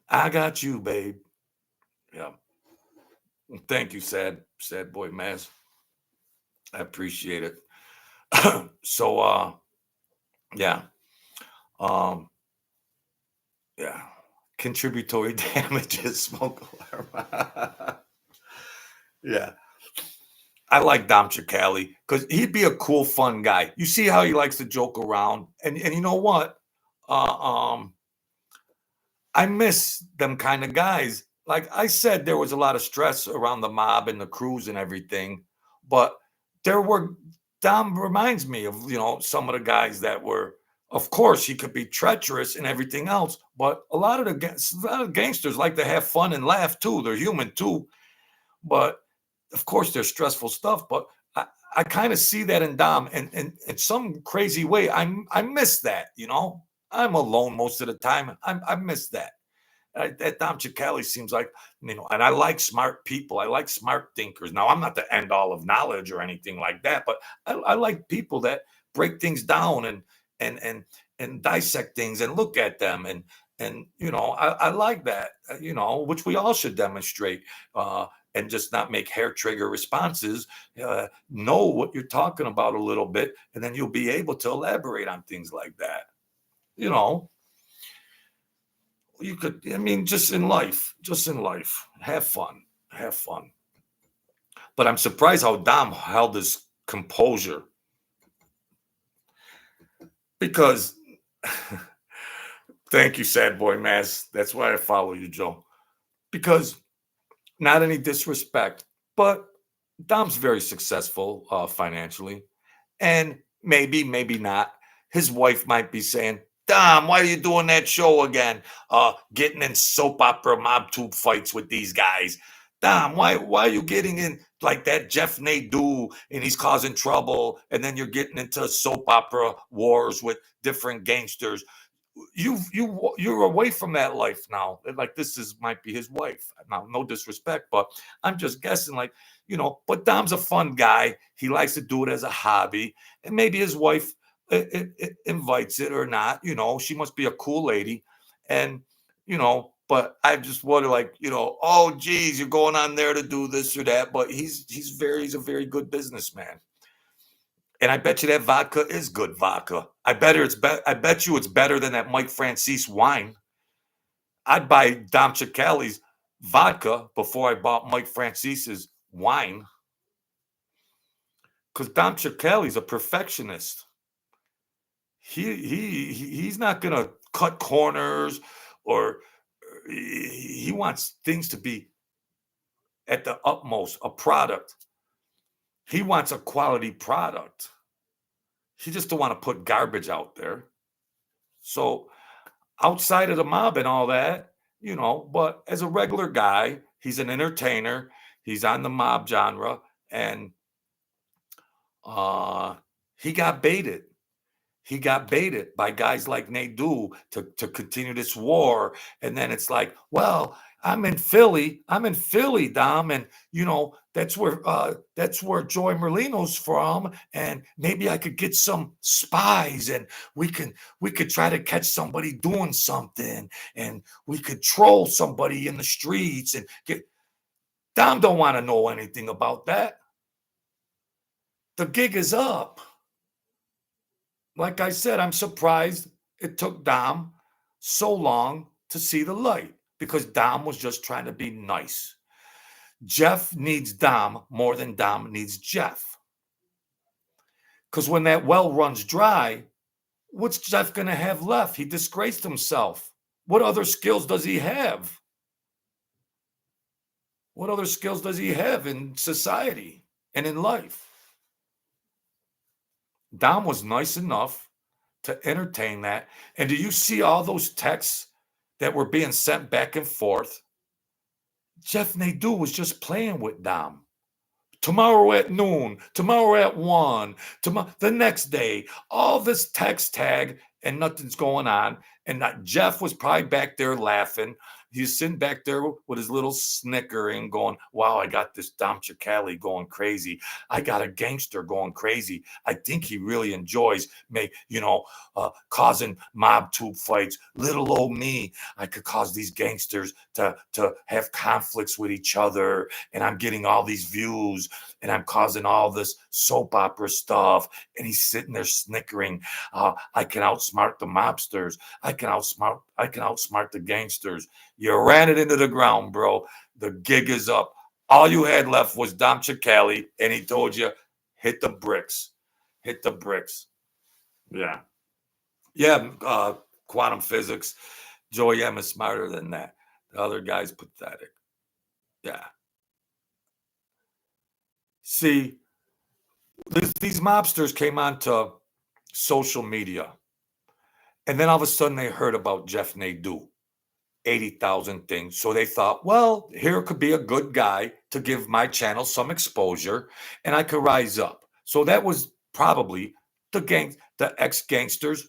I got you, babe. Yeah. Thank you, sad boy Maz. I appreciate it. So yeah. Yeah. Contributory damages, smoke alarm. Yeah. I like Dom Cicale because he'd be a cool, fun guy. You see how he likes to joke around. And you know what? I miss them kind of guys. Like I said, there was a lot of stress around the mob and the crews and everything. But Dom reminds me of, you know, some of the guys that were, of course, he could be treacherous and everything else. But a lot of the gangsters like to have fun and laugh too. They're human too. But of course, there's stressful stuff, but I kind of see that in Dom, and in some crazy way, I miss that. You know, I'm alone most of the time. I miss that, That Dom Cicale seems like, and I like smart people. I like smart thinkers. Now, I'm not the end all of knowledge or anything like that, but I like people that break things down and dissect things and look at them. And I like that, which we all should demonstrate, and just not make hair trigger responses. Know what you're talking about a little bit, and then you'll be able to elaborate on things like that. You could, just in life, have fun. But I'm surprised how Dom held his composure, because thank you, Sad Boy Maz. That's why I follow you, Joe. Because not any disrespect, but Dom's very successful financially. And maybe not. His wife might be saying, Dom, why are you doing that show again? Getting in soap opera mob tube fights with these guys. Dom, why are you getting in like that Jeff Nadu and he's causing trouble, and then you're getting into soap opera wars with different gangsters? You're away from that life now. Like, might be his wife. Now, no disrespect, but I'm just guessing, but Dom's a fun guy. He likes to do it as a hobby, and maybe his wife it invites it or not. She must be a cool lady, and but I just wonder, oh geez, you're going on there to do this or that. But he's a very good businessman. And I bet you that vodka is good vodka. I bet you it's better than that Mike Franzese wine. I'd buy Dom Cicale's vodka before I bought Mike Francese's wine, because Dom Cicale's a perfectionist. He's not gonna cut corners, or he wants things to be at the utmost. A product. He wants a quality product. He just don't want to put garbage out there. So outside of the mob and all that, but as a regular guy, he's an entertainer. He's on the mob genre, and he got baited. He got baited by guys like Nadu to continue this war. And then it's like, well, I'm in Philly, Dom, and that's where Joey Molino's from, and maybe I could get some spies, and we could try to catch somebody doing something, and we could troll somebody in the streets and get. Dom don't want to know anything about that. The gig is up. Like I said, I'm surprised it took Dom so long to see the light, because Dom was just trying to be nice. Jeff needs Dom more than Dom needs Jeff. Because when that well runs dry, what's Jeff going to have left? He disgraced himself. What other skills does he have? What other skills does he have in society and in life? Dom was nice enough to entertain that. And do you see all those texts that were being sent back and forth? Jeff Nadu was just playing with Dom. Tomorrow at noon, tomorrow at 1, the next day, all this text tag, and nothing's going on. And Jeff was probably back there laughing. He's sitting back there with his little snickering, going, wow, I got this Dom Cicale going crazy. I got a gangster going crazy. I think he really enjoys causing mob tube fights. Little old me, I could cause these gangsters to have conflicts with each other. And I'm getting all these views, and I'm causing all this soap opera stuff. And he's sitting there snickering. I can outsmart the mobsters. I can outsmart the gangsters. You ran it into the ground, bro. The gig is up. All you had left was Dom Cicale, and he told you, hit the bricks. Hit the bricks. Yeah. Yeah, quantum physics. Joey M is smarter than that. The other guy's pathetic. Yeah. See, these mobsters came onto social media, and then all of a sudden they heard about Jeff Nadu. 80,000 things. So they thought, well, here could be a good guy to give my channel some exposure, and I could rise up. So that was probably the ex-gangsters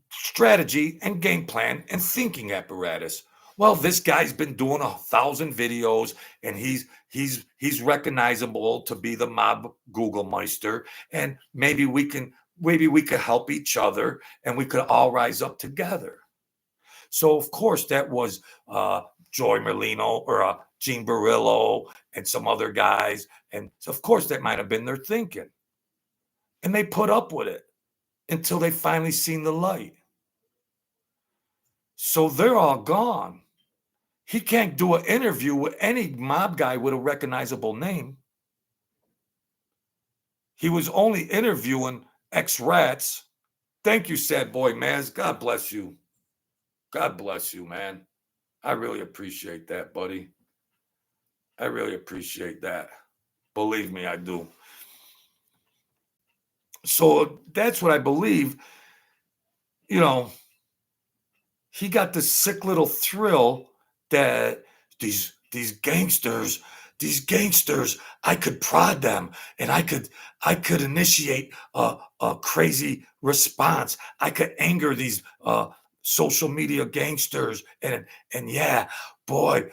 strategy and game plan and thinking apparatus. Well, this guy's been doing 1,000 videos, and he's recognizable to be the mob Google Meister, and maybe we could help each other, and we could all rise up together. So of course that was Joey Molino or Gene Barillo and some other guys, and so of course that might have been their thinking, and they put up with it until they finally seen the light. So they're all gone. He can't do an interview with any mob guy with a recognizable name. He was only interviewing ex-rats. Thank you, Sad Boy Maz. God bless you. God bless you, man. I really appreciate that, buddy. I really appreciate that. Believe me, I do. So that's what I believe. You know, he got this sick little thrill that these gangsters, I could prod them, and I could initiate a crazy response. I could anger these social media gangsters, and yeah, boy,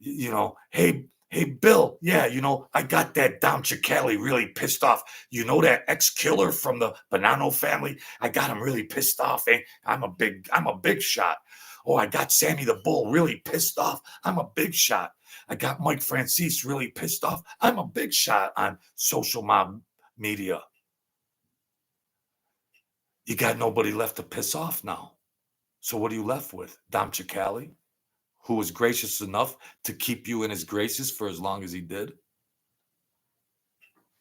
hey Bill, yeah, I got that down Cicale really pissed off. That ex-killer from the Bonanno family? I got him really pissed off. I'm a big shot. Oh, I got Sammy the Bull really pissed off. I'm a big shot. I got Mike Franzese really pissed off. I'm a big shot on social mob media. You got nobody left to piss off now. So what are you left with? Dom Cicale, who was gracious enough to keep you in his graces for as long as he did?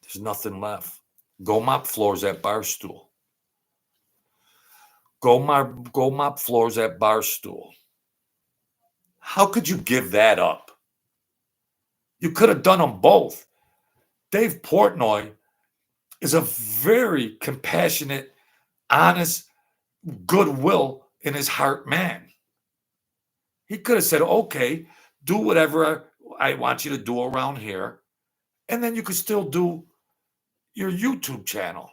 There's nothing left. Go mop floors at Barstool. Go mop floors at Barstool. How could you give that up? You could have done them both. Dave Portnoy is a very compassionate, honest, goodwill in his heart man. He could have said, okay, do whatever I want you to do around here, and then you could still do your YouTube channel.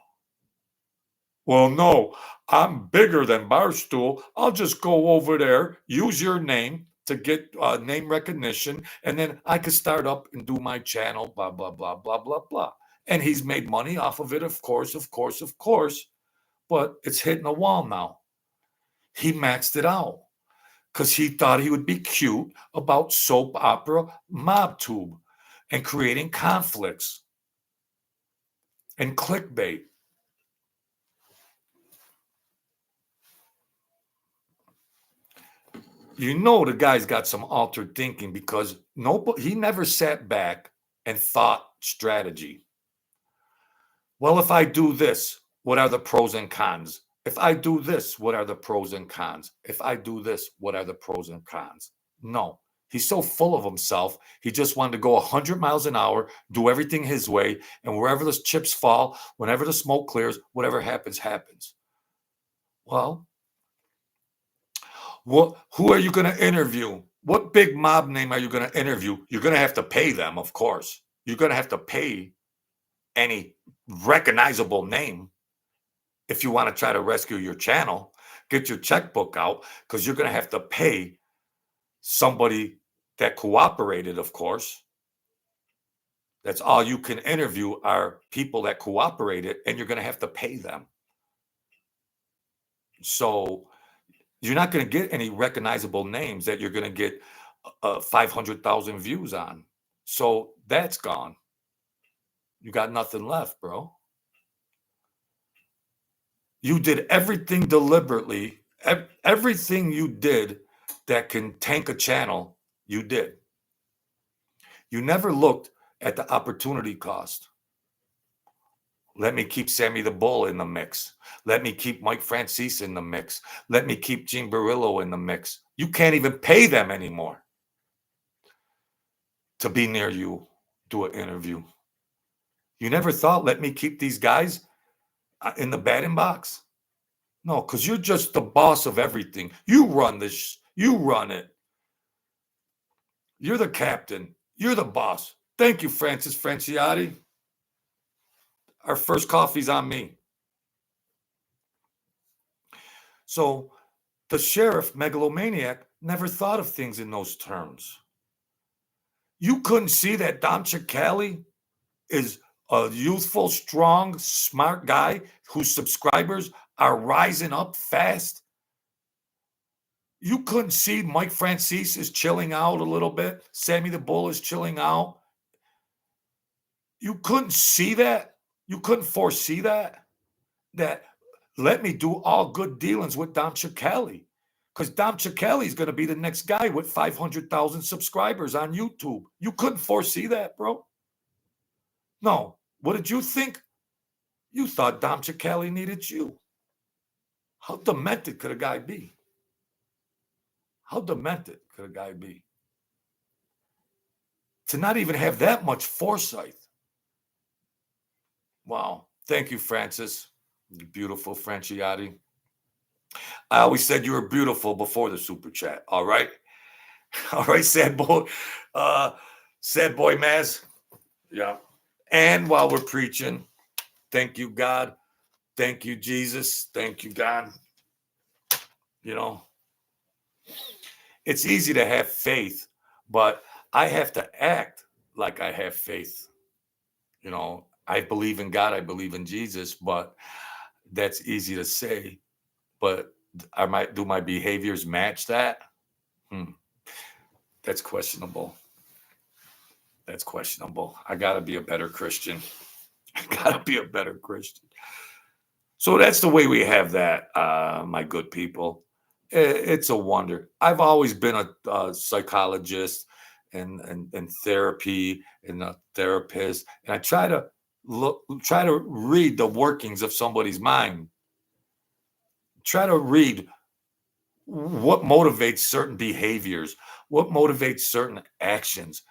Well, no, I'm bigger than Barstool. I'll just go over there, use your name to get name recognition, and then I could start up and do my channel, blah, blah, blah, blah, blah, blah. And he's made money off of it, of course. But it's hitting a wall now. He maxed it out because he thought he would be cute about soap opera MobTube and creating conflicts and clickbait. The guy's got some altered thinking because he never sat back and thought strategy. Well, if I do this, what are the pros and cons? If I do this, what are the pros and cons? If I do this, what are the pros and cons? No, he's so full of himself. He just wanted to go 100 miles an hour, do everything his way, and wherever the chips fall, whenever the smoke clears, whatever happens, happens. Well, who are you going to interview? What big mob name are you going to interview? You're going to have to pay them, of course. You're going to have to pay any recognizable name if you want to try to rescue your channel. Get your checkbook out because you're going to have to pay somebody that cooperated, of course. That's all you can interview are people that cooperated, and you're going to have to pay them. So you're not going to get any recognizable names that you're going to get 500,000 views on. So that's gone. You got nothing left, bro. You did everything deliberately. Everything you did that can tank a channel, you did. You never looked at the opportunity cost. Let me keep Sammy the Bull in the mix. Let me keep Mike Franzese in the mix. Let me keep Gene Barillo in the mix. You can't even pay them anymore to be near you, do an interview. You never thought, let me keep these guys in the batting box? No, because you're just the boss of everything. You run this. You run it. You're the captain. You're the boss. Thank you, Francis Franciotti. Our first coffee's on me. So the sheriff, megalomaniac, never thought of things in those terms. You couldn't see that Dom Cicale is a youthful, strong, smart guy whose subscribers are rising up fast. You couldn't see Mike Franzese is chilling out a little bit. Sammy the Bull is chilling out. You couldn't see that. You couldn't foresee that. That let me do all good dealings with Dom Cicale. Because Dom Cicale is going to be the next guy with 500,000 subscribers on YouTube. You couldn't foresee that, bro. No. What did you think? You thought Dom Cicale needed you. How demented could a guy be? How demented could a guy be? To not even have that much foresight. Wow. Thank you, Francis. You beautiful Franciotti. I always said you were beautiful before the super chat. All right. All right, sad boy. Sad boy Maz. Yeah. And while we're preaching, thank you, God. Thank you, Jesus. Thank you, God. You know, it's easy to have faith, but I have to act like I have faith. You know, I believe in God. I believe in Jesus, but that's easy to say. But do my behaviors match that? That's questionable. That's questionable. I got to be a better Christian. I got to be a better Christian. So that's the way we have that, my good people. It's a wonder. I've always been a psychologist and therapy and a therapist, and I try to read the workings of somebody's mind. Try to read what motivates certain behaviors, what motivates certain actions.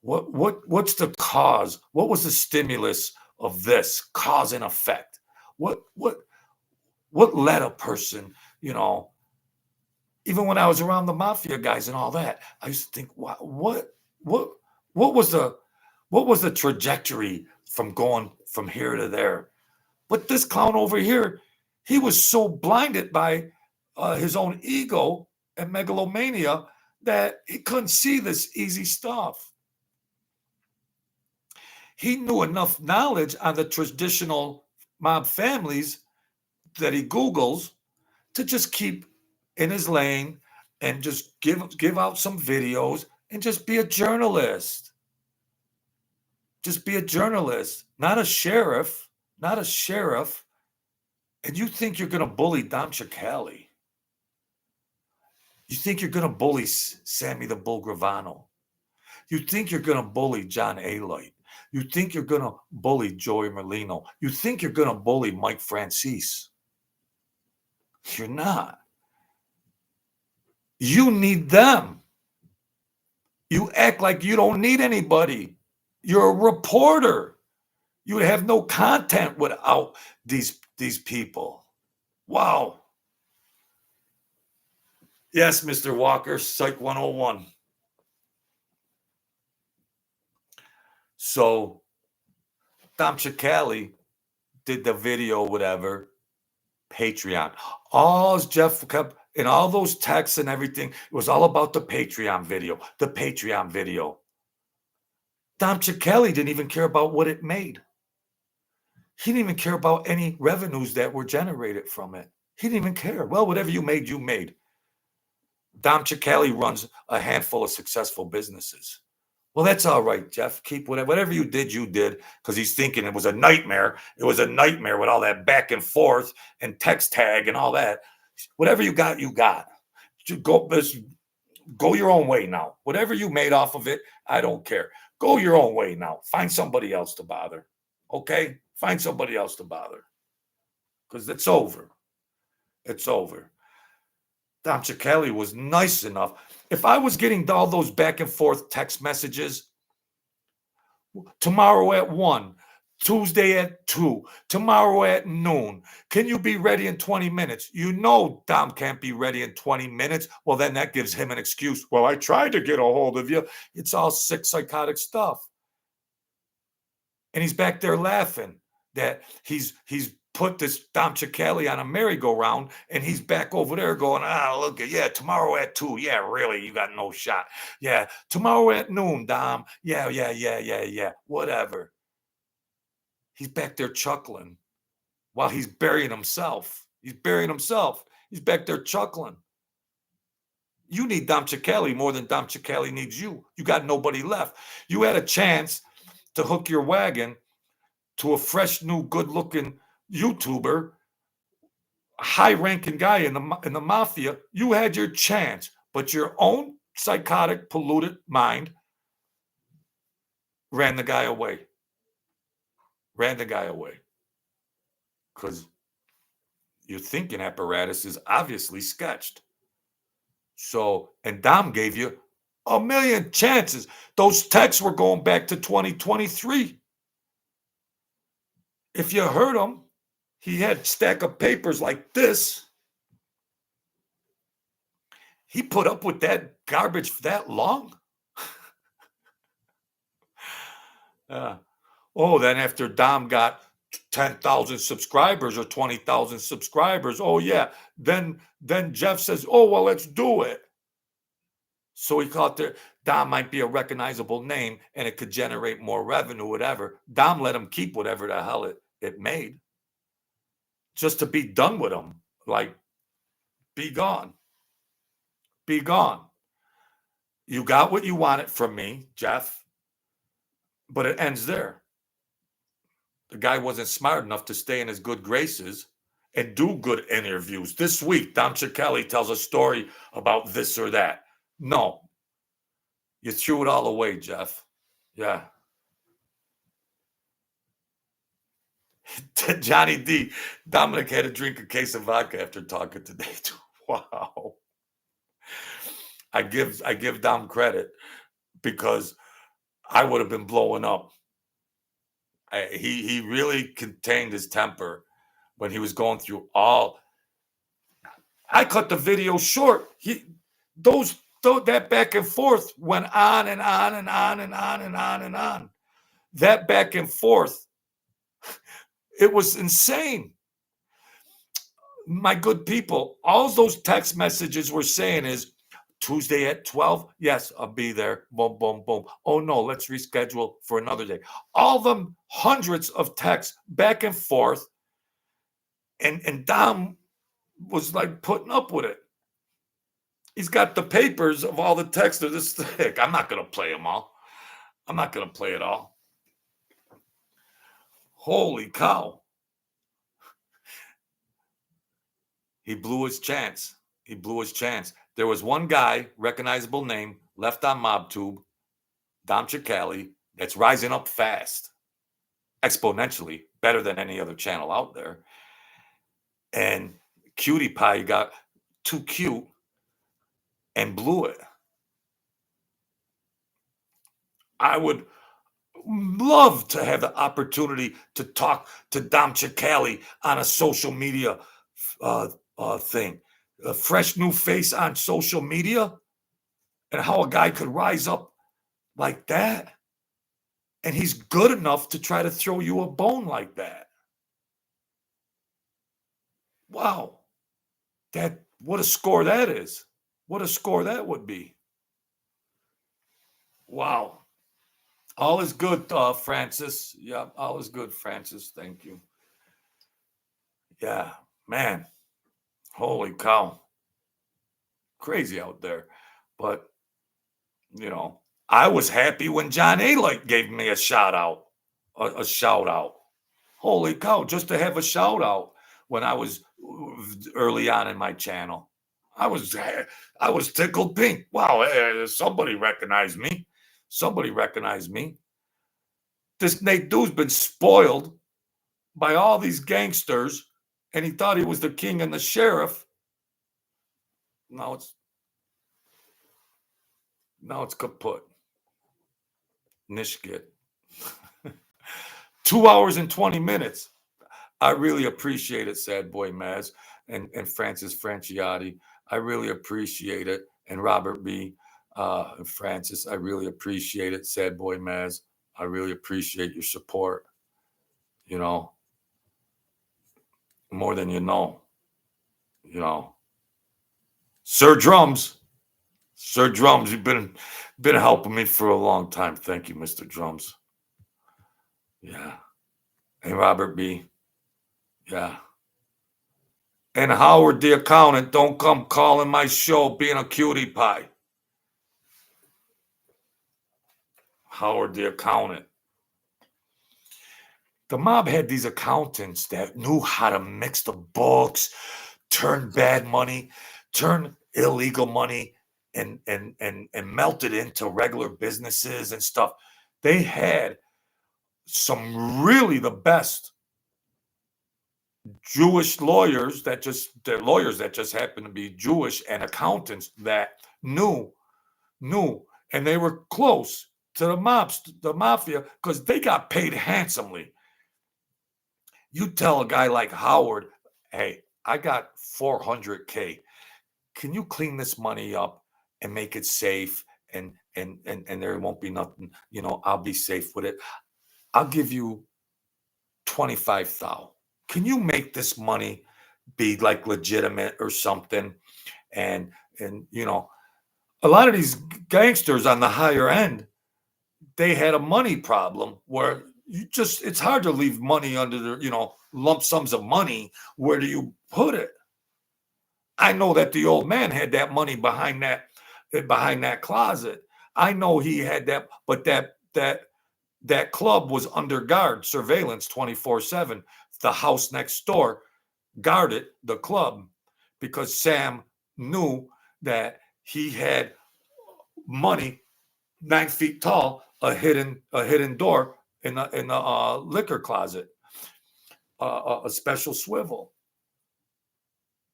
What's the cause? What was the stimulus of this cause and effect? What led a person, you know? Even when I was around the mafia guys and all that, I used to think, what was the trajectory from going from here to there? But this clown over here, he was so blinded by his own ego and megalomania that he couldn't see this easy stuff. He knew enough knowledge on the traditional mob families that he Googles to just keep in his lane and just give out some videos and just be a journalist. Just be a journalist, not a sheriff, not a sheriff. And you think you're going to bully Dom Cicale. You think you're going to bully Sammy the Bull Gravano. You think you're going to bully John Alight. You think you're going to bully Joey Molino. You think you're going to bully Mike Franzese. You're not. You need them. You act like you don't need anybody. You're a reporter. You would have no content without these people. Wow. Yes, Mr. Walker, Psych 101. So Dom Cicale did the video, whatever, Patreon. All Jeff kept in all those texts and everything, it was all about the Patreon video, the Patreon video. Dom Cicale didn't even care about what it made. He didn't even care about any revenues that were generated from it. He didn't even care. Well, whatever you made, you made. Dom Cicale runs a handful of successful businesses. Well, that's all right, Jeff. Keep whatever you did, because he's thinking it was a nightmare. It was a nightmare with all that back and forth and text tag and all that. Whatever you got, you got. Go your own way now. Whatever you made off of it, I don't care. Go your own way now. Find somebody else to bother. Okay? Find somebody else to bother. Because it's over. It's over. Dom Cicale was nice enough. If I was getting all those back and forth text messages, tomorrow at 1, Tuesday at 2, tomorrow at noon, can you be ready in 20 minutes? You know Dom can't be ready in 20 minutes. Well, then that gives him an excuse. Well, I tried to get a hold of you. It's all sick, psychotic stuff. And he's back there laughing that he's put this Dom Cicale on a merry-go-round, and he's back over there going, look, yeah, tomorrow at 2. Yeah, really, you got no shot. Yeah, tomorrow at noon, Dom. Yeah, whatever. He's back there chuckling while he's burying himself. He's back there chuckling. You need Dom Cicale more than Dom Cicale needs you. You got nobody left. You had a chance to hook your wagon to a fresh, new, good-looking YouTuber, high-ranking guy in the mafia. You had your chance, but your own psychotic, polluted mind ran the guy away. Because your thinking apparatus is obviously sketched. So, and Dom gave you a million chances. Those texts were going back to 2023. If you heard him, he had a stack of papers like this. He put up with that garbage for that long? Then after Dom got 10,000 subscribers or 20,000 subscribers, then Jeff says, well, let's do it. So he thought that Dom might be a recognizable name and it could generate more revenue, whatever. Dom let him keep whatever the hell it made, just to be done with him. Like, be gone. Be gone. You got what you wanted from me, Jeff, but it ends there. The guy wasn't smart enough to stay in his good graces and do good interviews. This week, Dom Cicale tells a story about this or that. No. You threw it all away, Jeff. Yeah. Johnny D. Dominic had to drink a case of vodka after talking today. Wow. I give Dom credit because I would have been blowing up. He really contained his temper when he was going through all. I cut the video short. That back and forth went on and on and on and on and on and on. That back and forth, it was insane. My good people, all those text messages were saying is, Tuesday at 12? Yes, I'll be there. Boom, boom, boom. Oh, no, let's reschedule for another day. All them hundreds of texts back and forth. And Dom was like putting up with it. He's got the papers of all the texts of this thick. I'm not going to play them all. I'm not going to play it all. Holy cow. He blew his chance. There was one guy, recognizable name, left on MobTube, Dom Cicale, that's rising up fast, exponentially, better than any other channel out there. And Cutie Pie got too cute and blew it. I would love to have the opportunity to talk to Dom Cicale on a social media thing. A fresh new face on social media, and how a guy could rise up like that. And he's good enough to try to throw you a bone like that. Wow. What a score that is. What a score that would be. Wow. All is good, Francis. Yeah, all is good, Francis. Thank you. Yeah, man. Holy cow. Crazy out there. But, I was happy when John A. gave me a shout out. A shout out. Holy cow, just to have a shout out when I was early on in my channel. I was tickled pink. Wow, somebody recognized me. This Nate Dude's been spoiled by all these gangsters, and he thought he was the king and the sheriff. Now it's kaput. Nishkit. 2 hours and 20 minutes. I really appreciate it, Sad Boy Maz and Francis Franciotti. I really appreciate it. And Robert B. And Francis, I really appreciate it. Sad Boy Maz, I really appreciate your support. More than you know. You know. Sir Drums, you've been helping me for a long time. Thank you, Mr. Drums. Yeah. Hey, Robert B. Yeah. And Howard the accountant, don't come calling my show being a cutie pie. Howard the accountant. The mob had these accountants that knew how to mix the books, turn bad money, turn illegal money, and melt it into regular businesses and stuff. They had some really the best Jewish lawyers that just happen to be Jewish, and accountants that knew, and they were close to the mafia, because they got paid handsomely. You tell a guy like Howard, hey, I got $400K. Can you clean this money up and make it safe, and there won't be nothing, I'll be safe with it. I'll give you 25,000. Can you make this money be like legitimate or something? And a lot of these gangsters on the higher end, they had a money problem where it's hard to leave money under the, lump sums of money. Where do you put it? I know that the old man had that money behind that closet. I know he had that, but that club was under guard, surveillance 24/7. The house next door guarded the club because Sam knew that he had money 9 feet tall, a hidden door in a liquor closet, a special swivel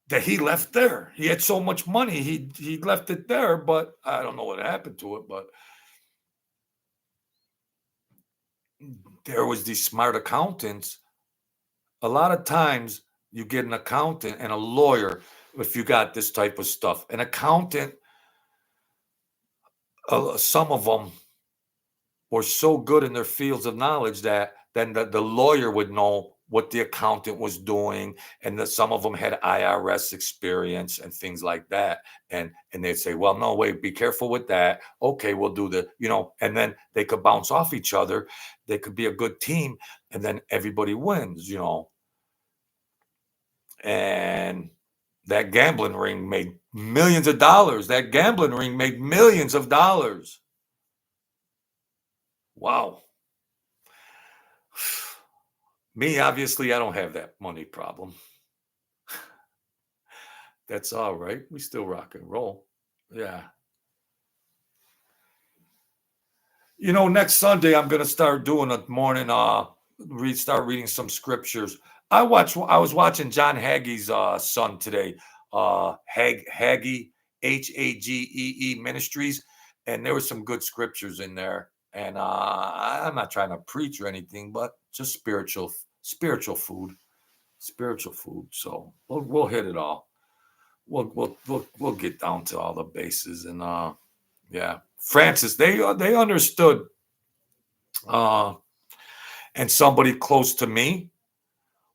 that he left there. He had so much money, he left it there, but I don't know what happened to it. But there was these smart accountants. A lot of times you get an accountant and a lawyer if you got this type of stuff. An accountant, some of them were so good in their fields of knowledge that then the lawyer would know what the accountant was doing, and that some of them had IRS experience and things like that. And they'd say, well, no, wait, be careful with that. Okay, we'll do and then they could bounce off each other. They could be a good team, and then everybody wins, And that gambling ring made millions of dollars. Wow. Me, obviously, I don't have that money problem. That's all right. We still rock and roll. Yeah. Next Sunday, I'm going to start doing a morning, start reading some scriptures. I was watching John Hagee's son today, Hagee, Hagee Ministries, and there were some good scriptures in there. And I'm not trying to preach or anything, but just spiritual food. So we'll hit it all. We'll get down to all the bases, and yeah. Francis, they understood, and somebody close to me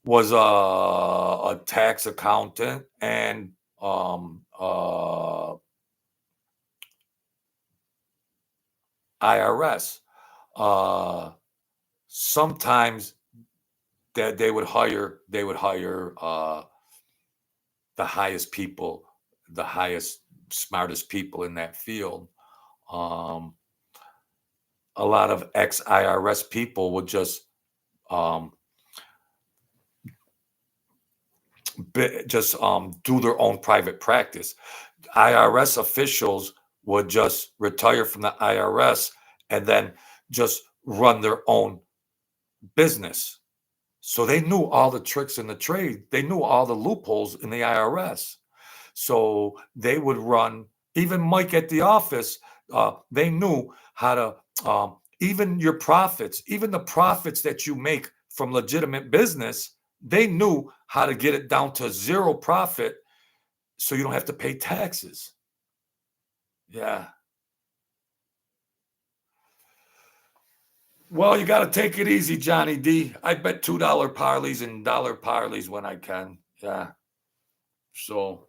was a tax accountant and IRS. Sometimes that they would hire the highest people, the highest, smartest people in that field. A lot of ex-IRS people would just do their own private practice. IRS officials would just retire from the IRS and then just run their own business. So they knew all the tricks in the trade. They knew all the loopholes in the IRS. So they would run, even Mike at the office, they knew how to, even your profits, even the profits that you make from legitimate business, they knew how to get it down to zero profit so you don't have to pay taxes. Yeah. Well, you got to take it easy, Johnny D. I bet $2 parlays and dollar parlays when I can. Yeah. So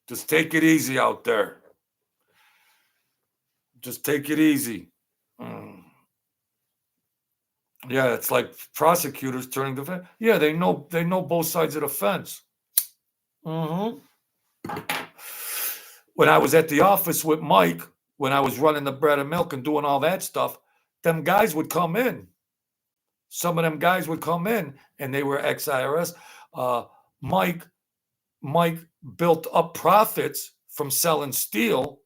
just take it easy out there. Just take it easy. Yeah, it's like prosecutors turning the fence. Yeah, they know both sides of the fence. Mm-hmm. When I was at the office with Mike, when I was running the bread and milk and doing all that stuff, them guys would come in. Some of them guys would come in, and they were ex-IRS. Mike built up profits from selling steel,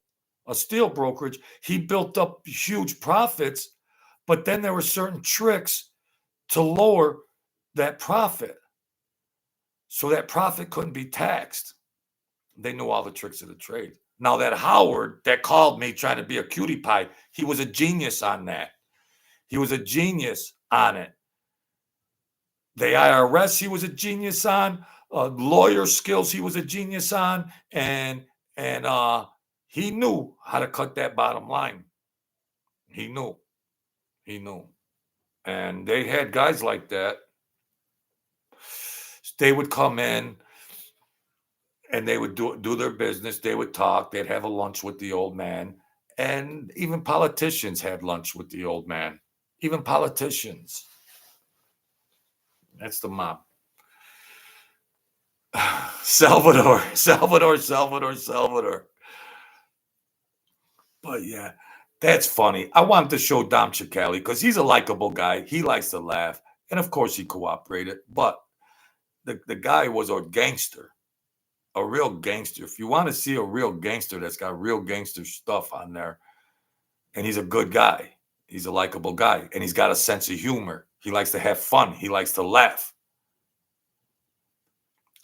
a steel brokerage. He built up huge profits, but then there were certain tricks to lower that profit, so that profit couldn't be taxed. They knew all the tricks of the trade. Now that Howard that called me trying to be a cutie pie, he was a genius on that. He was a genius on it. The IRS, he was a genius on. Lawyer skills, he was a genius on. And he knew how to cut that bottom line. He knew. And they had guys like that. They would come in and they would do their business. They would talk. They'd have a lunch with the old man. And even politicians had lunch with the old man. Even politicians. That's the mob. Salvador. But yeah, that's funny. I wanted to show Dom Cicale because he's a likable guy. He likes to laugh. And of course he cooperated. But the guy was a gangster. A real gangster. If you want to see a real gangster that's got real gangster stuff on there, and he's a good guy. He's a likable guy. And he's got a sense of humor. He likes to have fun. He likes to laugh.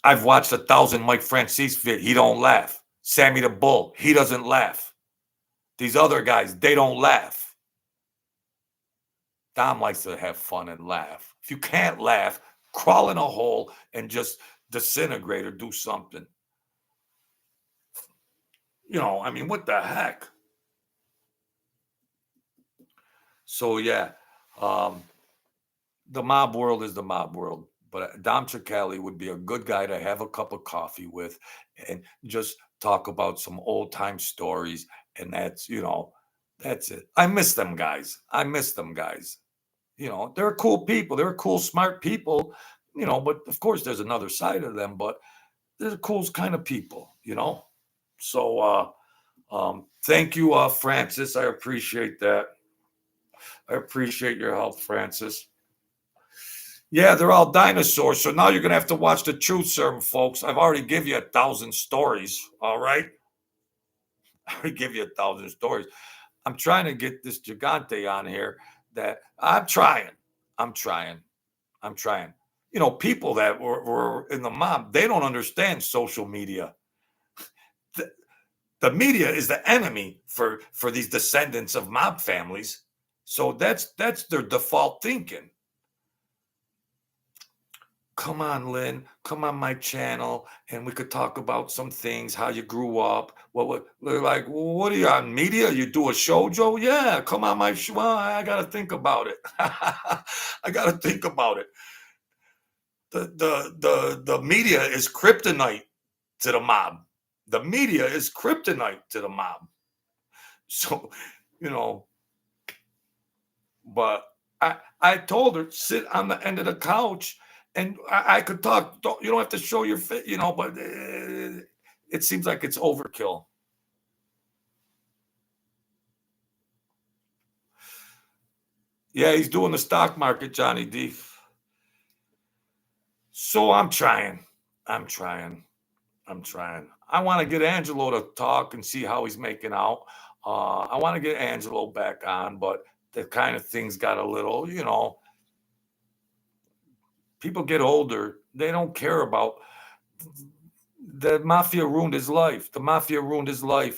I've watched 1,000 Mike Franzese vid. He don't laugh. Sammy the Bull, he doesn't laugh. These other guys, they don't laugh. Dom likes to have fun and laugh. If you can't laugh, crawl in a hole and just disintegrate or do something. You know, I mean, what the heck? So, yeah, the mob world is the mob world. But Dom Cicale would be a good guy to have a cup of coffee with and just talk about some old time stories. And that's, you know, that's it. I miss them guys. You know, they're cool people. They're cool, smart people, you know, but of course there's another side of them, but they're cool kind of people, you know? So, thank you, Francis. I appreciate that. I appreciate your help, Francis. Yeah, they're all dinosaurs. So now you're going to have to watch the truth serum, folks. I've already give you 1,000 stories. All right. I already give you 1,000 stories. I'm trying to get this Gigante on here that I'm trying. You know, people that were in the mob, they don't understand social media. The media is the enemy for these descendants of mob families. So that's their default thinking. Come on, Lynn, come on my channel, and we could talk about some things, how you grew up. They're like, well, what are you on media? You do a show, Joe? Yeah, come on my show. Well, I got to think about it. The media is kryptonite to the mob. The media is kryptonite to the mob. So, you know, but I told her, sit on the end of the couch. And I could talk. You don't have to show your fit, you know, but it seems like it's overkill. Yeah, he's doing the stock market, Johnny D. So I'm trying. I want to get Angelo to talk and see how he's making out. I want to get Angelo back on, but the kind of things got a little, you know, people get older. They don't care about the mafia ruined his life.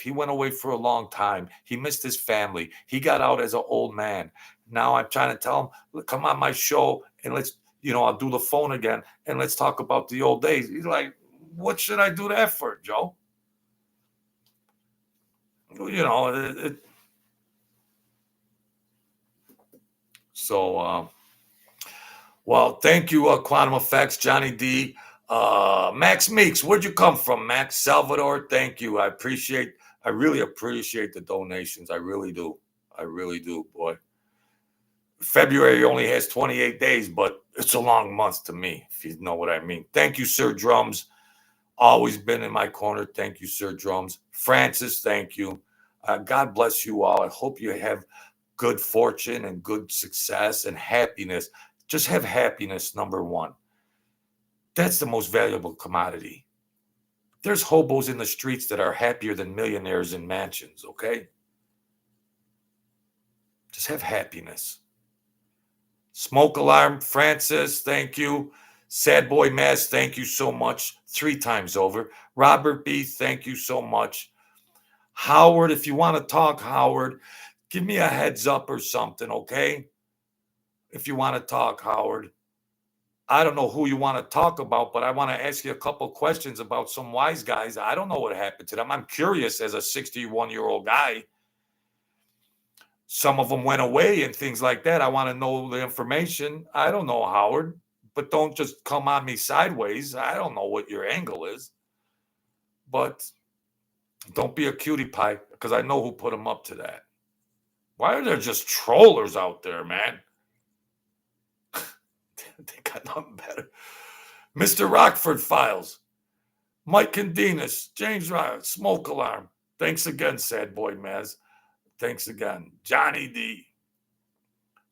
He went away for a long time. He missed his family. He got out as an old man. Now I'm trying to tell him, come on my show and let's, you know, I'll do the phone again and let's talk about the old days. He's like, what should I do that for, Joe? You know, So, well, thank you, Quantum Effects, Johnny D. Max Meeks, where'd you come from, Max? Salvador, thank you. I really appreciate the donations. I really do, boy. February only has 28 days, but it's a long month to me, if you know what I mean. Thank you, Sir Drums. Always been in my corner. Thank you, Sir Drums. Francis, thank you. God bless you all. I hope you have good fortune and good success and happiness. Just have happiness, number one. That's the most valuable commodity. There's hobos in the streets that are happier than millionaires in mansions, okay? Just have happiness. Smoke Alarm, Francis, thank you. Sad Boy Maz, thank you so much. 3 times over. Robert B., thank you so much. Howard, if you want to talk, Howard, give me a heads up or something, okay? If you want to talk, Howard. I don't know who you want to talk about, but I want to ask you a couple questions about some wise guys. I don't know what happened to them. I'm curious as a 61-year-old guy. Some of them went away and things like that. I want to know the information. I don't know, Howard, but don't just come on me sideways. I don't know what your angle is, but don't be a cutie pie because I know who put them up to that. Why are there just trollers out there, man? They got nothing better. Mr. Rockford Files, Mike Candinas, James Ryan, Smoke Alarm. Thanks again, Sad Boy Maz. Thanks again. Johnny D.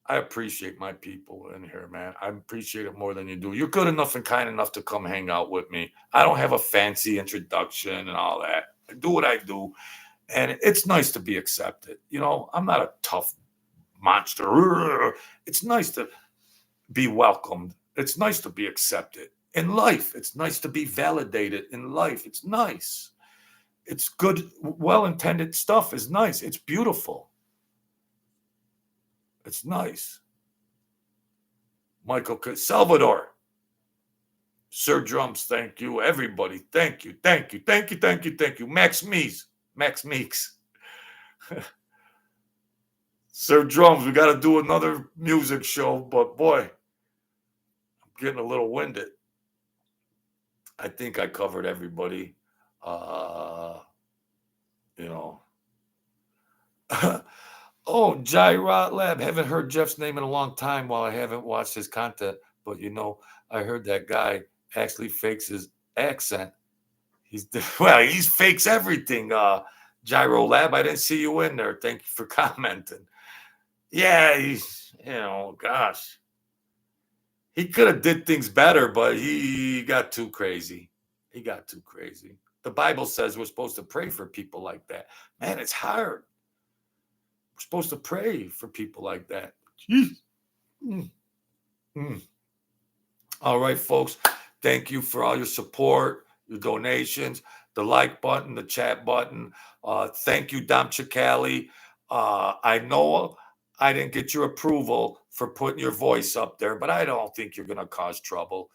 I appreciate my people in here, man. I appreciate it more than you do. You're good enough and kind enough to come hang out with me. I don't have a fancy introduction and all that. I do what I do. And it's nice to be accepted. You know, I'm not a tough monster. It's nice to be welcomed. It's nice to be accepted. In life, it's nice to be validated. In life, it's nice. It's good, well-intended stuff is nice. It's beautiful. It's nice. Michael Salvador. Sir Drums, thank you. Everybody, thank you. Thank you. Thank you. Thank you. Thank you. Max Meeks. Sir Drums, we got to do another music show, but boy, I'm getting a little winded. I think I covered everybody. You know. Oh, Jairot Lab. Haven't heard Jeff's name in a long time while I haven't watched his content. But, you know, I heard that guy actually fakes his accent. He fakes everything. Gyro Lab, I didn't see you in there. Thank you for commenting. Yeah, gosh. He could have did things better, but he got too crazy. The Bible says we're supposed to pray for people like that. Man, it's hard. We're supposed to pray for people like that. All right, folks. Thank you for all your support, your donations, the like button, the chat button. Thank you, Dom Cicale. I know I didn't get your approval for putting your voice up there, but I don't think you're going to cause trouble,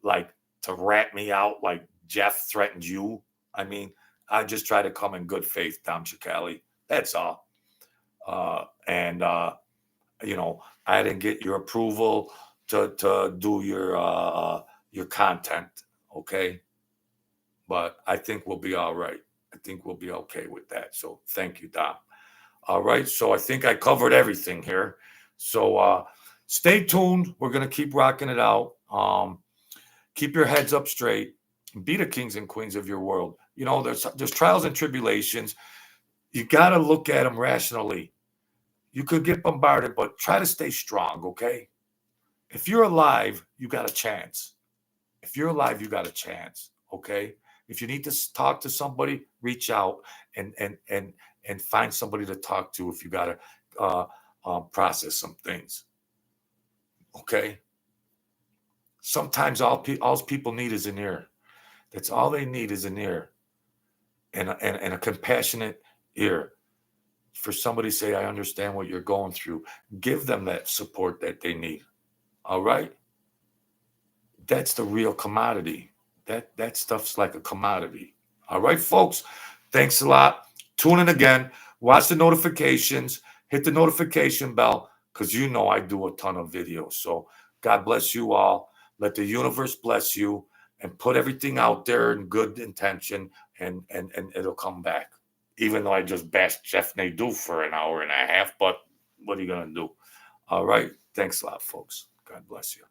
like to rat me out like Jeff threatened you. I mean, I just try to come in good faith, Dom Cicale. That's all. I didn't get your approval to do your content, okay? But I think we'll be all right. I think we'll be okay with that. So thank you, Dom. All right, so I think I covered everything here. So stay tuned. We're going to keep rocking it out. Keep your heads up straight. Be the kings and queens of your world. You know, there's trials and tribulations. You got to look at them rationally. You could get bombarded, but try to stay strong, okay? If you're alive, you got a chance. Okay? If you need to talk to somebody, reach out and find somebody to talk to if you got to process some things. Okay? Sometimes all people need is an ear. That's all they need is an ear and a compassionate ear for somebody to say, I understand what you're going through. Give them that support that they need. All right? That's the real commodity. That stuff's like a commodity. All right, folks. Thanks a lot. Tune in again. Watch the notifications. Hit the notification bell. because you know I do a ton of videos. So God bless you all. Let the universe bless you, and put everything out there in good intention, and it'll come back. Even though I just bashed Jeff Nadu for an hour and a half, but what are you going to do? All right. Thanks a lot, folks. God bless you.